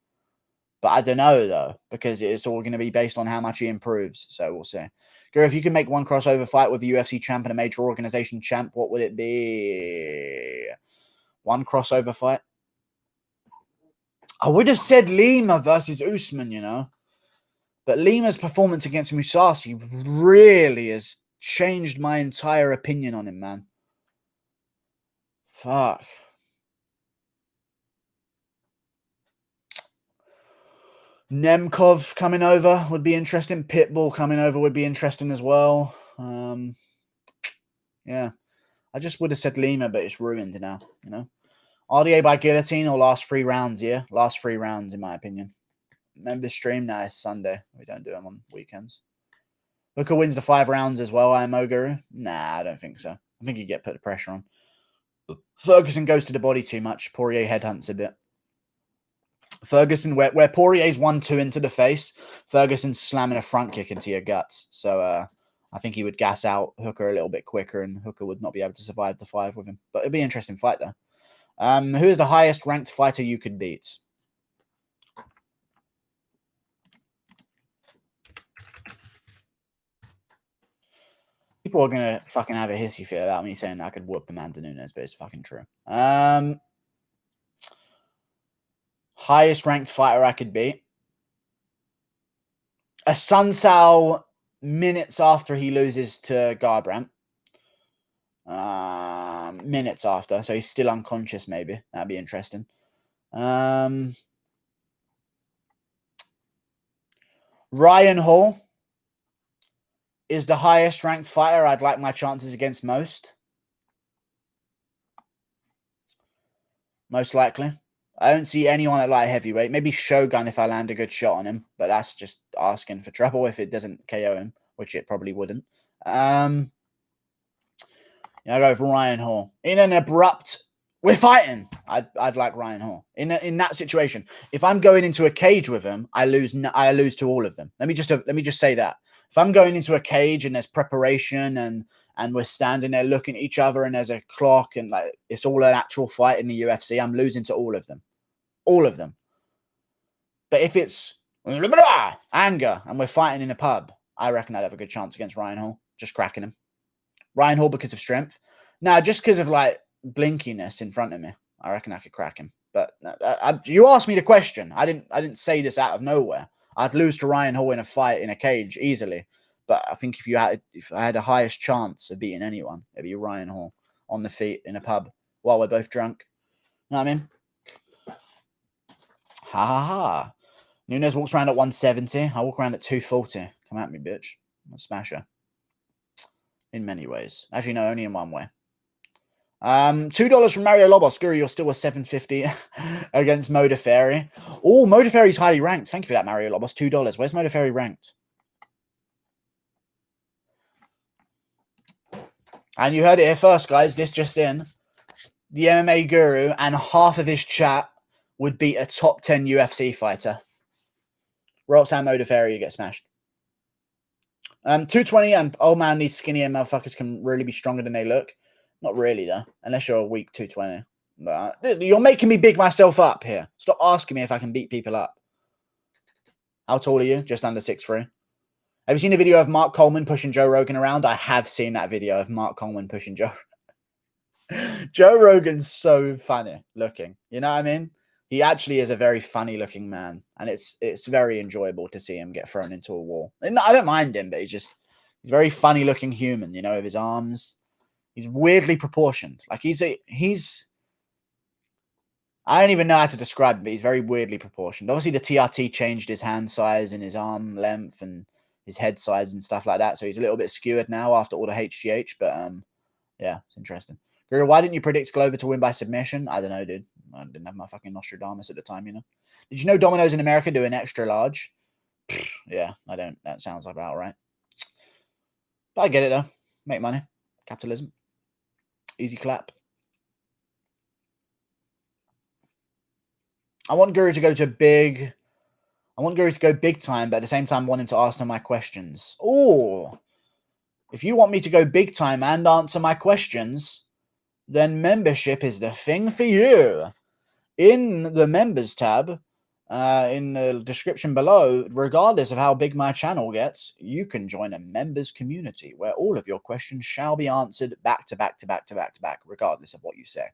But I don't know, though, because it's all going to be based on how much he improves. So we'll see. Guru, if you could make one crossover fight with a UFC champ and a major organization champ, what would it be? One crossover fight? I would have said Lima versus Usman, you know. But Lima's performance against Musasi really has changed my entire opinion on him, man. Fuck. Nemkov coming over would be interesting. Pitbull coming over would be interesting as well. Yeah. I just would have said Lima, but it's ruined now, you know. RDA by guillotine or last 3 rounds, yeah? Last 3 rounds, in my opinion. Member stream? Nah, it's Sunday. We don't do them on weekends. Hooker wins the 5 rounds as well, IMO Guru? Nah, I don't think so. I think you get put the pressure on. Ferguson goes to the body too much. Poirier headhunts a bit. Ferguson, where Poirier's 1-2 into the face, Ferguson's slamming a front kick into your guts. So I think he would gas out Hooker a little bit quicker, and Hooker would not be able to survive the 5 with him. But it'd be an interesting fight, though. Who is the highest ranked fighter you could beat? People are going to fucking have a hissy fit about me saying I could whoop Amanda Nunes, but it's fucking true. Highest ranked fighter I could beat? A Sun Sao minutes after he loses to Garbrandt. Minutes after, so he's still unconscious, maybe. That'd be interesting. Ryan Hall is the highest ranked fighter I'd like my chances against most. Most likely. I don't see anyone at light heavyweight. Maybe Shogun if I land a good shot on him, but that's just asking for trouble if it doesn't KO him, which it probably wouldn't. I go with Ryan Hall. In an abrupt, we're fighting. I'd like Ryan Hall in that situation. If I'm going into a cage with him, I lose to all of them. Let me just say that. If I'm going into a cage and there's preparation and we're standing there looking at each other and there's a clock and like it's all an actual fight in the UFC, I'm losing to all of them. All of them. But if it's anger and we're fighting in a pub, I reckon I'd have a good chance against Ryan Hall. Just cracking him. Ryan Hall because of strength. No, just because of like blinkiness in front of me. I reckon I could crack him. But you asked me the question. I didn't say this out of nowhere. I'd lose to Ryan Hall in a fight in a cage easily. But I think if I had the highest chance of beating anyone, it'd be Ryan Hall on the feet in a pub while we're both drunk. You know what I mean? Ha ha ha. Nunes walks around at 170. I walk around at 240. Come at me, bitch. I'll smash her. In many ways. Actually, no, only in one way. $2 from Mario Lobos. Guru, you're still a 750 against Modafferi. Oh, Modafferi's highly ranked. Thank you for that, Mario Lobos. $2. Where's Modafferi ranked? And you heard it here first, guys. This just in. The MMA Guru and half of his chat would beat a top 10 UFC fighter. Roxanne Modafferi, you get smashed. 220 and old man, these skinnier motherfuckers can really be stronger than they look. Not really, though, unless you're a weak 220. But you're making me big myself up here. Stop asking me if I can beat people up. How tall are you? Just under 6'3". Have you seen a video of Mark Coleman pushing Joe Rogan around? I have seen that video of Mark Coleman pushing Joe. Joe Rogan's so funny looking. You know what I mean? He actually is a very funny looking man, and it's very enjoyable to see him get thrown into a wall. And I don't mind him, but he's a very funny looking human, you know, with his arms. He's weirdly proportioned. Like I don't even know how to describe him, but he's very weirdly proportioned. Obviously, the TRT changed his hand size and his arm length and his head size and stuff like that. So he's a little bit skewered now after all the HGH. But yeah, it's interesting. Guru, why didn't you predict Glover to win by submission? I don't know, dude. I didn't have my fucking Nostradamus at the time, you know. Did you know Domino's in America do an extra large? Yeah, I don't. That sounds about right. But I get it though. Make money. Capitalism. Easy clap. I want Guru to go big time, but at the same time wanting to ask him my questions. Oh, if you want me to go big time and answer my questions, then membership is the thing for you. In the members tab, in the description below, regardless of how big my channel gets, you can join a members community where all of your questions shall be answered back to back, regardless of what you say.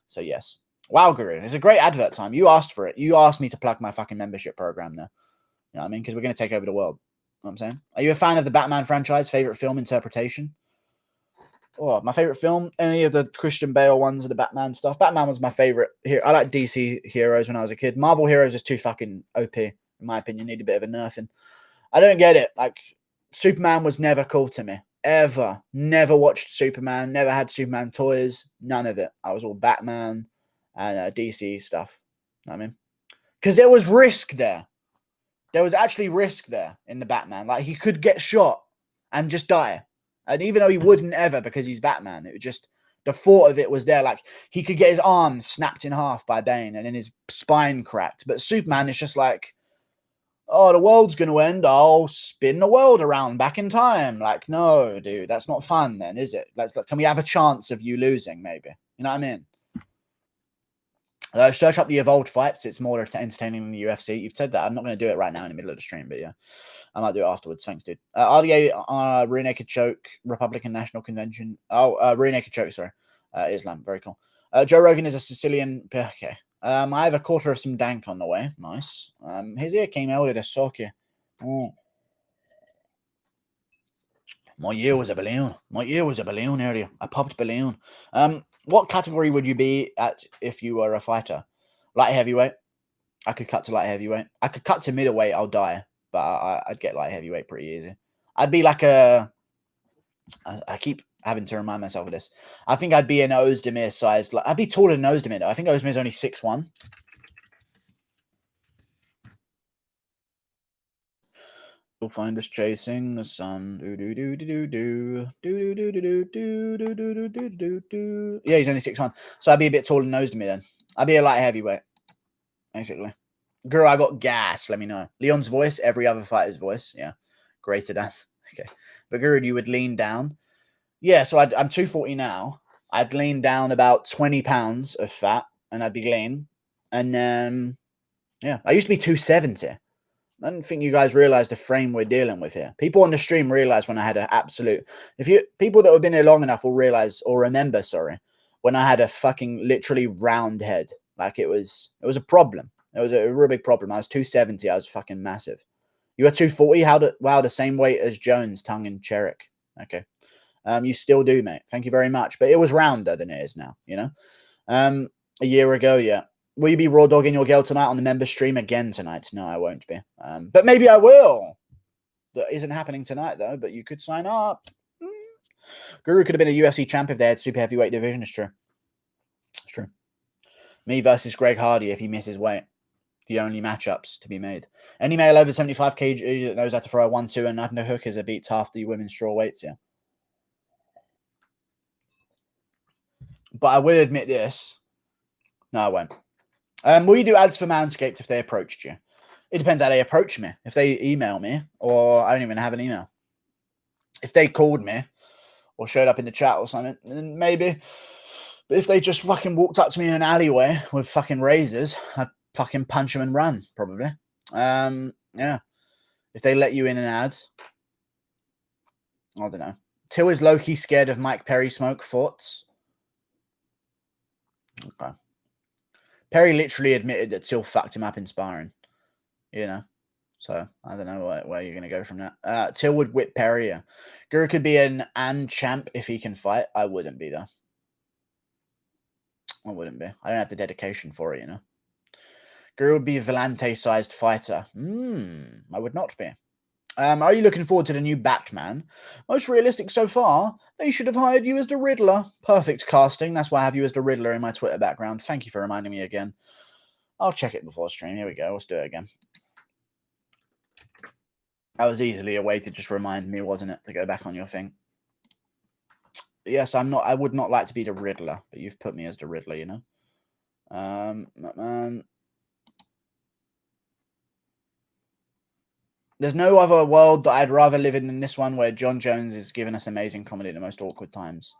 So yes. Wow, Guru. It's a great advert time. You asked for it. You asked me to plug my fucking membership program there. You know what I mean? Because we're going to take over the world. You know what I'm saying? Are you a fan of the Batman franchise? Favorite film interpretation? Oh, my favorite film? Any of the Christian Bale ones of the Batman stuff? Batman was my favorite. I like DC heroes when I was a kid. Marvel heroes is too fucking OP, in my opinion. Need a bit of a nerfing. I don't get it. Like, Superman was never cool to me. Ever. Never watched Superman. Never had Superman toys. None of it. I was all Batman and DC stuff. You know what I mean? Because there was risk there. There was actually risk there in the Batman. Like, he could get shot and just die. And even though he wouldn't ever because he's Batman, it was just, the thought of it was there. Like, he could get his arm snapped in half by Bane and then his spine cracked. But Superman is just like, oh, the world's going to end. I'll spin the world around back in time. Like, no, dude, that's not fun then, is it? Can we have a chance of you losing, maybe? You know what I mean? Search up the Evolved fights. It's more entertaining than the UFC. You've said that. I'm not going to do it right now in the middle of the stream, but yeah, I might do it afterwards. Thanks, dude. RDA, Rear Naked Choke, Republican National Convention. Oh, Rear Naked Choke, sorry. Islam, very cool. Joe Rogan is a Sicilian. Okay. I have a quarter of some dank on the way. Nice. His ear came out with a socket. Oh. My ear was a balloon. My ear was a balloon area. I popped balloon. What category would you be at if you were a fighter? Light heavyweight. I could cut to light heavyweight. I could cut to middleweight. I'll die, but I'd get light heavyweight pretty easy. I'd be like a. I keep having to remind myself of this. I think I'd be an Ozdemir sized. Like, I'd be taller than Ozdemir though. I think Ozdemir's only 6'1". We'll find us chasing the sun. Yeah, he's only 6'1". So I'd be a bit taller than Ozdemir then. I'd be a light heavyweight, basically. Girl, I got gas. Let me know. Leon's voice, every other fighter's voice. Yeah, greater than. Okay, but Guru, you would lean down. Yeah, so I'm 240 now. I'd lean down about 20 pounds of fat, and I'd be lean. And yeah, I used to be 270. I don't think you guys realize the frame we're dealing with here. People on the stream realize when I had an absolute. People that have been here long enough will realize or remember, sorry, when I had a fucking literally round head. Like it was a problem. It was a real big problem. I was 270. I was fucking massive. You were 240. Wow, the same weight as Jones, tongue and Cherrick. Okay. You still do, mate. Thank you very much. But it was rounder than it is now, you know? A year ago, yeah. Will you be raw dogging your girl tonight on the member stream again tonight? No, I won't be. But maybe I will. That isn't happening tonight, though, but you could sign up. Guru could have been a UFC champ if they had super heavyweight division. It's true. It's true. Me versus Greg Hardy if he misses weight. The only matchups to be made. Any male over 75 kg that knows how to throw a 1-2 and nothing to hook is a beats half the women's straw weights, yeah. But I will admit this. No, I won't. Will you do ads for Manscaped if they approached you? It depends how they approach me. If they email me, or I don't even have an email. If they called me, or showed up in the chat or something, then maybe. But if they just fucking walked up to me in an alleyway with fucking razors, I'd fucking punch them and run, probably. Yeah. If they let you in an ad, I don't know. Till is low-key scared of Mike Perry smoke. Thoughts? Okay. Perry literally admitted that Till fucked him up in sparring. You know? So, I don't know where you're going to go from that. Till would whip Perry. Yeah. Guru could be an champ if he can fight. I wouldn't be, though. I wouldn't be. I don't have the dedication for it, you know? Guru would be a Vellante-sized fighter. I would not be. Are you looking forward to the new Batman? Most realistic so far. They should have hired you as the Riddler. Perfect casting. That's why I have you as the Riddler in my Twitter background. Thank you for reminding me again. I'll check it before stream. Here we go. Let's do it again. That was easily a way to just remind me, wasn't it? To go back on your thing. Yes, I would not like to be the Riddler, but you've put me as the Riddler, you know? Man. There's no other world that I'd rather live in than this one where Jon Jones is giving us amazing comedy at the most awkward times.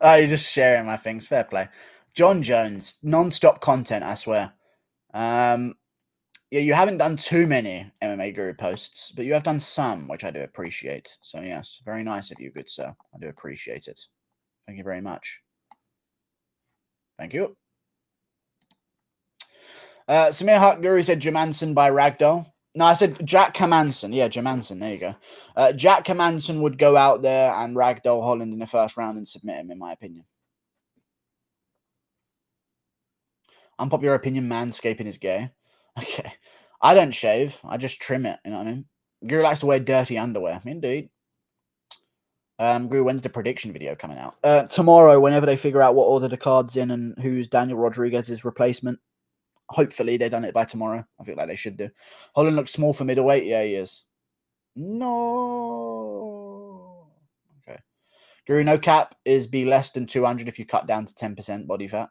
Oh, you're just sharing my things. Fair play. Jon Jones, non-stop content, I swear. Yeah, you haven't done too many MMA Guru posts, but you have done some, which I do appreciate. So, yes, very nice of you, good sir. I do appreciate it. Thank you very much. Thank you. Samir Hart Guru said Jamanson by Ragdoll. No, I said Jack Hermanson. Yeah, Jamanson. There you go. Jack Hermanson would go out there and Ragdoll Holland in the first round and submit him, in my opinion. Unpopular opinion, manscaping is gay. Okay. I don't shave. I just trim it. You know what I mean? Guru likes to wear dirty underwear. Indeed. Guru, when's the prediction video coming out? Tomorrow, whenever they figure out what order the card's in and who's Daniel Rodriguez's replacement. Hopefully, they've done it by tomorrow. I feel like they should do. Holland looks small for middleweight. Yeah, he is. No. Okay. Guru, no cap is be less than 200 if you cut down to 10% body fat.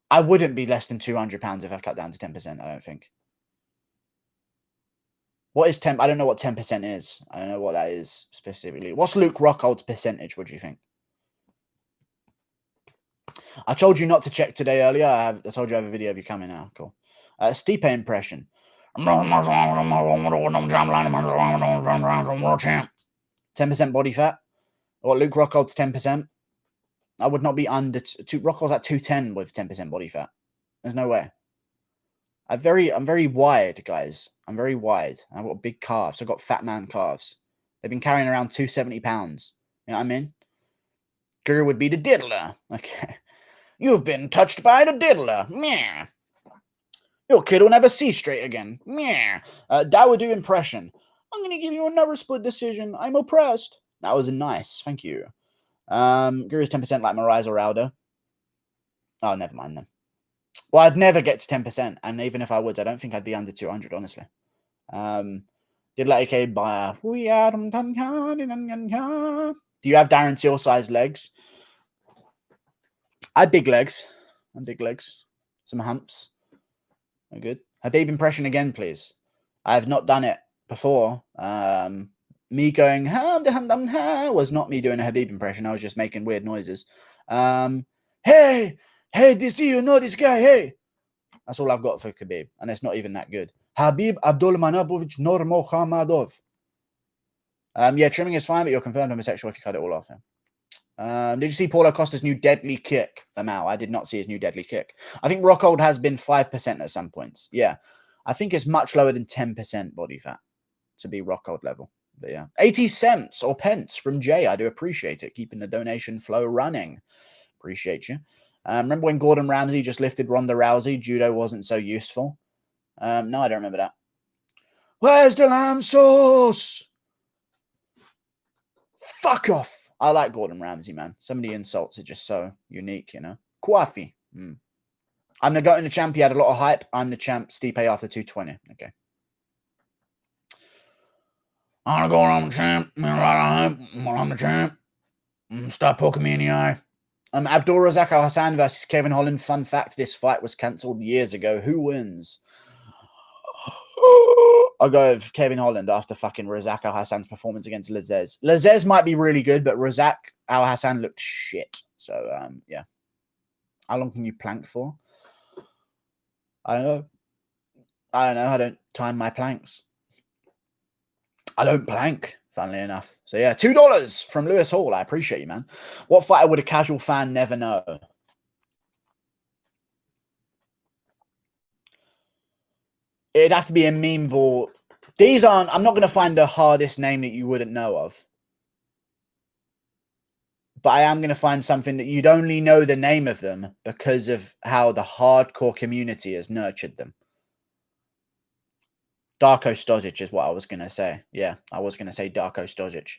I wouldn't be less than 200 pounds if I cut down to 10%, I don't think. What is 10? I don't know what 10% is. I don't know what that is specifically. What's Luke Rockhold's percentage? What do you think? I told you not to check today earlier. I told you I have a video of you coming now. Cool. Stipe impression. 10% body fat. What, Luke Rockhold's 10%? I would not be under... Rockhold's at 210 with 10% body fat. There's no way. I'm very wide, guys. I'm very wide. I've got big calves. I've got fat man calves. They've been carrying around 270 pounds. You know what I mean? Guru would be the diddler. Okay. You've been touched by the diddler. Meh. Your kid will never see straight again. Meh. Dawodu impression. I'm going to give you another split decision. I'm oppressed. That was nice. Thank you. Guru's 10% like Moraes or Aldo. Oh, never mind then. Well, I'd never get to 10%, and even if I would, I don't think I'd be under 200, honestly. Did like AK by do you have Darren Till sized legs? I have big legs. And big legs. Some humps. Very good. Habib impression again, please. I have not done it before. Me going hum dum dum ha was not me doing a Habib impression. I was just making weird noises. Hey, DC, you know this guy, hey. That's all I've got for Khabib, and it's not even that good. Habib Abdulmanapovich Nurmagomedov. Yeah, trimming is fine, but you're confirmed homosexual if you cut it all off. Yeah. Did you see Paulo Costa's new deadly kick? Lamau, I did not see his new deadly kick. I think Rockhold has been 5% at some points. Yeah, I think it's much lower than 10% body fat to be Rockhold level. But yeah, 80 cents or pence from Jay. I do appreciate it. Keeping the donation flow running. Appreciate you. Remember when Gordon Ramsay just lifted Ronda Rousey? Judo wasn't so useful. No, I don't remember that. Where's the lamb sauce? Fuck off. I like Gordon Ramsay, man. Some of the insults are just so unique, you know. Coffee. I'm the GOAT in the champ. He had a lot of hype. I'm the champ. Stipe after 220. Okay. I'm going on the champ. I'm the champ. Stop poking me in the eye. Abdul Razak Al Hassan versus Kevin Holland. Fun fact, this fight was cancelled years ago. Who wins? I'll go with Kevin Holland after fucking Razak Al Hassan's performance against Lazez. Lazez might be really good, but Razak Al Hassan looked shit. So, yeah. How long can you plank for? I don't know. I don't time my planks. I don't plank, funnily enough. So, yeah, $2 from Lewis Hall. I appreciate you, man. What fighter would a casual fan never know? It'd have to be a meme ball. These aren't... I'm not going to find the hardest name that you wouldn't know of. But I am going to find something that you'd only know the name of them because of how the hardcore community has nurtured them. Darko Stojic is what I was going to say. Yeah, I was going to say Darko Stojic.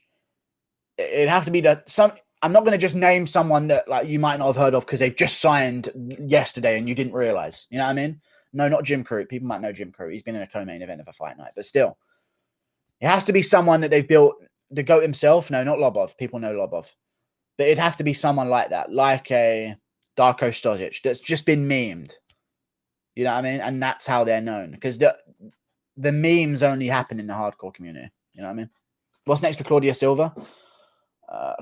It'd have to be I'm not going to just name someone that like you might not have heard of because they've just signed yesterday and you didn't realize. You know what I mean? No, not Jim Crute. People might know Jim Crute. He's been in a co-main event of a fight night. But still, it has to be someone that they've built. The GOAT himself? No, not Lobov. People know Lobov. But it'd have to be someone like that. Like a Darko Stojic that's just been memed. You know what I mean? And that's how they're known. Because the memes only happen in the hardcore community. You know what I mean? What's next for Claudio Silva?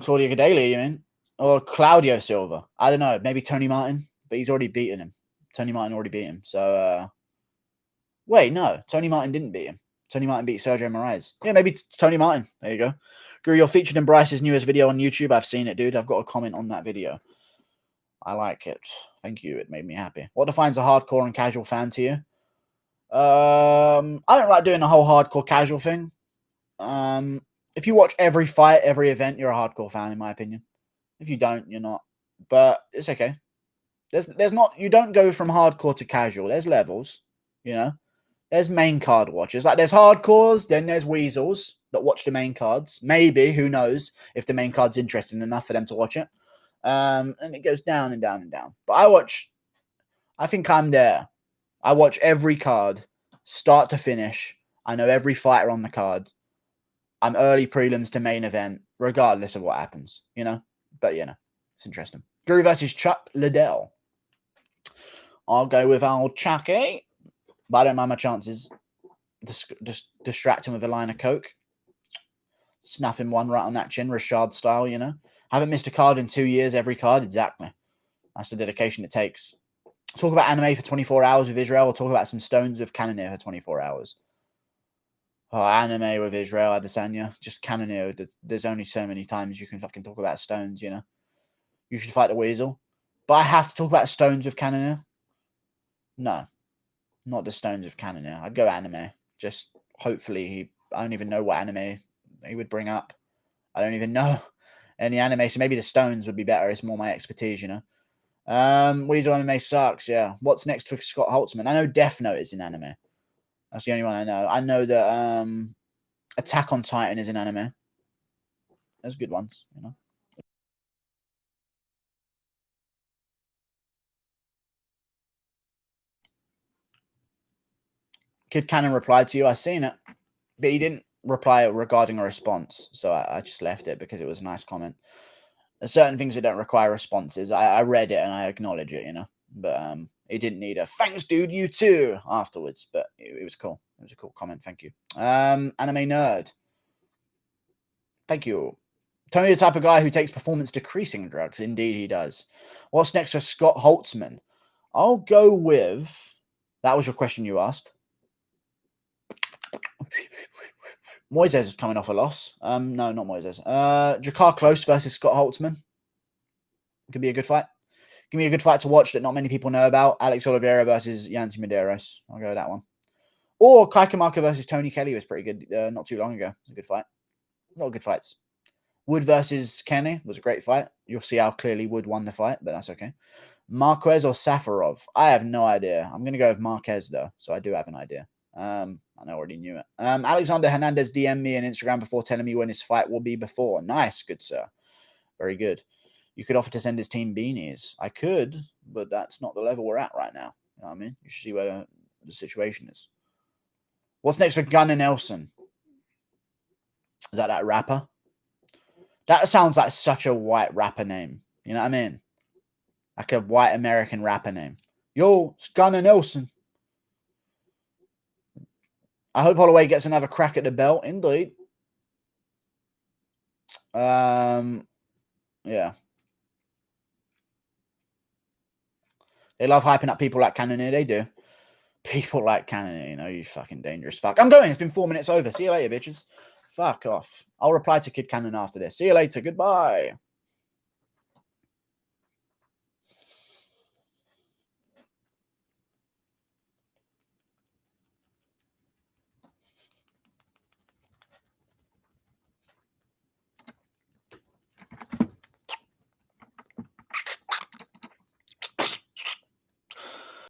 Claudio Gadelha, you mean? Or Claudio Silva? I don't know. Maybe Tony Martin, but he's already beaten him. Tony Martin already beat him. So, wait, no. Tony Martin didn't beat him. Tony Martin beat Sergio Moraes. Yeah, maybe Tony Martin. There you go. Guru, you're featured in Bryce's newest video on YouTube. I've seen it, dude. I've got a comment on that video. I like it. Thank you. It made me happy. What defines a hardcore and casual fan to you? I don't like doing the whole hardcore casual thing. If you watch every fight, every event, you're a hardcore fan, in my opinion. If you don't, you're not. But it's okay. There's not... You don't go from hardcore to casual. There's levels, you know? There's main card watchers. Like, there's hardcores, then there's weasels that watch the main cards. Maybe, who knows, if the main card's interesting enough for them to watch it. And it goes down and down and down. But I think I'm there. I watch every card, start to finish. I know every fighter on the card. I'm early prelims to main event, regardless of what happens, you know? But, you know, it's interesting. Guru versus Chuck Liddell. I'll go with old Chucky. But I don't mind my chances. Just distract him with a line of coke. Snuff him one right on that chin, Rashad style, you know. Haven't missed a card in 2 years, every card, exactly. That's the dedication it takes. Talk about anime for 24 hours with Israel, or talk about some stones with Cannonier for 24 hours. Oh, anime with Israel, Adesanya. Just Cannonier. There's only so many times you can fucking talk about stones, you know. You should fight the Weasel. But I have to talk about stones with Cannonier? No. Not the stones of Cannonier. I'd go anime. Just hopefully I don't even know what anime he would bring up. I don't even know any anime. So maybe the stones would be better. It's more my expertise, you know. Weasel MMA sucks, yeah. What's next for Scott Holtzman? I know Death Note is in anime. That's the only one I know. I know that Attack on Titan is in anime. There's good ones, you know. Kid Cannon replied to you. I seen it, but he didn't reply regarding a response. So I just left it because it was a nice comment. There's certain things that don't require responses. I read it and I acknowledge it, you know. But it didn't need a thanks, dude, you too afterwards. But it was cool. It was a cool comment. Thank you. Anime nerd. Thank you. Tony, the type of guy who takes performance decreasing drugs. Indeed, he does. What's next for Scott Holtzman? I'll go with... That was your question you asked. Moises is coming off a loss. No, not Moises. Jakar Close versus Scott Holtzman. Could be a good fight. Give me a good fight to watch that not many people know about. Alex Oliveira versus Yancy Medeiros. I'll go with that one. Or Kai Kamaka versus Tony Kelly was pretty good not too long ago. It was a good fight. A lot of good fights. Wood versus Kenny was a great fight. You'll see how clearly Wood won the fight, but that's okay. Marquez or Safarov? I have no idea. I'm going to go with Marquez, though, so I do have an idea. I already knew it. Alexander Hernandez DM'd me on Instagram before telling me when his fight will be before. Nice, good sir. Very good. You could offer to send his team beanies. I could, but that's not the level we're at right now. You know what I mean? You should see where the situation is. What's next for Gunnar Nelson? Is that rapper? That sounds like such a white rapper name. You know what I mean? Like a white American rapper name. Yo, it's Gunnar Nelson. I hope Holloway gets another crack at the belt. Indeed. Yeah. They love hyping up people like Cannonier. They do. People like Cannonier, you know, you fucking dangerous fuck. I'm going. It's been 4 minutes over. See you later, bitches. Fuck off. I'll reply to Kid Cannon after this. See you later. Goodbye.